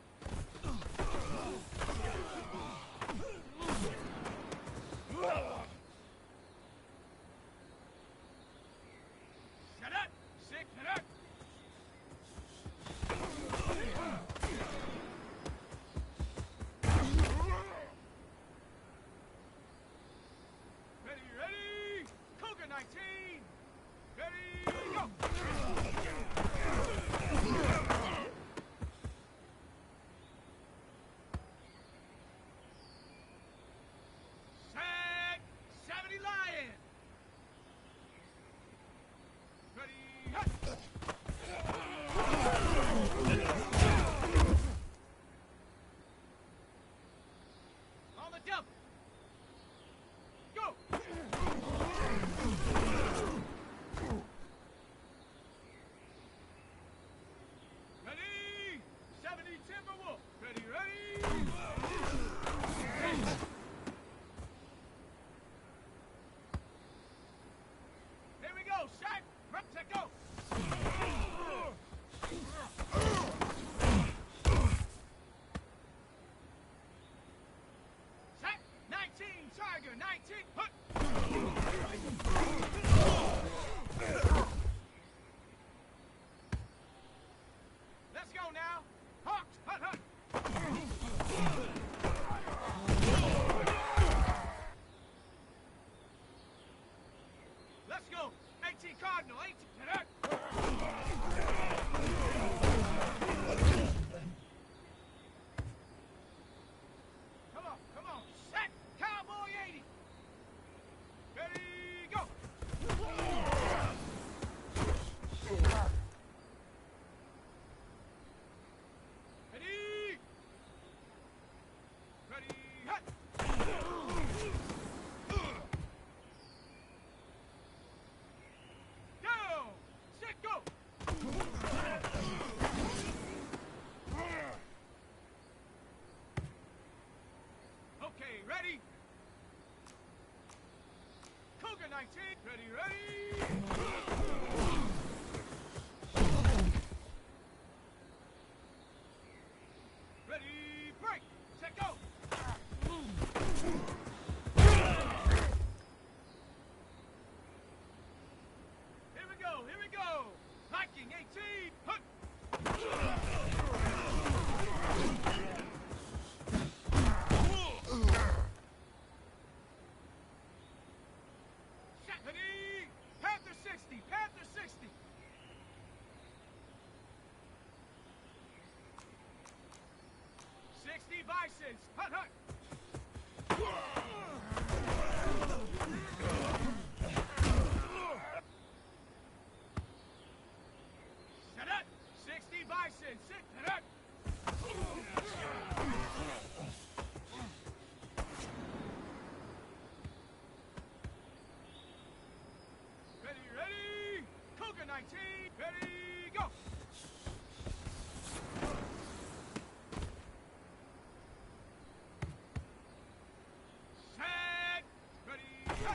go, Shaq. Set, go. Set, 19, Tiger, 19. Hook. Let's go now. Hawks, hut, hut. Let's go. 18 Cardinal, 18. Come on. Set. Cowboy 80. Ready, go. Ready, hut. Down. Set, go. Okay, ready? Cougar 19. Ready. Ready, break. Set, go. Here we go. Viking 18. Hook. Ready. Panther 60. Panther 60. Bisons. Hut, hut. Set up. 60 Bisons. Set up. Ready. Cougar 19. Ready, go. Set. Ready, go.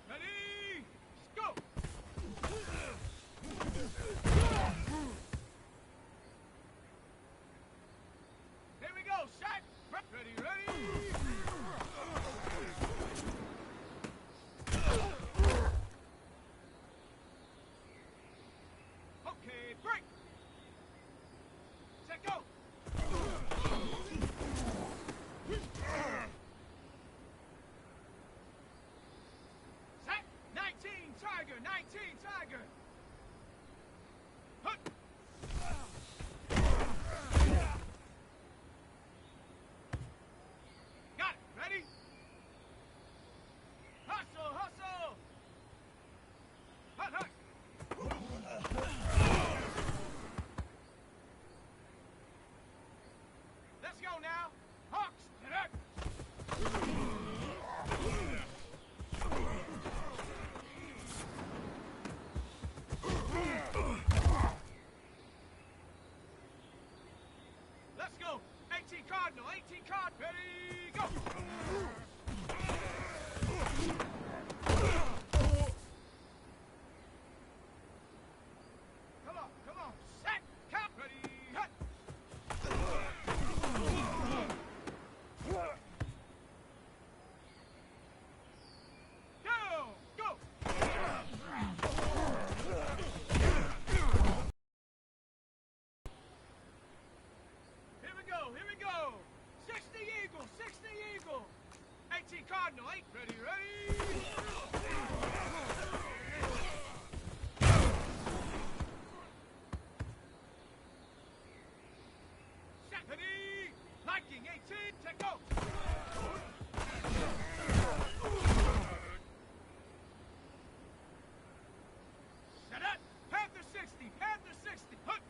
Ready, go. Here we go, shot. Ready. Okay, break. Set, go. Set. 19 Tiger. 19 Tiger. Hook. Got it. Ready? Hustle, hustle. Hut, hut. Let's go now. Hawks, get up. Let's go. 18 Cardinal, 18 Card. Ready, go. Come on. Set, count. Ready, hut. Down, go. Here we go. 60 Eagle, 60 Eagle. 18 Cardinal, 8. Ready. Set. Ready. Viking 18, take go. Set up. Panther 60, Panther 60. Hook.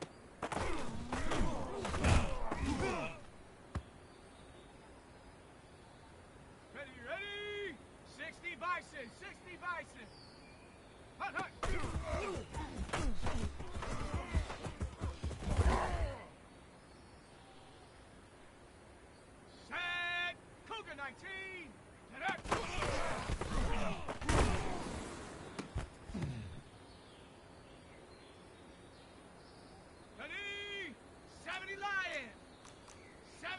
Ready? 60 Bison, 60 Bison. Hut, hut.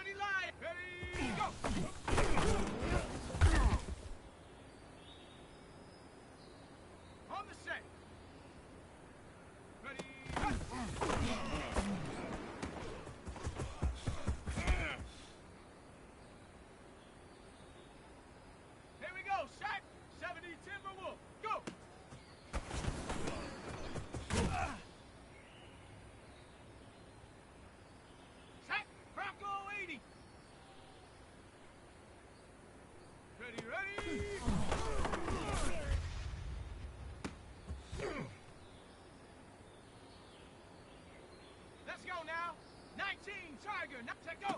70 line. Ready, go. On the set. Ready, go. Here we go, set. 70 Timberwolf. Go. Set. Bronco 80. Ready, ready. Let's go now. 19 Tiger. Now take go.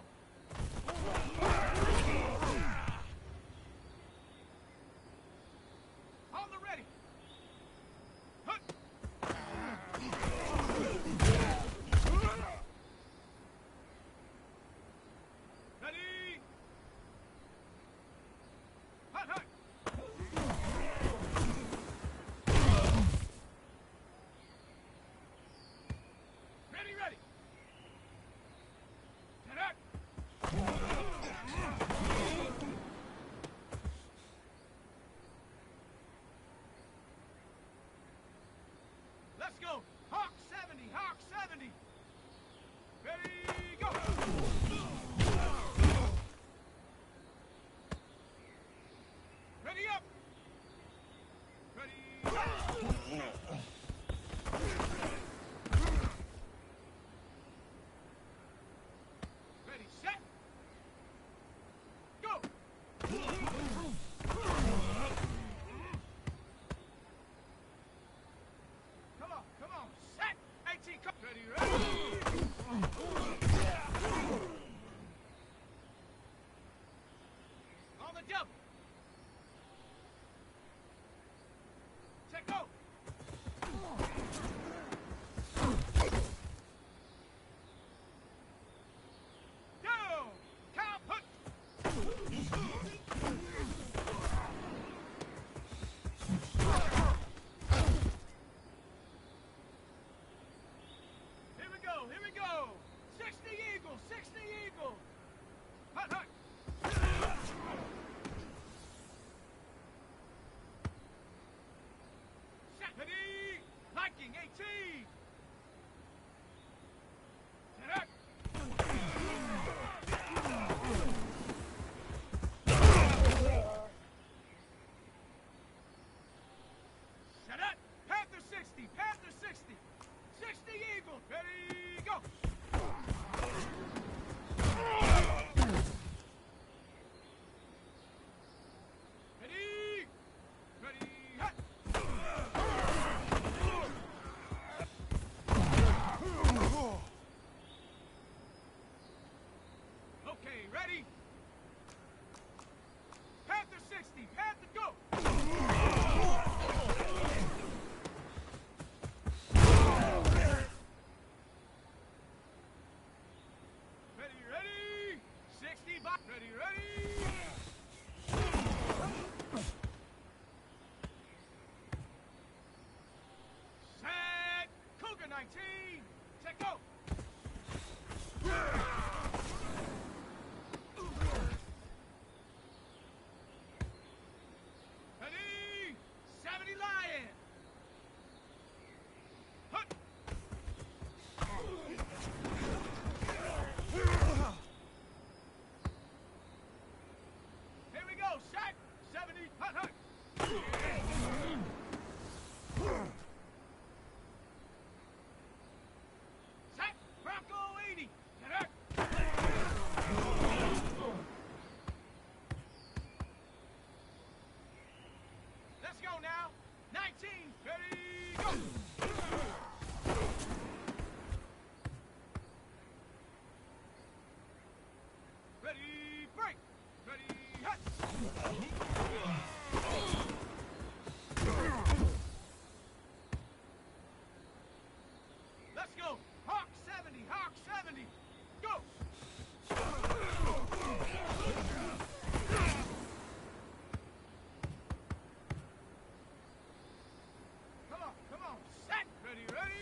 On the ready. Hut. Ready. Hut, hut. Ready, ready. Set up. Let's go. Hawk 70, Hawk 70. Ready, go. Ready up. Ready, go. Ready, set. Go. Come on, set. 18, come. Ready, ready. On the double. Set, go. Down. Count, put. Here we go, here we go. 60 Eagle, 60 Eagle. Hut, hut. Set. Ready. Viking 18. Set up. Set up. Panther 60, Panther 60. 60 Eagle. Ready, go. Ready. Ready, hut. Okay, ready. Panther 60, Panther, go. Ready, ready. 60 by. Ready, ready. Set. Cougar 19. Set, go. Ready. 70 Lion. Hut. Here we go, set. 70, hut, hut. Set. Bronco 80. Set up. Let's go now. 19. Ready, go. Ready, break. Ready, hut. Let's go. Hawk 70, Hawk 70. Go. Come on. Set. Ready, ready.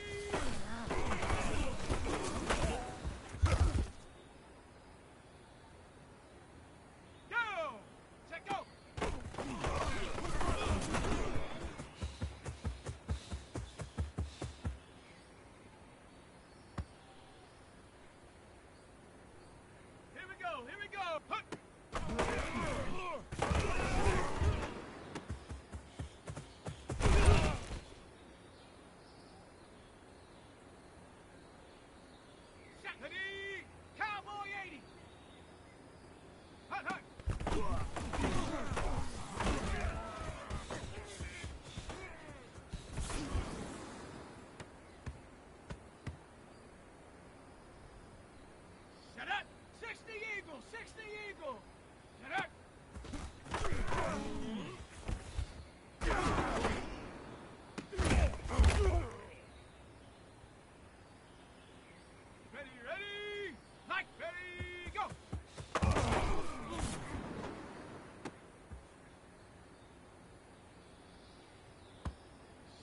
60 Eagle. Get up. Ready, like ready, go.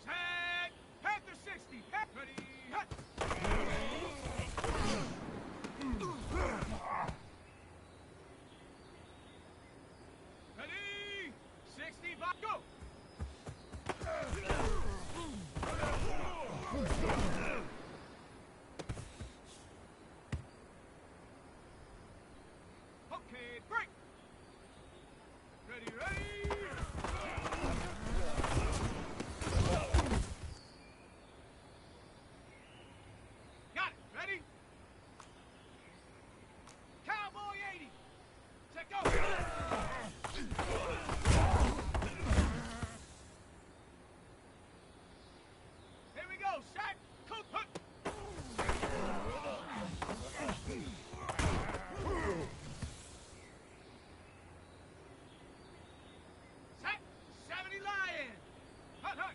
Set, Panther 60, ready, hut. Ready, 65, go. Okay, break. Ready, ready. Got it. Ready? Cowboy 80. Check go. Here we go. Shot. Cook. Hook. Set. 70 Lion. Hut, hut.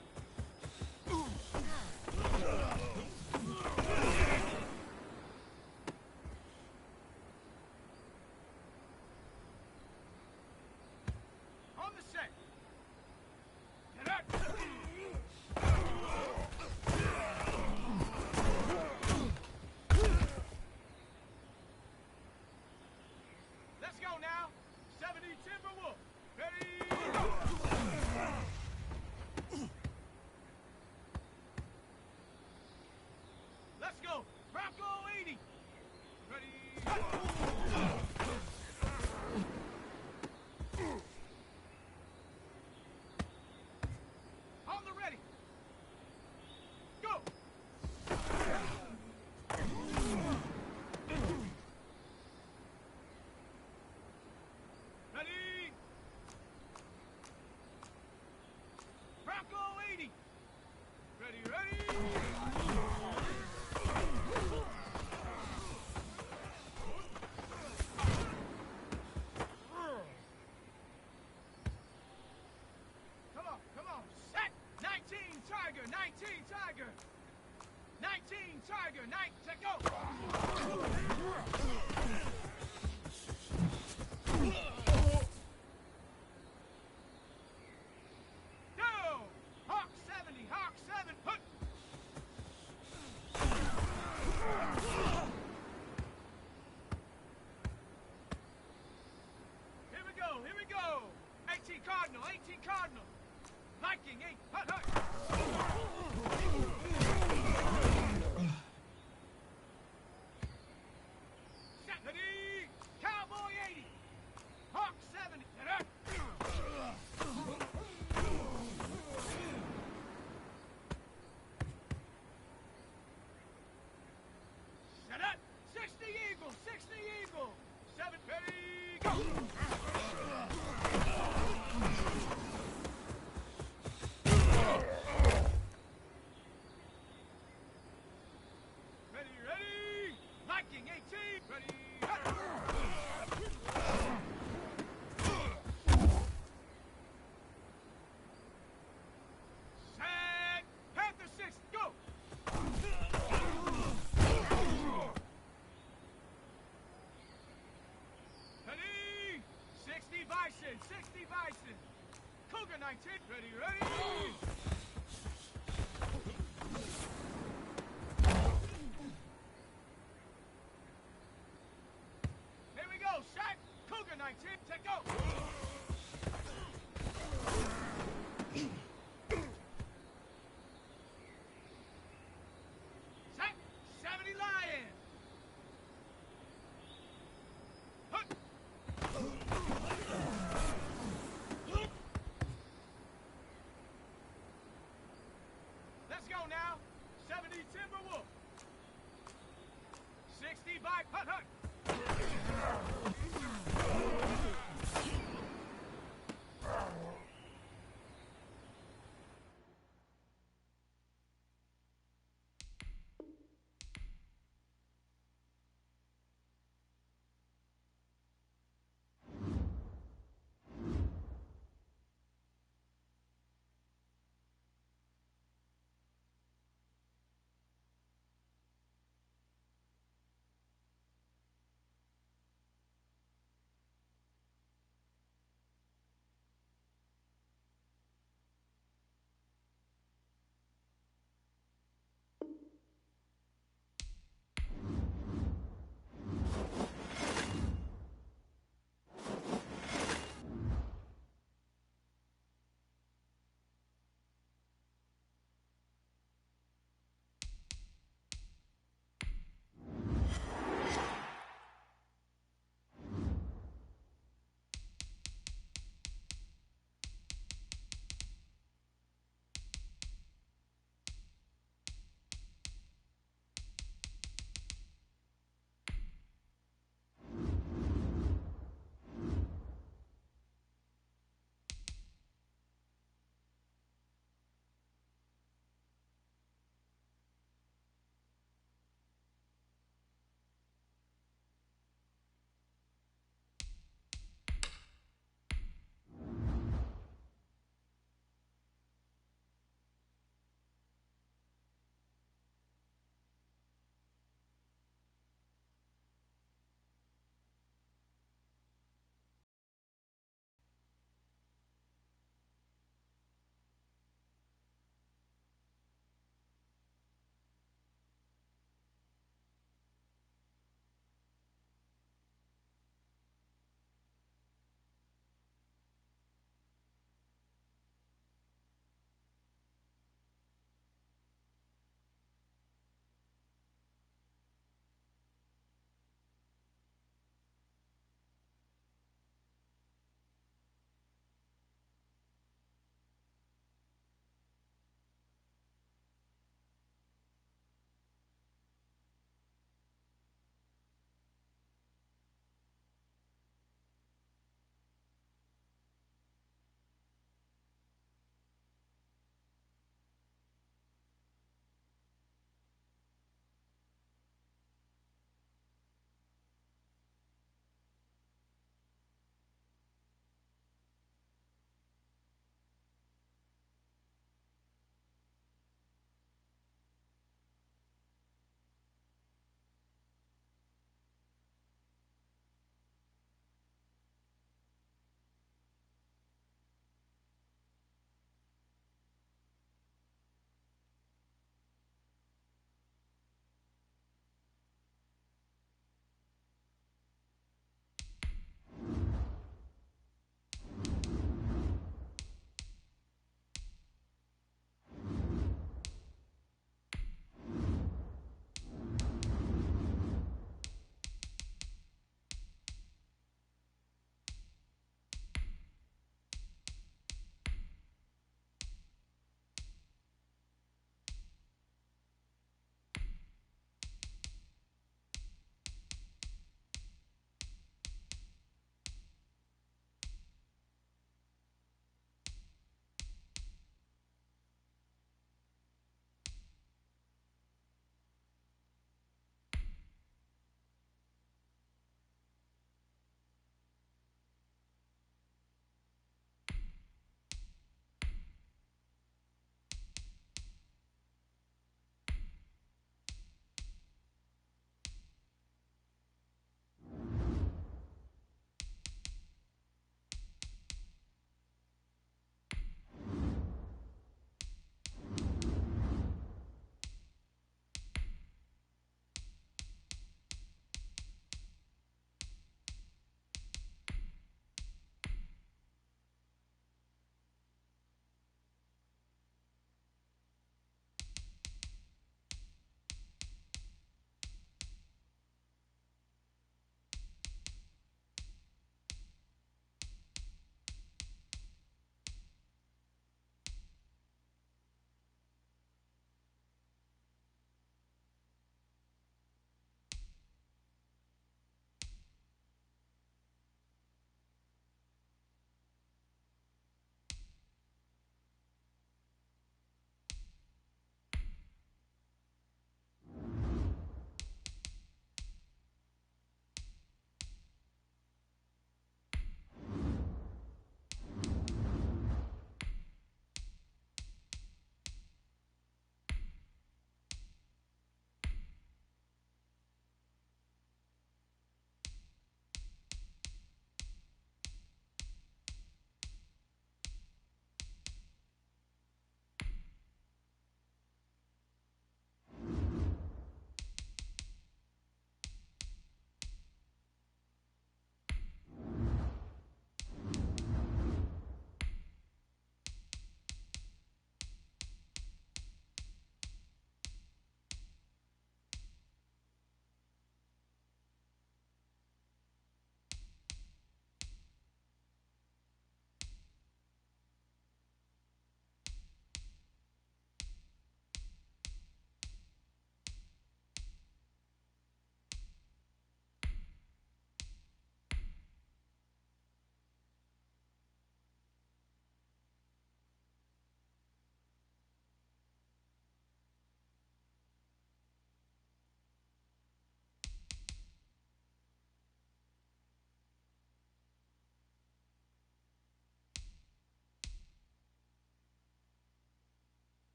On the set. Get up. Let's go now. 70 Timberwolf. Ready, go. Let's go. Bronco 80. Ready, go. On the ready. Go. Ready. Bronco 80. Ready, ready. Come on. Set. 19 Tiger, 19 Tiger. 19 Tiger, 9, check go. Go. Hawk 70, Hawk 7, put. Here we go. 18 Cardinal, 18 Cardinal. Viking 8, hut, hut. Set, ready. Cowboy 80. Hawk 70, get up. Set up. 60 Eagle, 60 Eagle. 7, ready, go. Ready. Viking 18, ready, hut. Set. Panther 6, go. Ready. 60 Bison, 60 Bison. Cougar 19, ready. Here we go, shot. Cougar 19, check go. Set. 70 Lion. Hook. Let's go now. 70 Timberwolf. 60 by Hut Hut.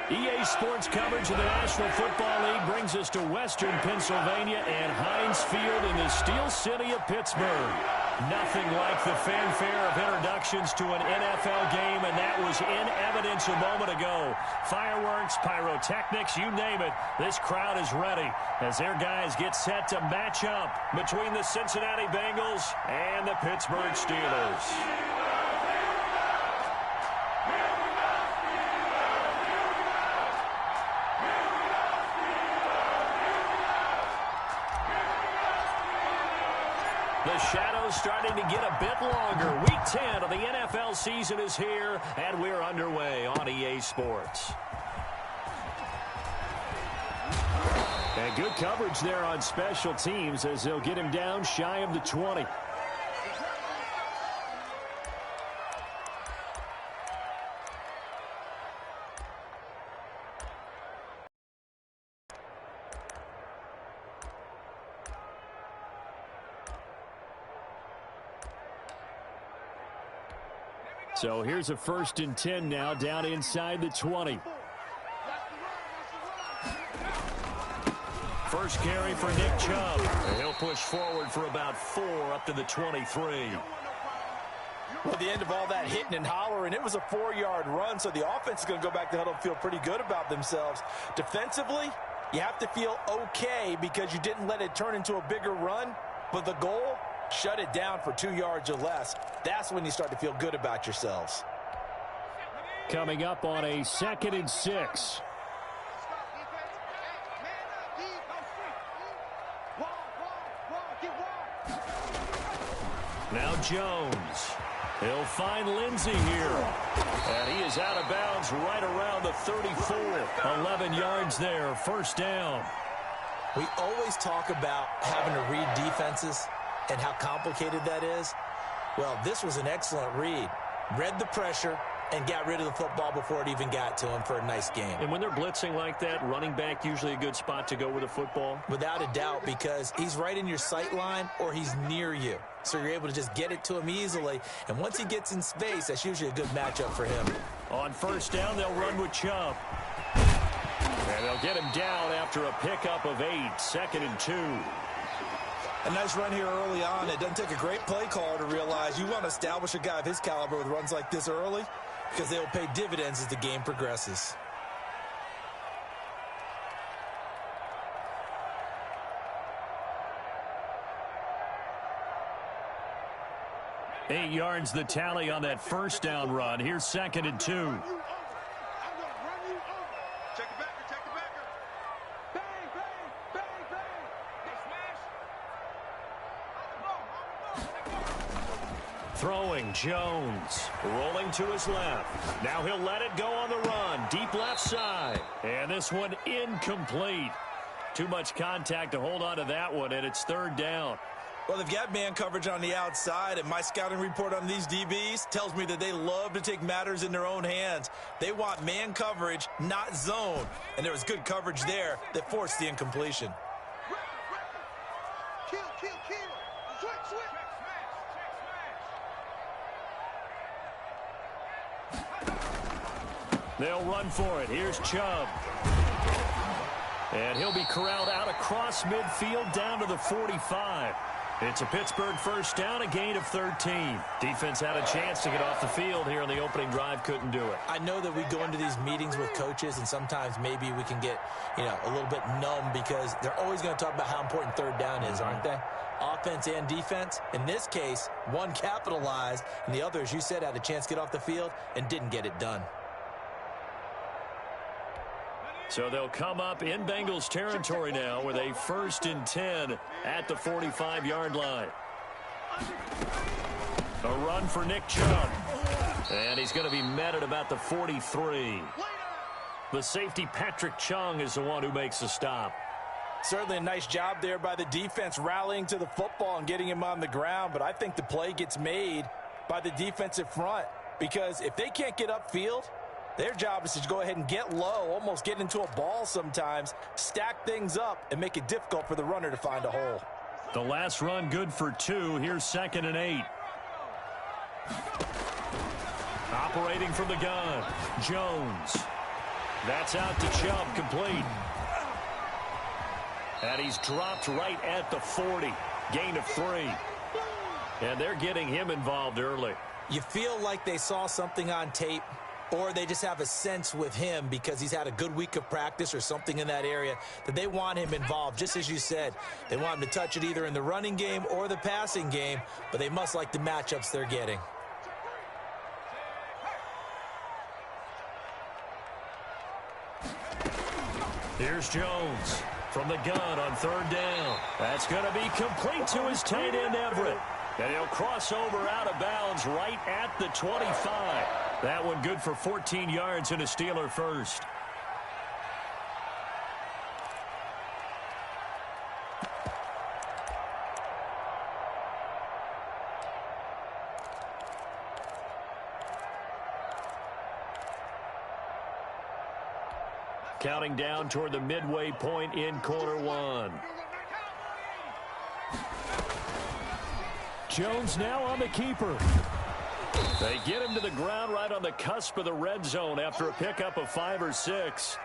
EA Sports coverage of the National Football League brings us to Western Pennsylvania and Heinz Field in the Steel City of Pittsburgh. Nothing like the fanfare of introductions to an NFL game, and that was in evidence a moment ago. Fireworks, pyrotechnics, you name it, this crowd is ready as their guys get set to match up between the Cincinnati Bengals and the Pittsburgh Steelers. The shadow's starting to get a bit longer. Week 10 of the NFL season is here, and we're underway on EA Sports. And good coverage there on special teams as they'll get him down shy of the 20. So here's a 1st and 10 now down inside the 20. First carry for Nick Chubb. And he'll push forward for about 4 up to the 23. Well, the end of all that hitting and hollering, it was a 4-yard run, so the offense is going to go back to huddle and feel pretty good about themselves. Defensively, you have to feel okay because you didn't let it turn into a bigger run, but the goal, shut it down for 2 yards or less. That's when you start to feel good about yourselves. Coming up on a 2nd and 6. Now Jones. He'll find Lindsey here. And he is out of bounds right around the 34. 11 yards there, 1st down. We always talk about having to read defenses and how complicated that is. Well, this was an excellent read. Read the pressure and got rid of the football before it even got to him for a nice game. And when they're blitzing like that, running back usually a good spot to go with the football? Without a doubt, because he's right in your sight line or he's near you. So you're able to just get it to him easily. And once he gets in space, that's usually a good matchup for him. On 1st down, they'll run with Chubb. And they'll get him down after a pickup of 8, 2nd and 2. A nice run here early on. It doesn't take a great play caller to realize you want to establish a guy of his caliber with runs like this early because they will pay dividends as the game progresses. Eight yards the tally on that 1st down run. Here's 2nd and 2. Throwing, Jones. Rolling to his left. Now he'll let it go on the run. Deep left side. And this one incomplete. Too much contact to hold on to that one, and it's 3rd down. Well, they've got man coverage on the outside, and my scouting report on these DBs tells me that they love to take matters in their own hands. They want man coverage, not zone. And there was good coverage there that forced the incompletion. Kill. Switch. They'll run for it. Here's Chubb. And he'll be corralled out across midfield down to the 45. It's a Pittsburgh 1st down, a gain of 13. Defense had a chance to get off the field here in the opening drive, couldn't do it. I know that we go into these meetings with coaches, and sometimes maybe we can get, a little bit numb because they're always going to talk about how important 3rd down is, aren't they? Offense and defense. In this case, one capitalized, and the other, as you said, had a chance to get off the field and didn't get it done. So they'll come up in Bengals territory now with a 1st and 10 at the 45-yard line. A run for Nick Chubb. And he's going to be met at about the 43. The safety, Patrick Chung, is the one who makes the stop. Certainly a nice job there by the defense rallying to the football and getting him on the ground, but I think the play gets made by the defensive front because if they can't get upfield, their job is to go ahead and get low, almost get into a ball sometimes, stack things up, and make it difficult for the runner to find a hole. The last run good for 2. Here's 2nd and 8. Operating from the gun, Jones. That's out to Chubb, complete. And he's dropped right at the 40. Gain of 3. And they're getting him involved early. You feel like they saw something on tape, or they just have a sense with him because he's had a good week of practice or something in that area that they want him involved. Just as you said, they want him to touch it either in the running game or the passing game, but they must like the matchups they're getting. Here's Jones from the gun on 3rd down. That's going to be complete to his tight end, Everett. And he'll cross over out of bounds right at the 25. That one good for 14 yards and a Steeler first. Counting down toward the midway point in quarter 1. Jones now on the keeper. They get him to the ground right on the cusp of the red zone after a pickup of 5 or 6.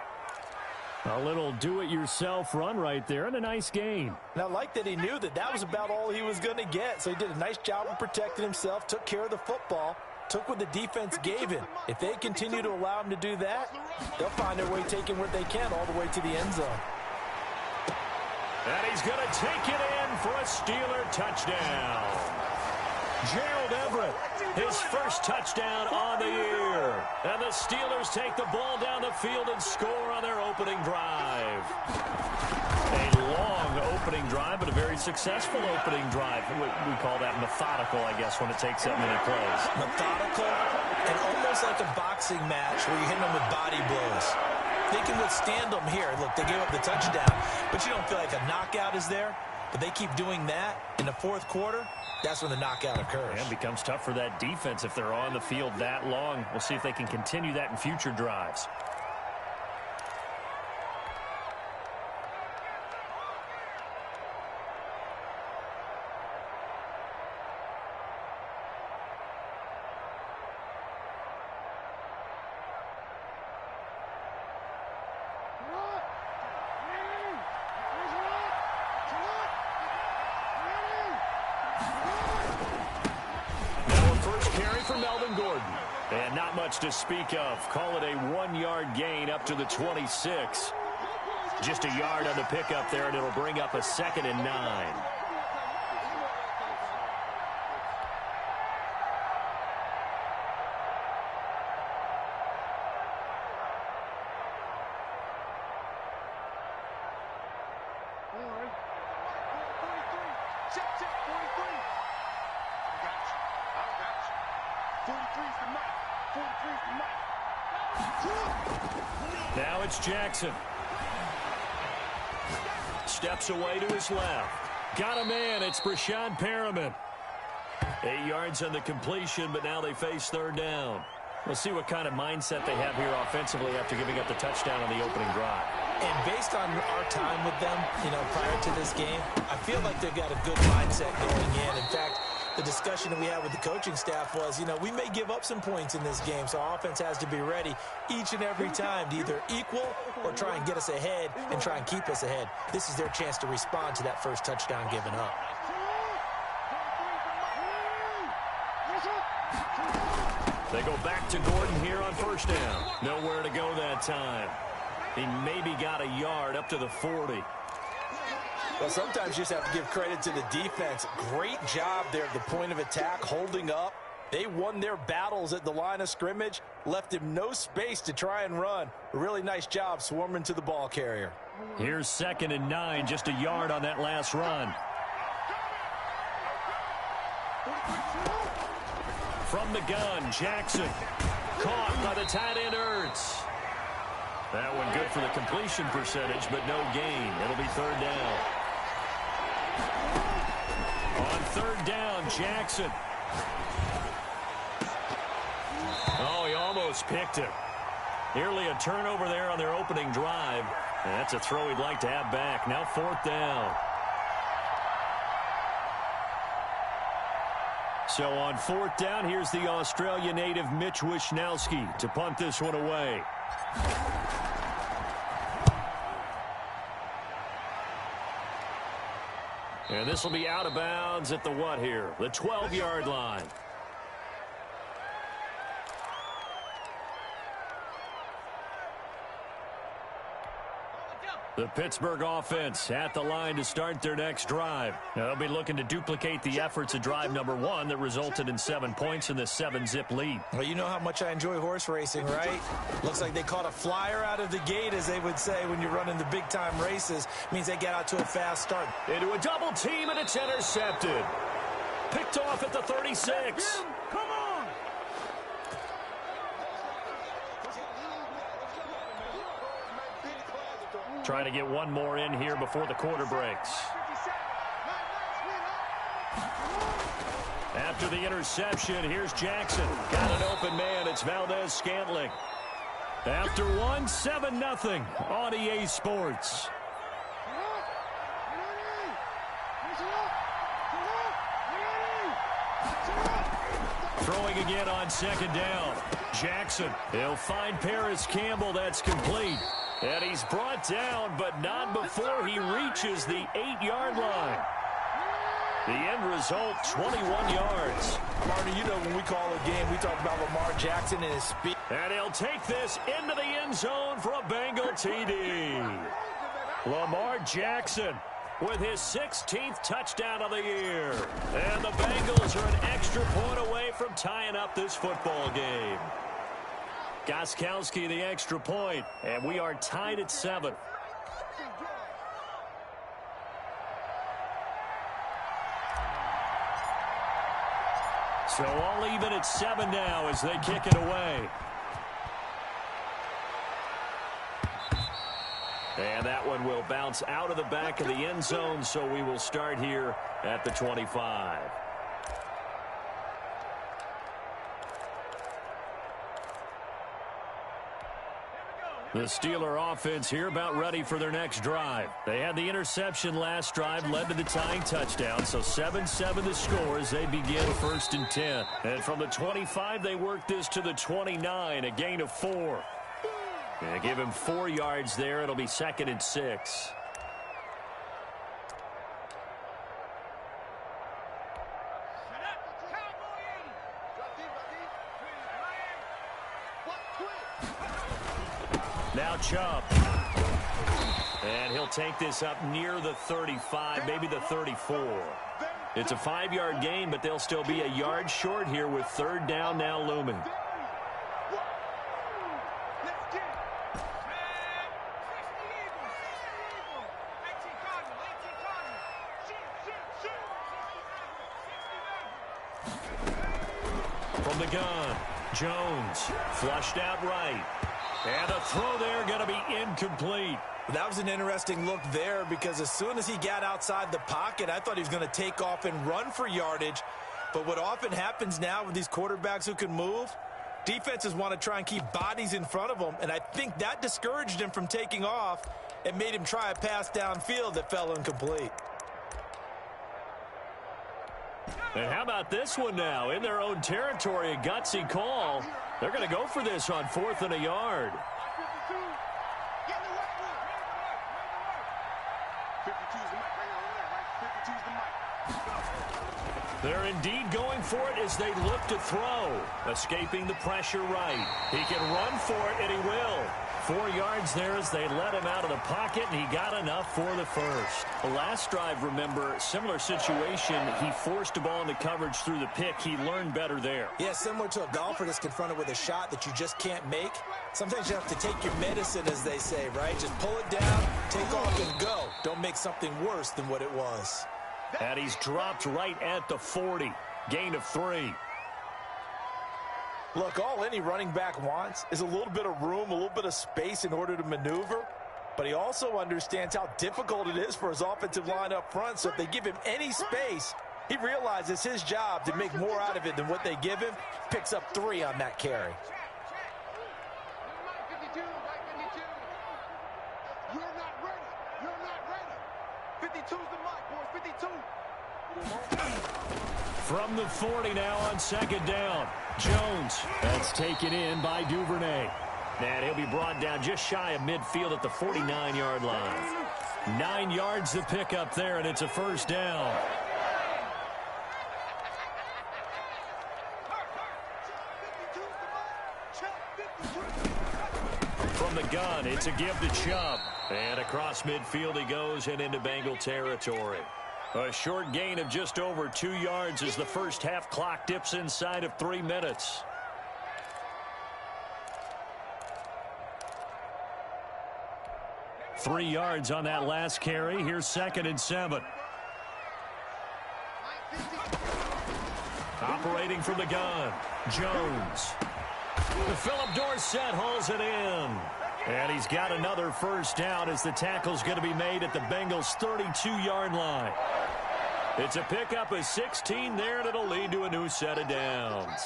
A little do-it-yourself run right there and a nice gain. And I like that he knew that that was about all he was going to get. So he did a nice job of protecting himself, took care of the football, took what the defense gave him. If they continue to allow him to do that, they'll find their way taking what they can all the way to the end zone. And he's going to take it in for a Steeler touchdown. Gerald Everett, his first touchdown on the year. And the Steelers take the ball down the field and score on their opening drive. A long opening drive, but a very successful opening drive. We call that methodical, I guess, when it takes that many plays. Methodical and almost like a boxing match where you're hitting them with body blows. They can withstand them here. Look, they gave up the touchdown, but you don't feel like a knockout is there. But they keep doing that in the 4th quarter. That's when the knockout occurs. And it becomes tough for that defense if they're on the field that long. We'll see if they can continue that in future drives. And not much to speak of. Call it a 1-yard gain up to the 26. Just a yard on the pickup there, and it'll bring up a 2nd and 9. Now it's Jackson. Steps away to his left. Got a man. It's Breshad Perriman. 8 yards on the completion, but now they face 3rd down. We'll see what kind of mindset they have here offensively after giving up the touchdown on the opening drive. And based on our time with them, prior to this game, I feel like they've got a good mindset going in. In fact, the discussion that we had with the coaching staff was, we may give up some points in this game, so our offense has to be ready each and every time to either equal or try and get us ahead and try and keep us ahead. This is their chance to respond to that first touchdown given up. They go back to Gordon here on 1st down. Nowhere to go that time. He maybe got a yard up to the 40. Well, sometimes you just have to give credit to the defense. Great job there at the point of attack, holding up. They won their battles at the line of scrimmage, left him no space to try and run. A really nice job swarming to the ball carrier. Here's 2nd and 9, just a yard on that last run. From the gun, Jackson. Caught by the tight end, Ertz. That one good for the completion percentage, but no gain. It'll be 3rd down. On 3rd down, Jackson. Oh, he almost picked it. Nearly a turnover there on their opening drive. And that's a throw he'd like to have back. Now 4th down. So on 4th down, here's the Australia native Mitch Wishnowsky to punt this one away. And this will be out of bounds at the what here? The 12-yard line. The Pittsburgh offense at the line to start their next drive. Now, they'll be looking to duplicate the efforts of drive number 1 that resulted in 7 points in the 7-zip lead. Well, you know how much I enjoy horse racing, right? Looks like they caught a flyer out of the gate, as they would say when you're running the big-time races. Means they get out to a fast start. Into a double team, and it's intercepted. Picked off at the 36. Come on! Trying to get one more in here before the quarter breaks. After the interception, here's Jackson. Got an open man. It's Valdez-Scantling. After one, 7-0 on EA Sports. Throwing again on second down. Jackson. He'll find Paris Campbell. That's complete. And he's brought down, but not before he reaches the 8-yard line. The end result, 21 yards. Marty, you know when we call a game, we talk about Lamar Jackson and his speed. And he'll take this into the end zone for a Bengal TD. Lamar Jackson with his 16th touchdown of the year. And the Bengals are an extra point away from tying up this football game. Gostkowski the extra point, and we are tied at 7. So all even at 7 now as they kick it away. And that one will bounce out of the back of the end zone, so we will start here at the 25. The Steeler offense here about ready for their next drive. They had the interception last drive, led to the tying touchdown, so 7-7 the score as they begin 1st and 10. And from the 25, they work this to the 29, a gain of 4. And give him 4 yards there. It'll be 2nd and 6. Now Chubb. And he'll take this up near the 35, maybe the 34. It's a 5-yard gain, but they'll still be a yard short here with 3rd down now looming. From the gun, Jones flushed out right. And the throw there going to be incomplete. That was an interesting look there because as soon as he got outside the pocket, I thought he was going to take off and run for yardage. But what often happens now with these quarterbacks who can move, defenses want to try and keep bodies in front of them. And I think that discouraged him from taking off and made him try a pass downfield that fell incomplete. And how about this one now? In their own territory, a gutsy call. They're going to go for this on 4th and a yard. They're indeed going for it as they look to throw. Escaping the pressure right. He can run for it, and he will. 4 yards there as they let him out of the pocket, and he got enough for the first. The last drive, remember, similar situation. He forced the ball into coverage through the pick. He learned better there. Yeah, similar to a golfer that's confronted with a shot that you just can't make. Sometimes you have to take your medicine, as they say, right? Just pull it down, take off, and go. Don't make something worse than what it was. And he's dropped right at the 40. Gain of 3. Look, all any running back wants is a little bit of room, a little bit of space in order to maneuver. But he also understands how difficult it is for his offensive line up front. So if they give him any space, he realizes his job to make more out of it than what they give him. Picks up 3 on that carry. You're not ready. You're not ready. 52's the mic, boys. 52. From the 40 now on 2nd down. Jones. That's taken in by Duvernay. And he'll be brought down just shy of midfield at the 49-yard line. 9 yards to pick up there, and it's a first down. From the gun, it's a give to Chubb. And across midfield he goes and into Bengal territory. A short gain of just over 2 yards as the first half clock dips inside of 3 minutes. Three yards on that last carry. Here's 2nd and 7. Operating from the gun, Jones. Philip Dorsett hauls it in. And he's got another first down as the tackle's going to be made at the Bengals' 32-yard line. It's a pickup of 16 there, and it'll lead to a new set of downs.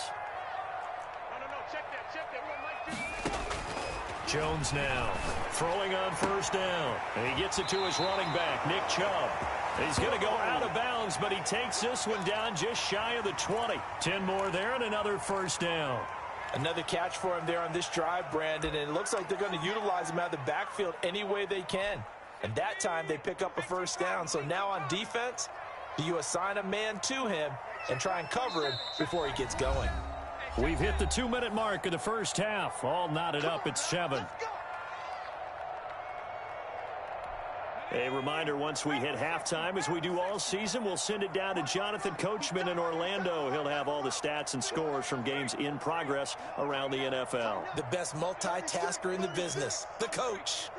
Jones now throwing on first down. And he gets it to his running back, Nick Chubb. He's going to go out of bounds, but he takes this one down just shy of the 20. 10 more there and another first down. Another catch for him there on this drive, Brandon, and it looks like they're going to utilize him out of the backfield any way they can. And that time they pick up a first down. So now on defense, do you assign a man to him and try and cover him before he gets going? We've hit the 2-minute mark of the first half. All knotted up at 7. A reminder, once we hit halftime, as we do all season, we'll send it down to Jonathan Coachman in Orlando. He'll have all the stats and scores from games in progress around the NFL. The best multitasker in the business, the coach.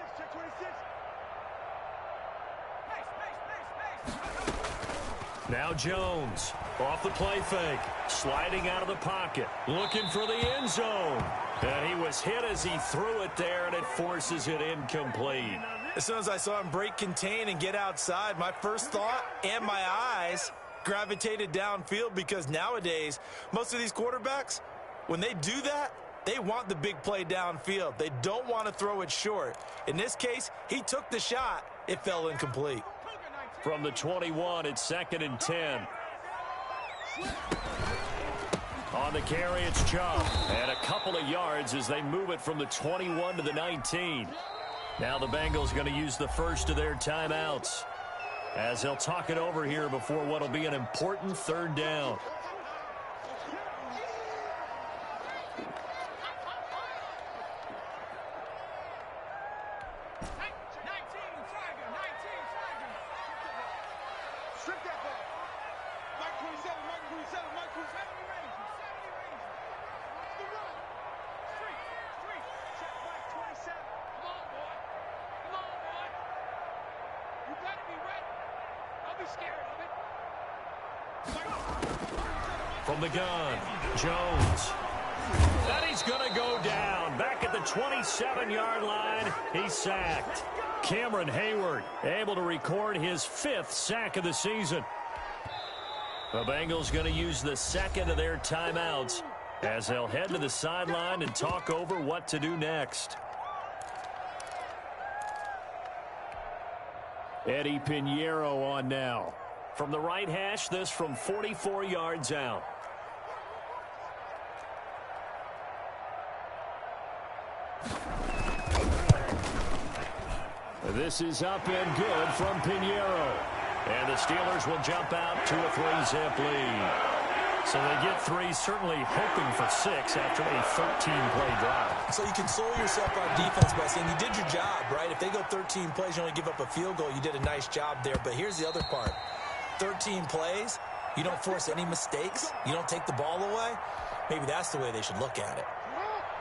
Now Jones, off the play fake, sliding out of the pocket, looking for the end zone. And he was hit as he threw it there, and it forces it incomplete. As soon as I saw him break contain and get outside, my first thought and my eyes gravitated downfield, because nowadays, most of these quarterbacks, when they do that, they want the big play downfield. They don't want to throw it short. In this case, he took the shot. It fell incomplete. From the 21, it's 2nd and 10. On the carry, it's Chubb. And a couple of yards as they move it from the 21 to the 19. Now the Bengals going to use the first of their timeouts as they'll talk it over here before what will be an important 3rd down. From the gun, Jones. And he's going to go down. Back at the 27-yard line, he's sacked. Cameron Hayward able to record his 5th sack of the season. The Bengals going to use the 2nd of their timeouts as they'll head to the sideline and talk over what to do next. Eddie Pinheiro on now. From the right hash, this from 44 yards out. This is up and good from Pinheiro. And the Steelers will jump out to a 3-zip lead. So they get 3, certainly hoping for 6 after a 13-play drive. So you console yourself on defense by saying you did your job, right? If they go 13 plays, you only give up a field goal, you did a nice job there. But here's the other part. 13 plays, you don't force any mistakes, you don't take the ball away. Maybe that's the way they should look at it.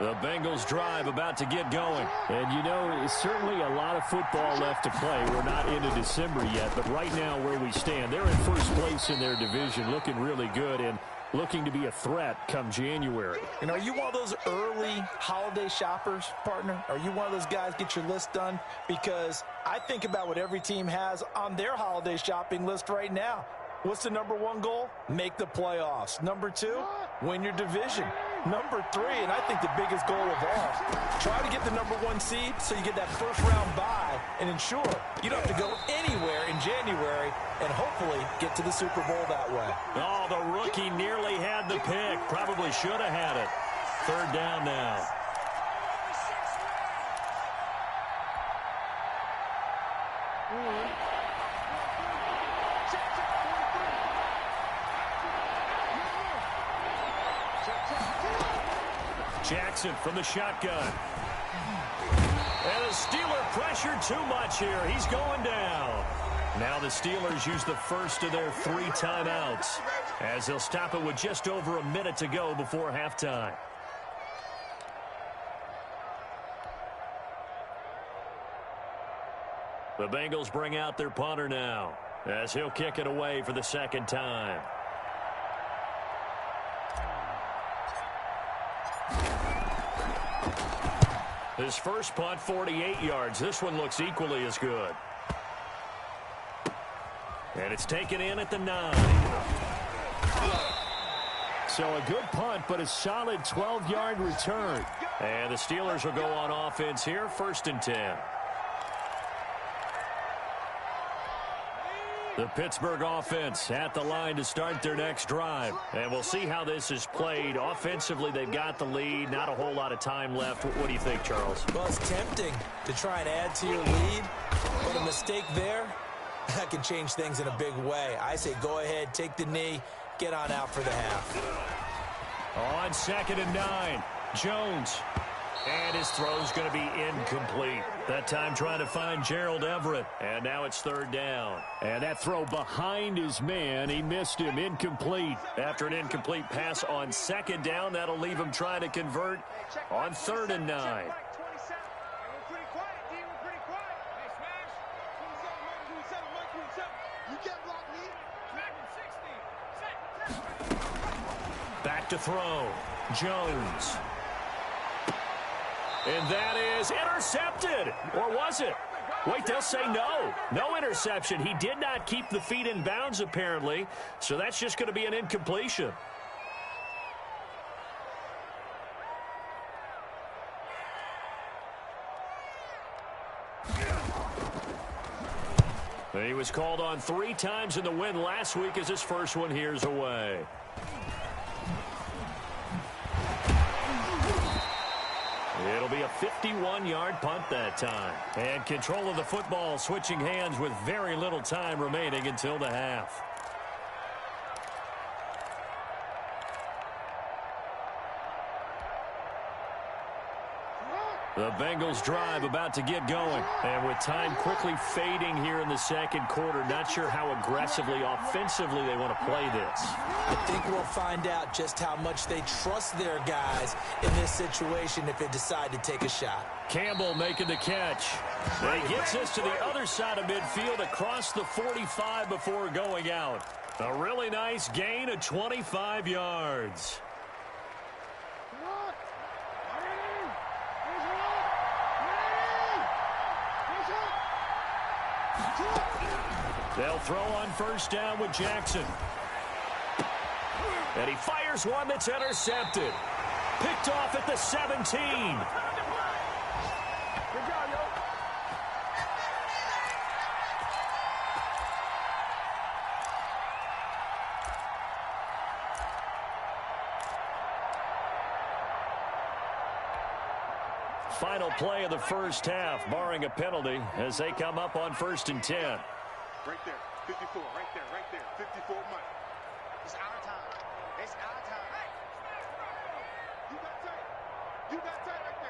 The Bengals drive about to get going. And, you know, it's certainly a lot of football left to play. We're not into December yet, but right now where we stand, they're in first place in their division, looking really good and looking to be a threat come January. And are you one of those early holiday shoppers, partner? Are you one of those guys get your list done? Because I think about what every team has on their holiday shopping list right now. What's the number 1 goal? Make the playoffs. Number 2, win your division. Number 3, and I think the biggest goal of all, try to get the number 1 seed so you get that first-round bye and ensure you don't have to go anywhere in January and hopefully get to the Super Bowl that way. Oh, the rookie nearly had the pick. Probably should have had it. 3rd down now. Jackson from the shotgun. And the Steeler pressure too much here. He's going down. Now the Steelers use the first of their 3 timeouts as they'll stop it with just over a minute to go before halftime. The Bengals bring out their punter now as he'll kick it away for the second time. His first punt, 48 yards. This one looks equally as good. And it's taken in at the 9. So a good punt, but a solid 12-yard return. And the Steelers will go on offense here, 1st and 10. The Pittsburgh offense at the line to start their next drive. And we'll see how this is played. Offensively, they've got the lead. Not a whole lot of time left. What do you think, Charles? Well, it's tempting to try and add to your lead, but a mistake there, that can change things in a big way. I say go ahead, take the knee, get on out for the half. On 2nd and 9, Jones. And his throw's going to be incomplete. That time trying to find Gerald Everett. And now it's 3rd down. And that throw behind his man, he missed him. Incomplete. After an incomplete pass on 2nd down, that'll leave him trying to convert on 3rd and 9. Back to throw. Jones. And that is intercepted. Or was it? Wait, they'll say no. No interception. He did not keep the feet in bounds, apparently. So that's just going to be an incompletion. He was called on 3 times in the win last week as his first one here's away. It'll be a 51-yard punt that time. And control of the football switching hands with very little time remaining until the half. The Bengals drive about to get going. And with time quickly fading here in the second quarter, not sure how aggressively, offensively they want to play this. I think we'll find out just how much they trust their guys in this situation if they decide to take a shot. Campbell making the catch. And he gets this to the other side of midfield across the 45 before going out. A really nice gain of 25 yards. They'll throw on 1st down with Jackson. And he fires one that's intercepted. Picked off at the 17. Good job, yo. Final play of the first half, barring a penalty, as they come up on 1st and 10. Right there, 54, right there, 54 money. It's our time. It's our time. Hey, you got tight right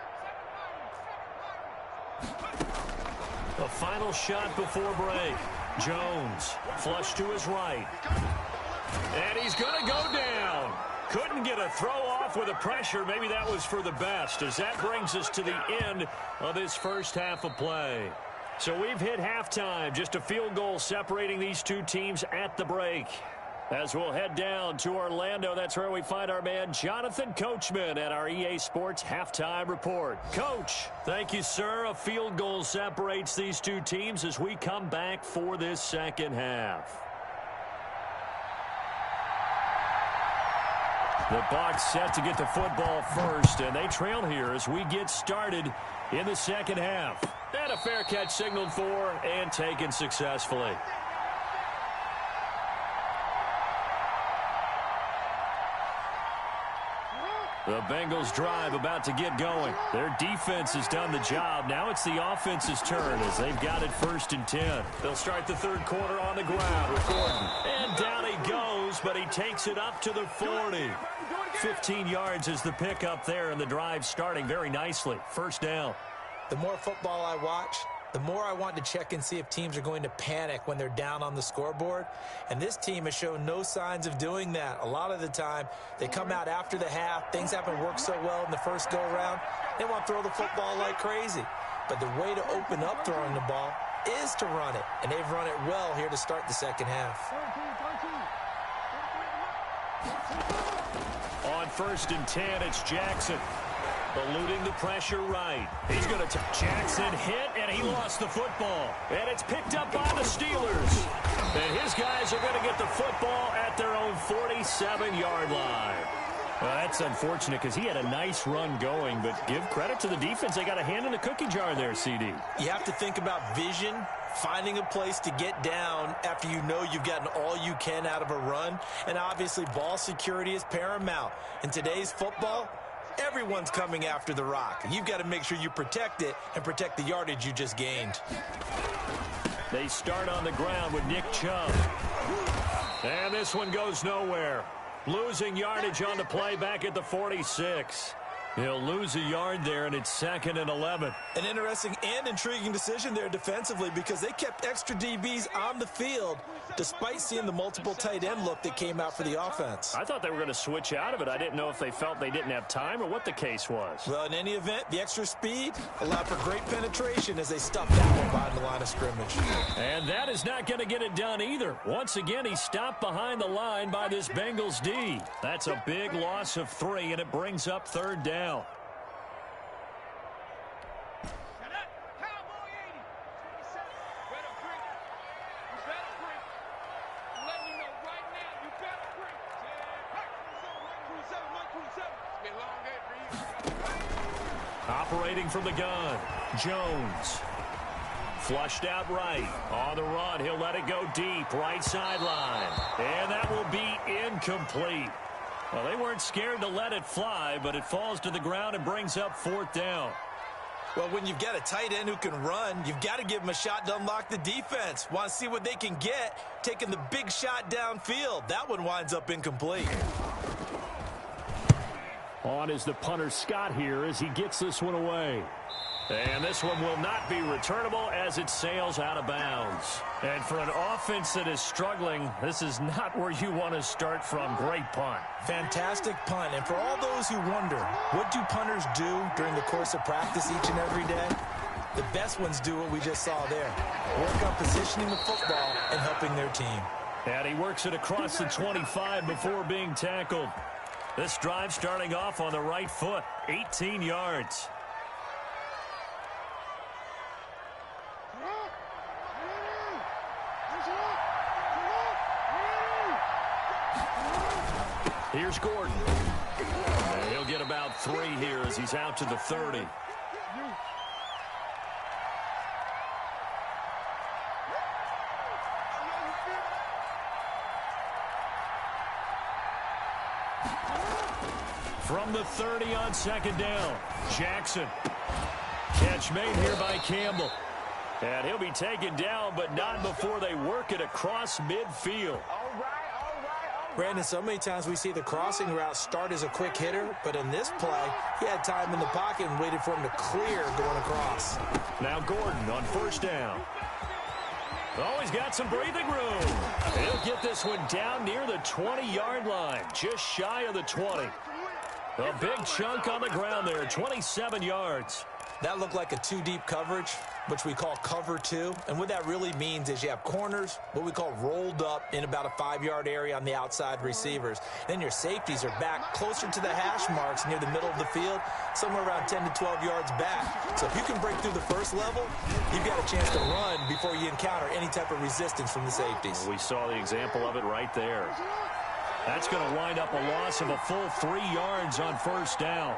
there. The final shot before break. Jones, flush to his right. And he's going to go down. Couldn't get a throw off with the pressure. Maybe that was for the best, as that brings us to the end of this first half of play. So we've hit halftime, just a field goal separating these two teams at the break. As we'll head down to Orlando, that's where we find our man Jonathan Coachman at our EA Sports Halftime Report. Coach, thank you, sir. A field goal separates these two teams as we come back for this second half. The Bucs set to get the football first, and they trail here as we get started in the second half. And a fair catch signaled for and taken successfully. The Bengals drive about to get going. Their defense has done the job. Now it's the offense's turn as they've got it 1st and 10. They'll start the third quarter on the ground with Gordon. And down he goes, but he takes it up to the 40. 15 yards is the pickup there, and the drive starting very nicely. 1st down. The more football I watch, the more I want to check and see if teams are going to panic when they're down on the scoreboard. And this team has shown no signs of doing that. A lot of the time, they come out after the half. Things haven't worked so well in the first go-around. They want to throw the football like crazy. But the way to open up throwing the ball is to run it. And they've run it well here to start the second half. On 1st and 10, it's Jackson. Eluding the pressure right. He's going to Jackson hit, and he lost the football. And it's picked up by the Steelers. And his guys are going to get the football at their own 47-yard line. Well, that's unfortunate because he had a nice run going, but give credit to the defense. They got a hand in the cookie jar there, CD. You have to think about vision, finding a place to get down after you know you've gotten all you can out of a run. And obviously, ball security is paramount. In today's football, everyone's coming after the rock. You've got to make sure you protect it and protect the yardage you just gained. They start on the ground with Nick Chubb. And this one goes nowhere. Losing yardage on the play back at the 46. He'll lose a yard there, and it's 2nd and 11. An interesting and intriguing decision there defensively because they kept extra DBs on the field despite seeing the multiple tight end look that came out for the offense. I thought they were going to switch out of it. I didn't know if they felt they didn't have time or what the case was. Well, in any event, the extra speed allowed for great penetration as they stuffed that one behind the line of scrimmage. And that is not going to get it done either. Once again, he stopped behind the line by this Bengals D. That's a big loss of 3, and it brings up 3rd down. Operating from the gun, Jones. Flushed out right. On the run, he'll let it go deep. Right sideline. And that will be incomplete. Well, they weren't scared to let it fly, but it falls to the ground and brings up 4th down. Well, when you've got a tight end who can run, you've got to give him a shot to unlock the defense. Want to see what they can get, taking the big shot downfield. That one winds up incomplete. On is the punter Scott here as he gets this one away. And this one will not be returnable as it sails out of bounds. And for an offense that is struggling, this is not where you want to start from. Great punt. Fantastic punt. And for all those who wonder, what do punters do during the course of practice each and every day? The best ones do what we just saw there. Work on positioning the football and helping their team. And he works it across the 25 before being tackled. This drive starting off on the right foot, 18 yards. Here's Gordon. And he'll get about 3 here as he's out to the 30. From the 30 on 2nd down, Jackson. Catch made here by Campbell. And he'll be taken down, but not before they work it across midfield. Brandon, so many times we see the crossing route start as a quick hitter, but in this play, he had time in the pocket and waited for him to clear going across. Now Gordon on 1st down. Oh, he's got some breathing room. He'll get this one down near the 20-yard line, just shy of the 20. A big chunk on the ground there, 27 yards. That looked like a 2-deep coverage, which we call cover 2. And what that really means is you have corners, what we call rolled up in about a 5-yard area on the outside receivers. Then your safeties are back closer to the hash marks near the middle of the field, somewhere around 10 to 12 yards back. So if you can break through the first level, you've got a chance to run before you encounter any type of resistance from the safeties. We saw the example of it right there. That's going to wind up a loss of a full 3 yards on 1st down.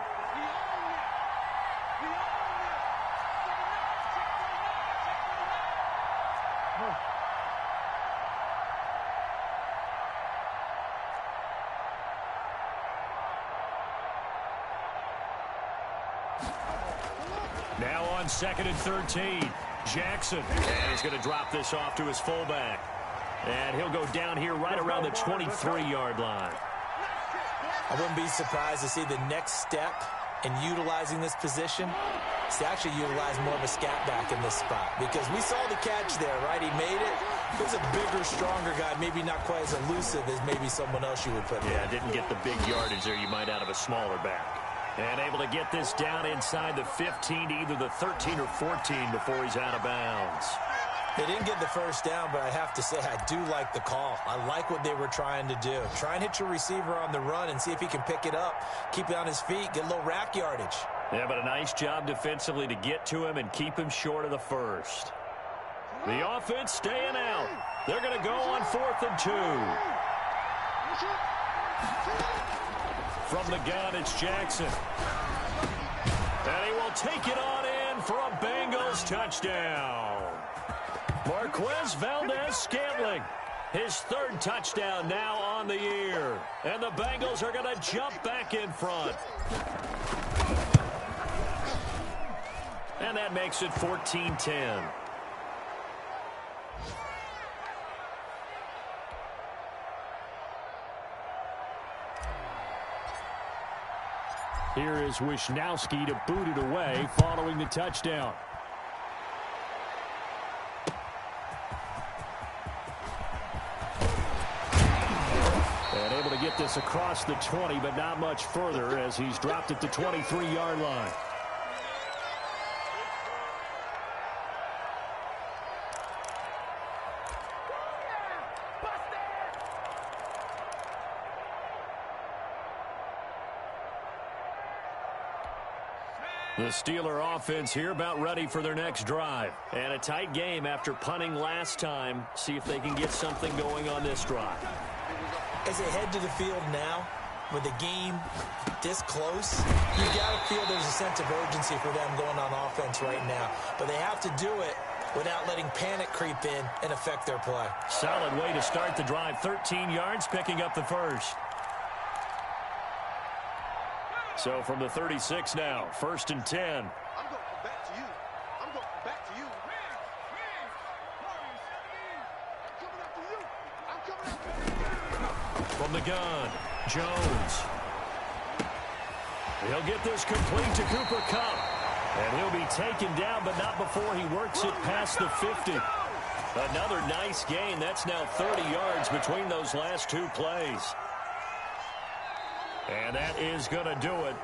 on 2nd and 13. Jackson, and he's going to drop this off to his fullback. And he'll go down here right around the 23-yard line. I wouldn't be surprised to see the next step in utilizing this position is to actually utilize more of a scat back in this spot. Because we saw the catch there, right? He made it. He was a bigger, stronger guy, maybe not quite as elusive as maybe someone else you would put there. Yeah, didn't get the big yardage there you might out of a smaller back. And able to get this down inside the 15 to either the 13 or 14 before he's out of bounds. They didn't get the first down, but I have to say I do like the call. I like what they were trying to do. Try and hit your receiver on the run and see if he can pick it up, keep it on his feet, get a little rack yardage. Yeah, but a nice job defensively to get to him and keep him short of the first. The offense staying out. They're going to go on 4th and 2. From the gun, it's Jackson. And he will take it on in for a Bengals touchdown. Marquez Valdez-Scantling, his 3rd touchdown now on the year. And the Bengals are going to jump back in front. And that makes it 14-10. Here is Wisnowski to boot it away following the touchdown. And able to get this across the 20, but not much further as he's dropped at the 23-yard line. The Steeler offense here about ready for their next drive. And a tight game after punting last time. See if they can get something going on this drive. As they head to the field now, with the game this close, you got to feel there's a sense of urgency for them going on offense right now. But they have to do it without letting panic creep in and affect their play. Solid way to start the drive. 13 yards, picking up the first. So from the 36 now, 1st and 10. I'm going back to you. I'm going back to you. From the gun, Jones. He'll get this complete to Cooper Kupp. And he'll be taken down, but not before he works it past the 50. Another nice gain. That's now 30 yards between those last 2 plays. And that is going to do it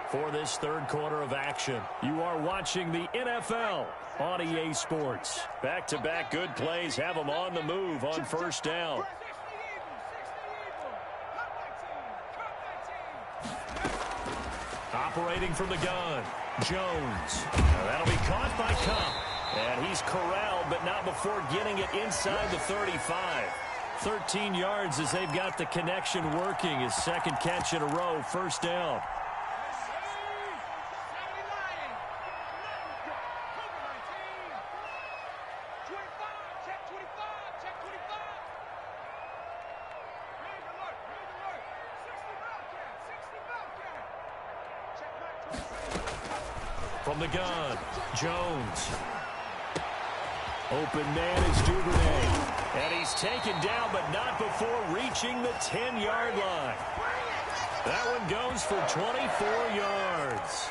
for this 3rd quarter of action. You are watching the NFL on EA Sports. Back-to-back good plays have them on the move on 1st down. Operating from the gun, Jones. That'll be caught by Kupp. And he's corralled, but not before getting it inside the 35. 13 yards as they've got the connection working. His 2nd catch in a row, 1st down. From the gun, Jones. Open man is Duvernay. And he's taken down, but not before reaching the 10-yard line. That one goes for 24 yards.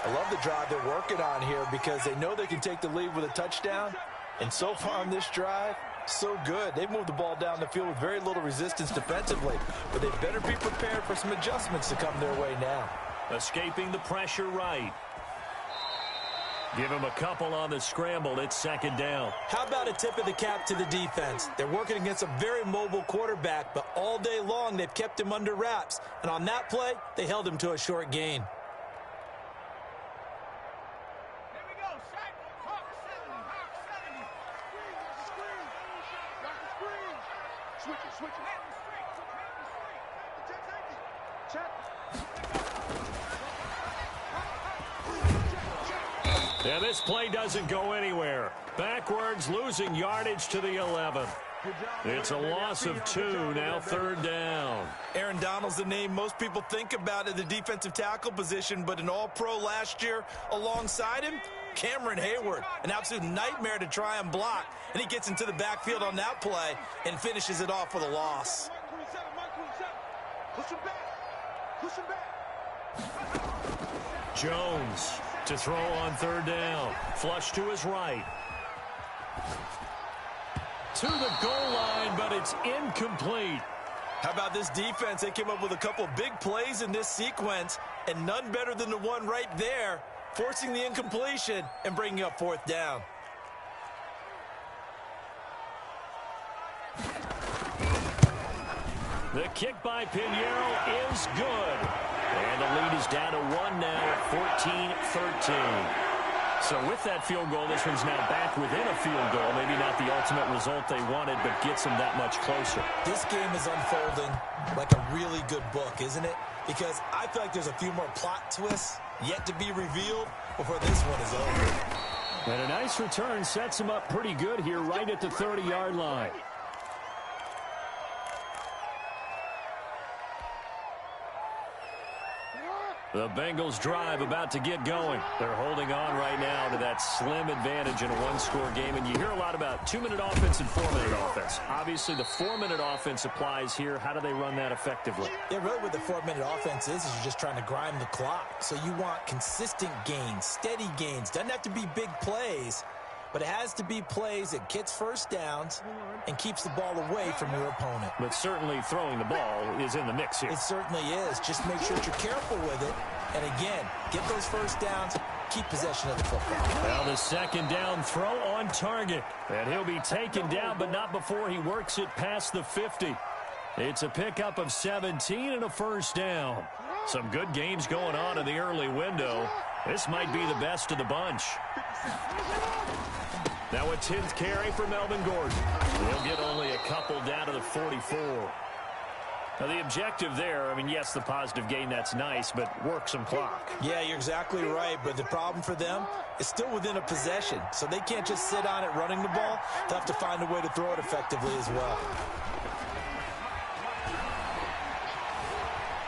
I love the drive they're working on here because they know they can take the lead with a touchdown. And so far on this drive, so good. They've moved the ball down the field with very little resistance defensively. But they better be prepared for some adjustments to come their way now. Escaping the pressure right. Give him a couple on the scramble. It's 2nd down. How about a tip of the cap to the defense? They're working against a very mobile quarterback, but all day long they've kept him under wraps. And on that play, they held him to a short gain. Here we go. Hawk 70. Hawk 70. Screen. Switch it. Switch it. Hit the street. Check. And this play doesn't go anywhere. Backwards, losing yardage to the 11. It's a loss of 2, now 3rd down. Aaron Donald's the name most people think about at the defensive tackle position, but an all-pro last year alongside him, Cameron Hayward, an absolute nightmare to try and block. And he gets into the backfield on that play and finishes it off for the loss. Push him back. Push him back. Jones to throw on third down. Flush to his right. To the goal line, but it's incomplete. How about this defense? They came up with a couple big plays in this sequence, and none better than the one right there, forcing the incompletion and bringing up fourth down. The kick by Pinheiro is good. And the lead is down to 1 now at 14-13. So with that field goal, this one's now back within a field goal. Maybe not the ultimate result they wanted, but gets them that much closer. This game is unfolding like a really good book, isn't it? Because I feel like there's a few more plot twists yet to be revealed before this one is over. And a nice return sets him up pretty good here right at the 30-yard line. The Bengals drive about to get going. They're holding on right now to that slim advantage in a one-score game. And you hear a lot about 2-minute offense and 4-minute offense. Obviously, the 4-minute offense applies here. How do they run that effectively? Yeah, really what the 4-minute offense is you're just trying to grind the clock. So you want consistent gains, steady gains. Doesn't have to be big plays, but it has to be plays that gets first downs and keeps the ball away from your opponent. But certainly throwing the ball is in the mix here. It certainly is. Just make sure that you're careful with it. And again, get those first downs, keep possession of the football. Well, the second down throw on target. And he'll be taken down, but not before he works it past the 50. It's a pickup of 17 and a first down. Some good games going on in the early window. This might be the best of the bunch. Now a 10th carry for Melvin Gordon. He'll get only a couple down to the 44. Now the objective there, I mean, yes, the positive gain, that's nice, but work some clock. Yeah, you're exactly right, but the problem for them is still within a possession, so they can't just sit on it running the ball. They'll have to find a way to throw it effectively as well.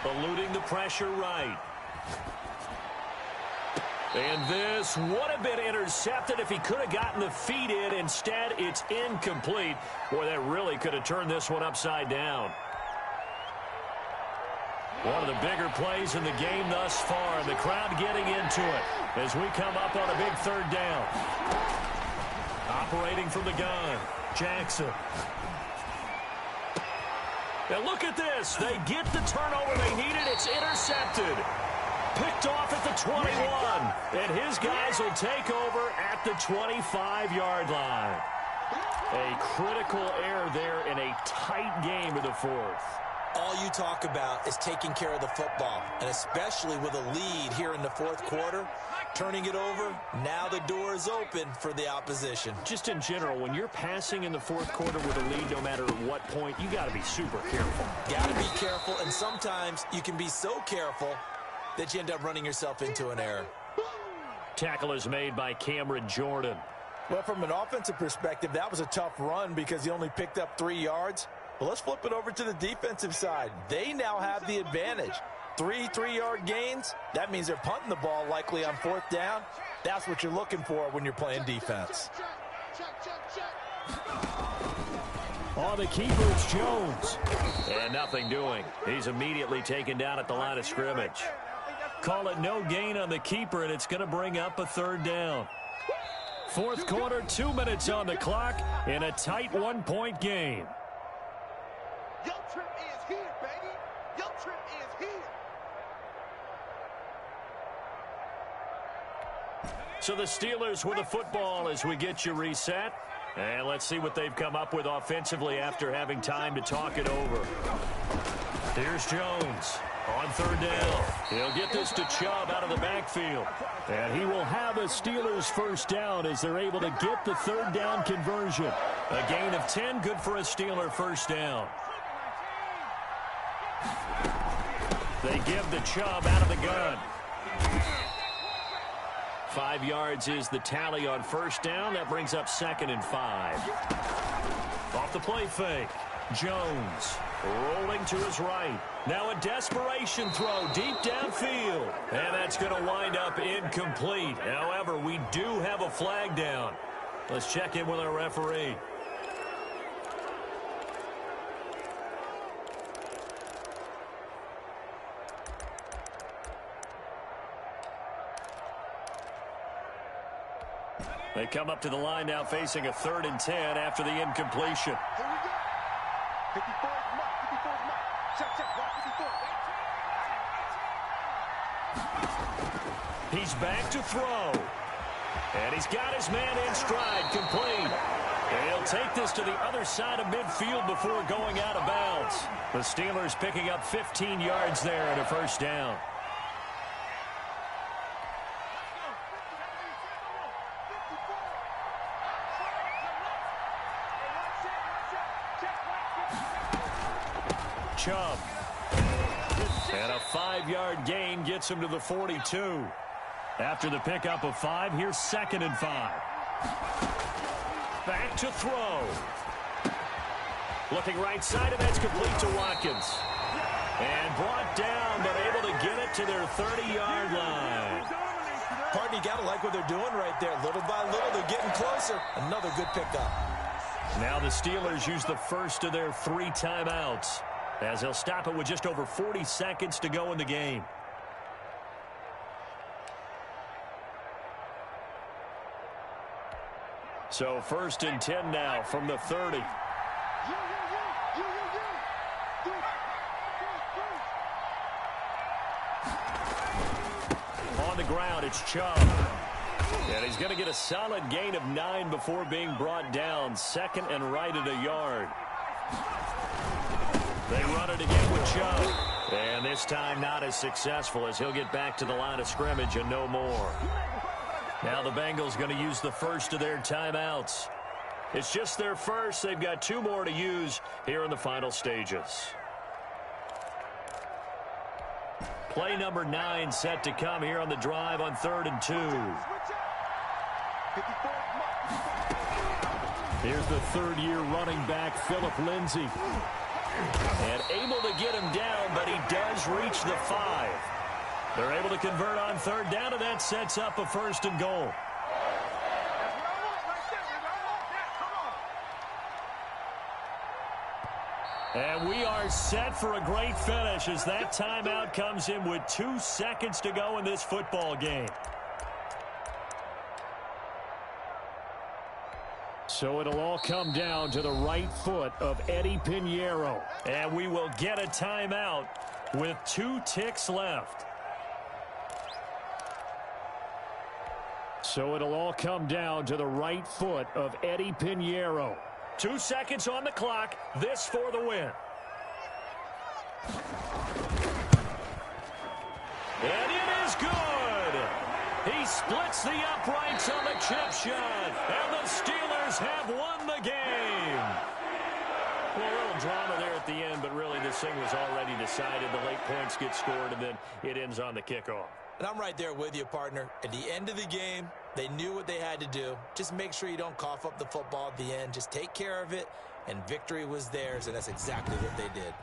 Eluding the pressure right. And this would have been intercepted if he could have gotten the feet in. Instead, it's incomplete. Boy, that really could have turned this one upside down. One of the bigger plays in the game thus far. The crowd getting into it as we come up on a big third down. Operating from the gun, Jackson. Now look at this. They get the turnover they needed. It's intercepted. Picked off at the 21. And his guys will take over at the 25-yard line. A critical error there in a tight game in the fourth. All you talk about is taking care of the football, and especially with a lead here in the fourth quarter, turning it over, now the door is open for the opposition. Just in general, when you're passing in the fourth quarter with a lead, no matter at what point, you got to be super careful. Got to be careful, and sometimes you can be so careful that you end up running yourself into an error. Tackle is made by Cameron Jordan. Well, from an offensive perspective, that was a tough run because he only picked up 3 yards. But let's flip it over to the defensive side. They now have the advantage. 3 3-yard gains. That means they're punting the ball likely on fourth down. That's what you're looking for when you're playing defense. On the keeper, it's Jones. And nothing doing. He's immediately taken down at the line of scrimmage. Call it no gain on the keeper, and it's going to bring up a third down. Fourth quarter, 2 minutes on the clock in a tight 1-point game. Your trip is here, baby. Your trip is here. So the Steelers with the football as we get you reset. And let's see what they've come up with offensively after having time to talk it over. Here's Jones on third down. He'll get this to Chubb out of the backfield. And he will have a Steelers first down as they're able to get the third down conversion. A gain of 10, good for a Steeler first down. They give the Chubb out of the gun. 5 yards is the tally on first down. That brings up 2nd and 5. Off the play fake, Jones. Rolling to his right. Now a desperation throw deep downfield. And that's going to wind up incomplete. However, we do have a flag down. Let's check in with our referee. They come up to the line now facing a 3rd and 10 after the incompletion. Here we go. 54 is mark. 54 is mark. Check, check. Mark 54. He's back to throw. And he's got his man in stride, complete. And he'll take this to the other side of midfield before going out of bounds. The Steelers picking up 15 yards there and a first down. Chubb. And a 5-yard gain gets him to the 42. After the pickup of 5, here's 2nd and 5. Back to throw. Looking right side, and that's complete to Watkins. And brought down, but able to get it to their 30-yard line. Partner, you got to like what they're doing right there. Little by little, they're getting closer. Another good pickup. Now the Steelers use the first of their 3 timeouts, as they'll stop it with just over 40 seconds to go in the game. So 1st and 10 now from the 30. On the ground, it's Chubb. And he's going to get a solid gain of 9 before being brought down. 2nd and right at a yard. They run it again with Chubb. And this time not as successful, as he'll get back to the line of scrimmage and no more. Now the Bengals going to use the first of their timeouts. It's just their first. They've got 2 more to use here in the final stages. Play number 9 set to come here on the drive on 3rd and 2. Here's the 3rd-year running back, Philip Lindsay. And able to get him down, but he does reach the 5. They're able to convert on 3rd down, and that sets up a 1st and goal. And we are set for a great finish as that timeout comes in with 2 seconds to go in this football game. So it'll all come down to the right foot of Eddie Pinheiro. And we will get a timeout with 2 ticks left. So it'll all come down to the right foot of Eddie Pinheiro. 2 seconds on the clock. This for the win. And it is good. He splits the uprights on the chip shot. And the Steelers have won the game. Well, a little drama there at the end, but really this thing was already decided. The late points get scored, and then it ends on the kickoff. And I'm right there with you, partner. At the end of the game, they knew what they had to do. Just make sure you don't cough up the football at the end. Just take care of it, and victory was theirs, and that's exactly what they did.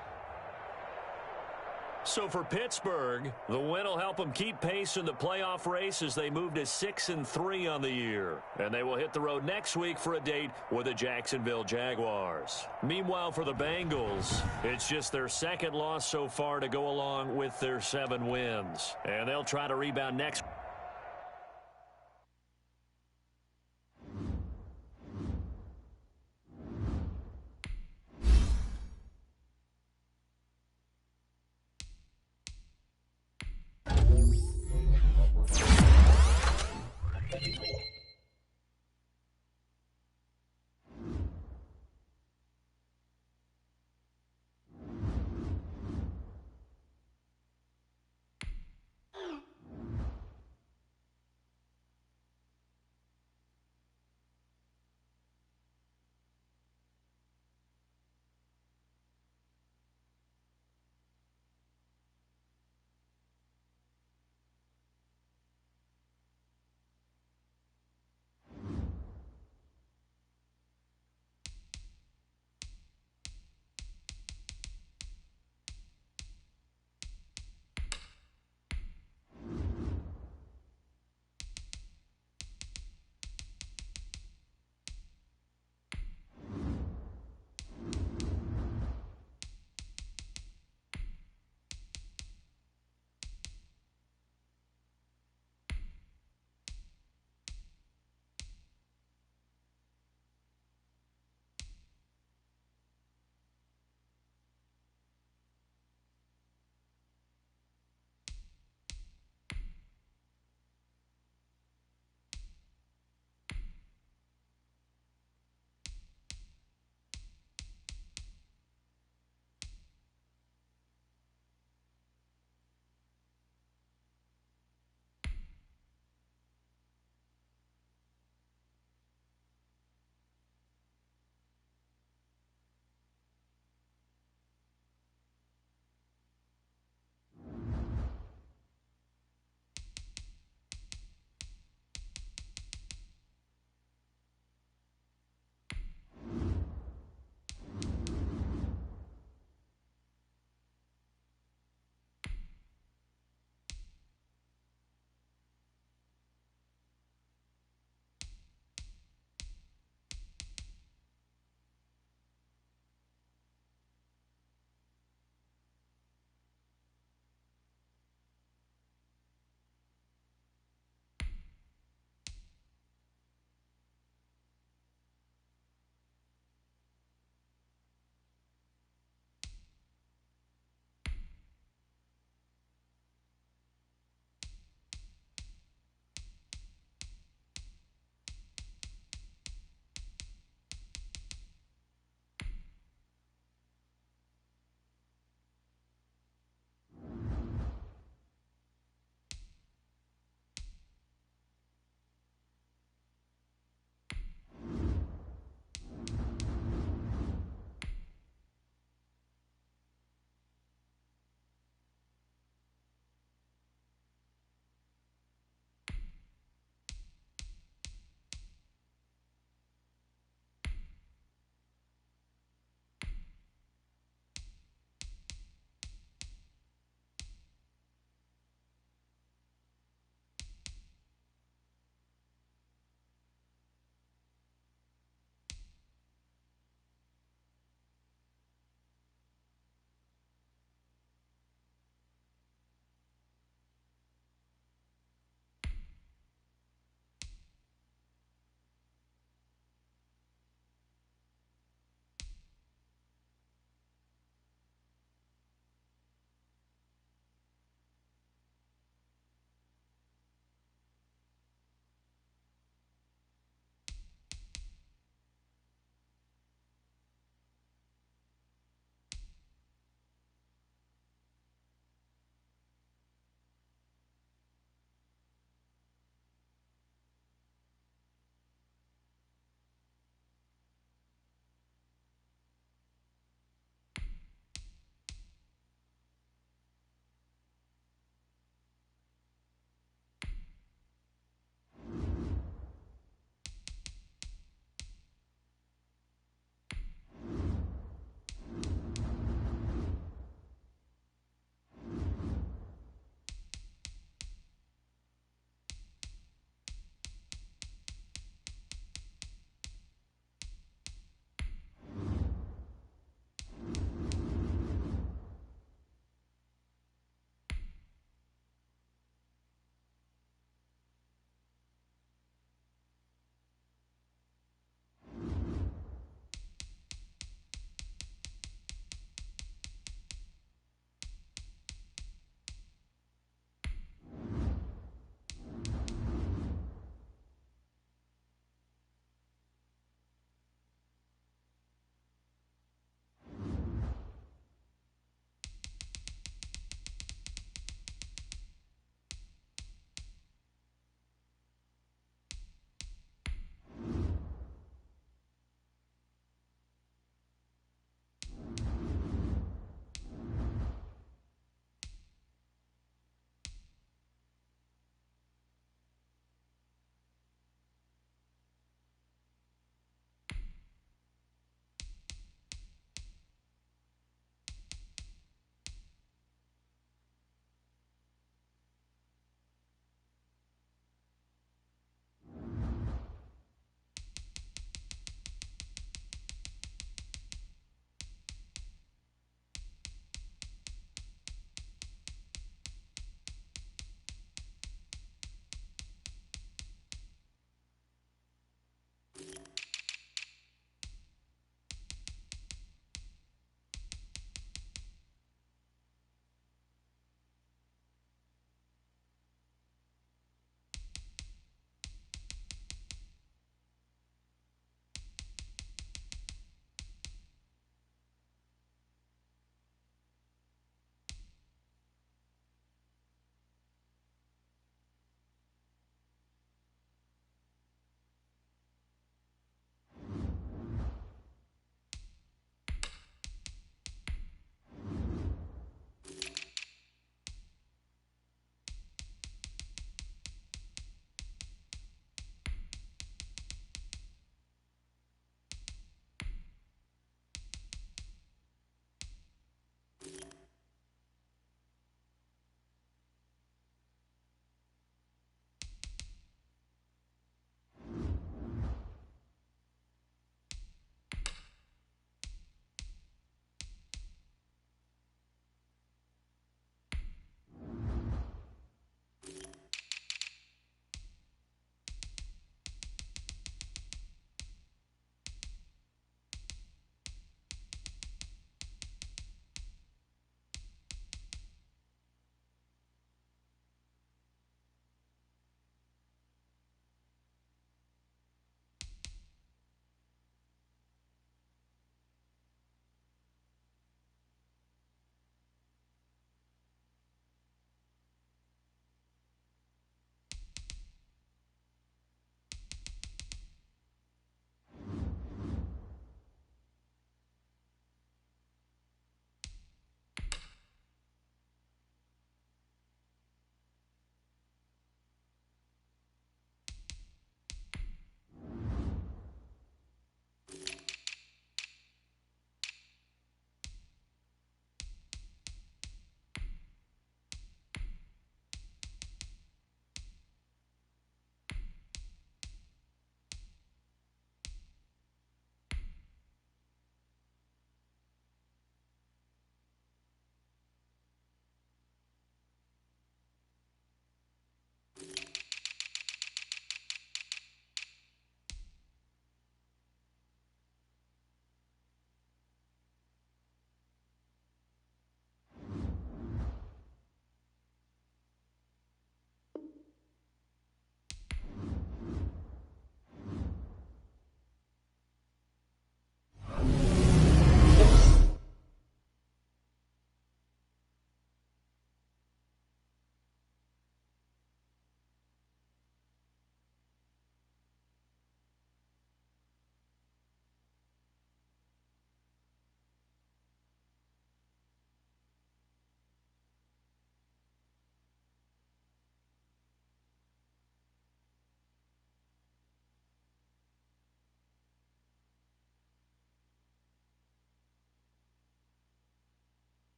So for Pittsburgh, the win will help them keep pace in the playoff race as they move to 6-3 on the year. And they will hit the road next week for a date with the Jacksonville Jaguars. Meanwhile, for the Bengals, it's just their 2nd loss so far to go along with their 7 wins. And they'll try to rebound next.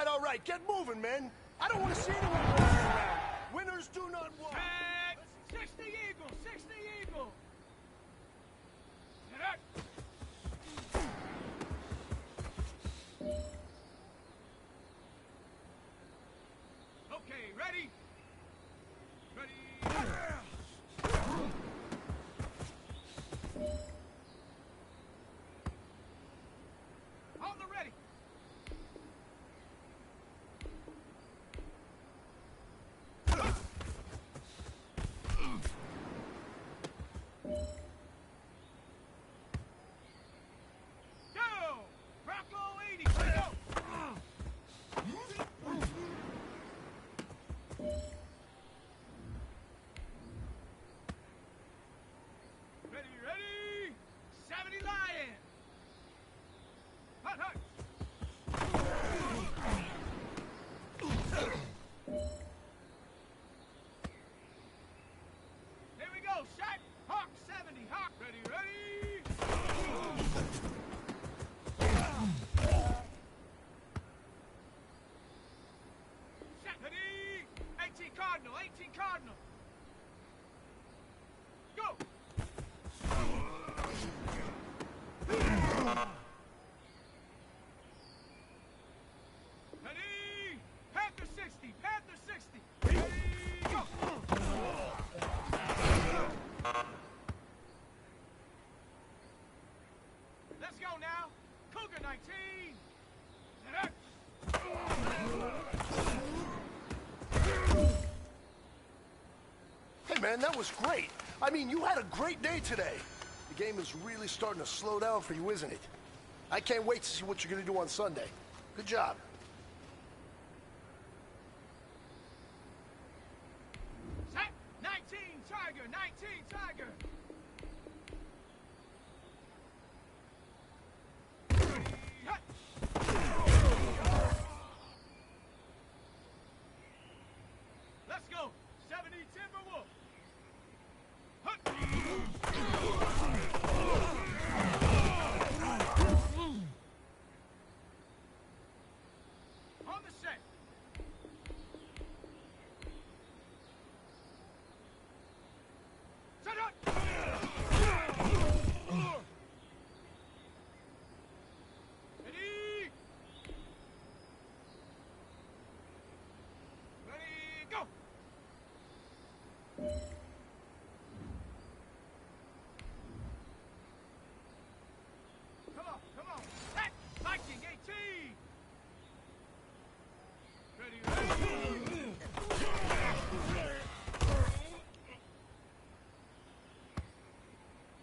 all right. Get moving, man. I don't want to see anyone running around. Winners do not walk. And 60 Eagle, 60 Eagle. Get up. Okay, ready? Ready? On the ready. Go! Bronco 80, go! Ready, ready! 70 Lion! Hut, hut! Here we go, shot! Hawk 70, Hawk! Ready, ready! Shot, ready! 18 Cardinal, 18 Cardinal! Go! Ready! Panther 60! Panther 60! Ready, go! Let's go now! Cougar 19! Hey, man, that was great. I mean, you had a great day today. The game is really starting to slow down for you, isn't it? I can't wait to see what you're going to do on Sunday. Good job. Set! 19 Tiger! 19 Tiger! Hut! Let's go! 70 Timberwolf! Hut! On the set! Set up! Ready? Ready, go! Come on! Set! Viking 18! Ready?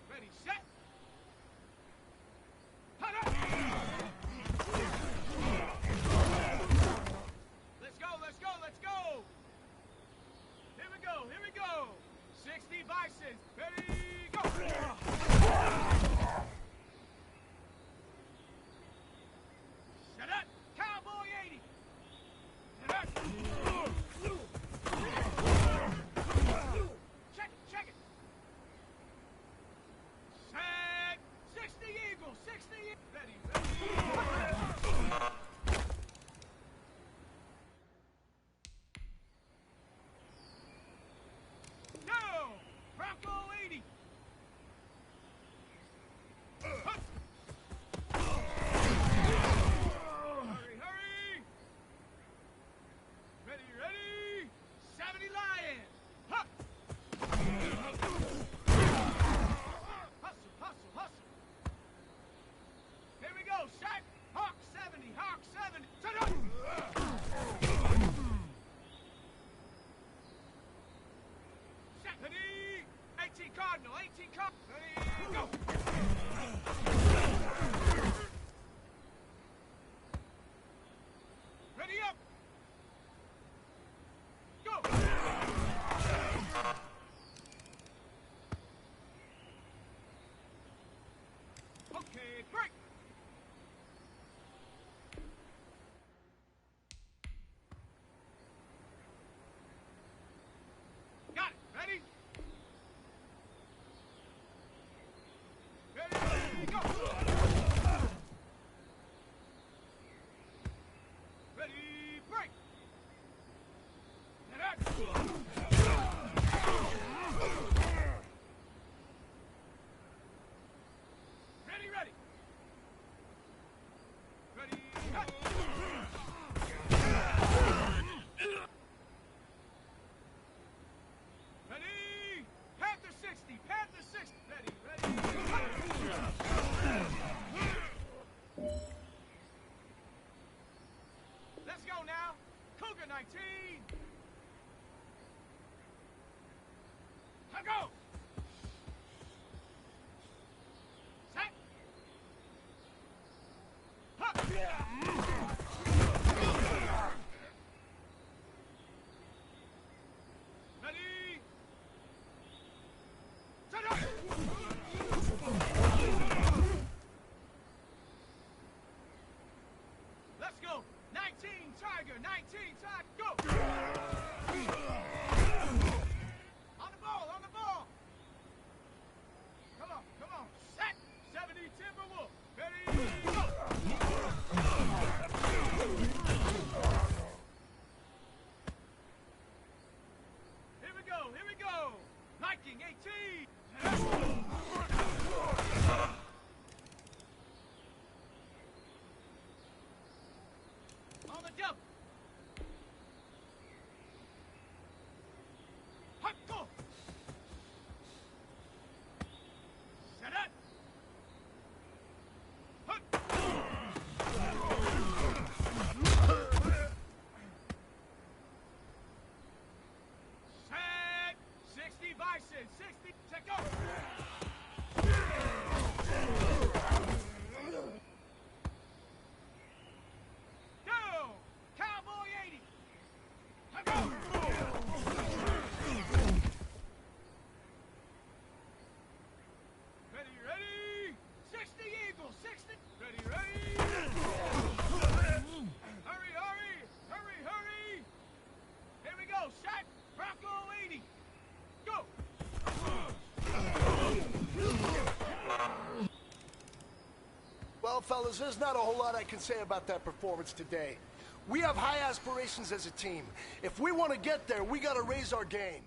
Ready, set! Hut up! Let's go, let's go, let's go! Here we go, here we go! 60 Bison, ready, go! Shut up! Cowboy 80! Shut up! Check it, check it! Set! 60 Eagle, 60 Eagle! Ready, ready! No! Bronco 80! Hup! Hurry, hurry! Ready, ready! 70 Lion! Hup! Hustle, hustle, hustle! Here we go, shot! Hawk 70, Hawk 70! Set up! Shot, ready! 18 Cardinal, 18 Cardinal! Ready, go! Ready up! Go! Okay, break! Got it! Ready? Ready, go! 60. Check go. Go. Cowboy 80. Check go. Ready, ready. 60 Eagle. 60. Ready, ready. Hurry, hurry. Hurry, hurry. Here we go. Shot. Bronco 80. Go. Well, fellas, there's not a whole lot I can say about that performance today. We have high aspirations as a team. If we want to get there, we got to raise our game.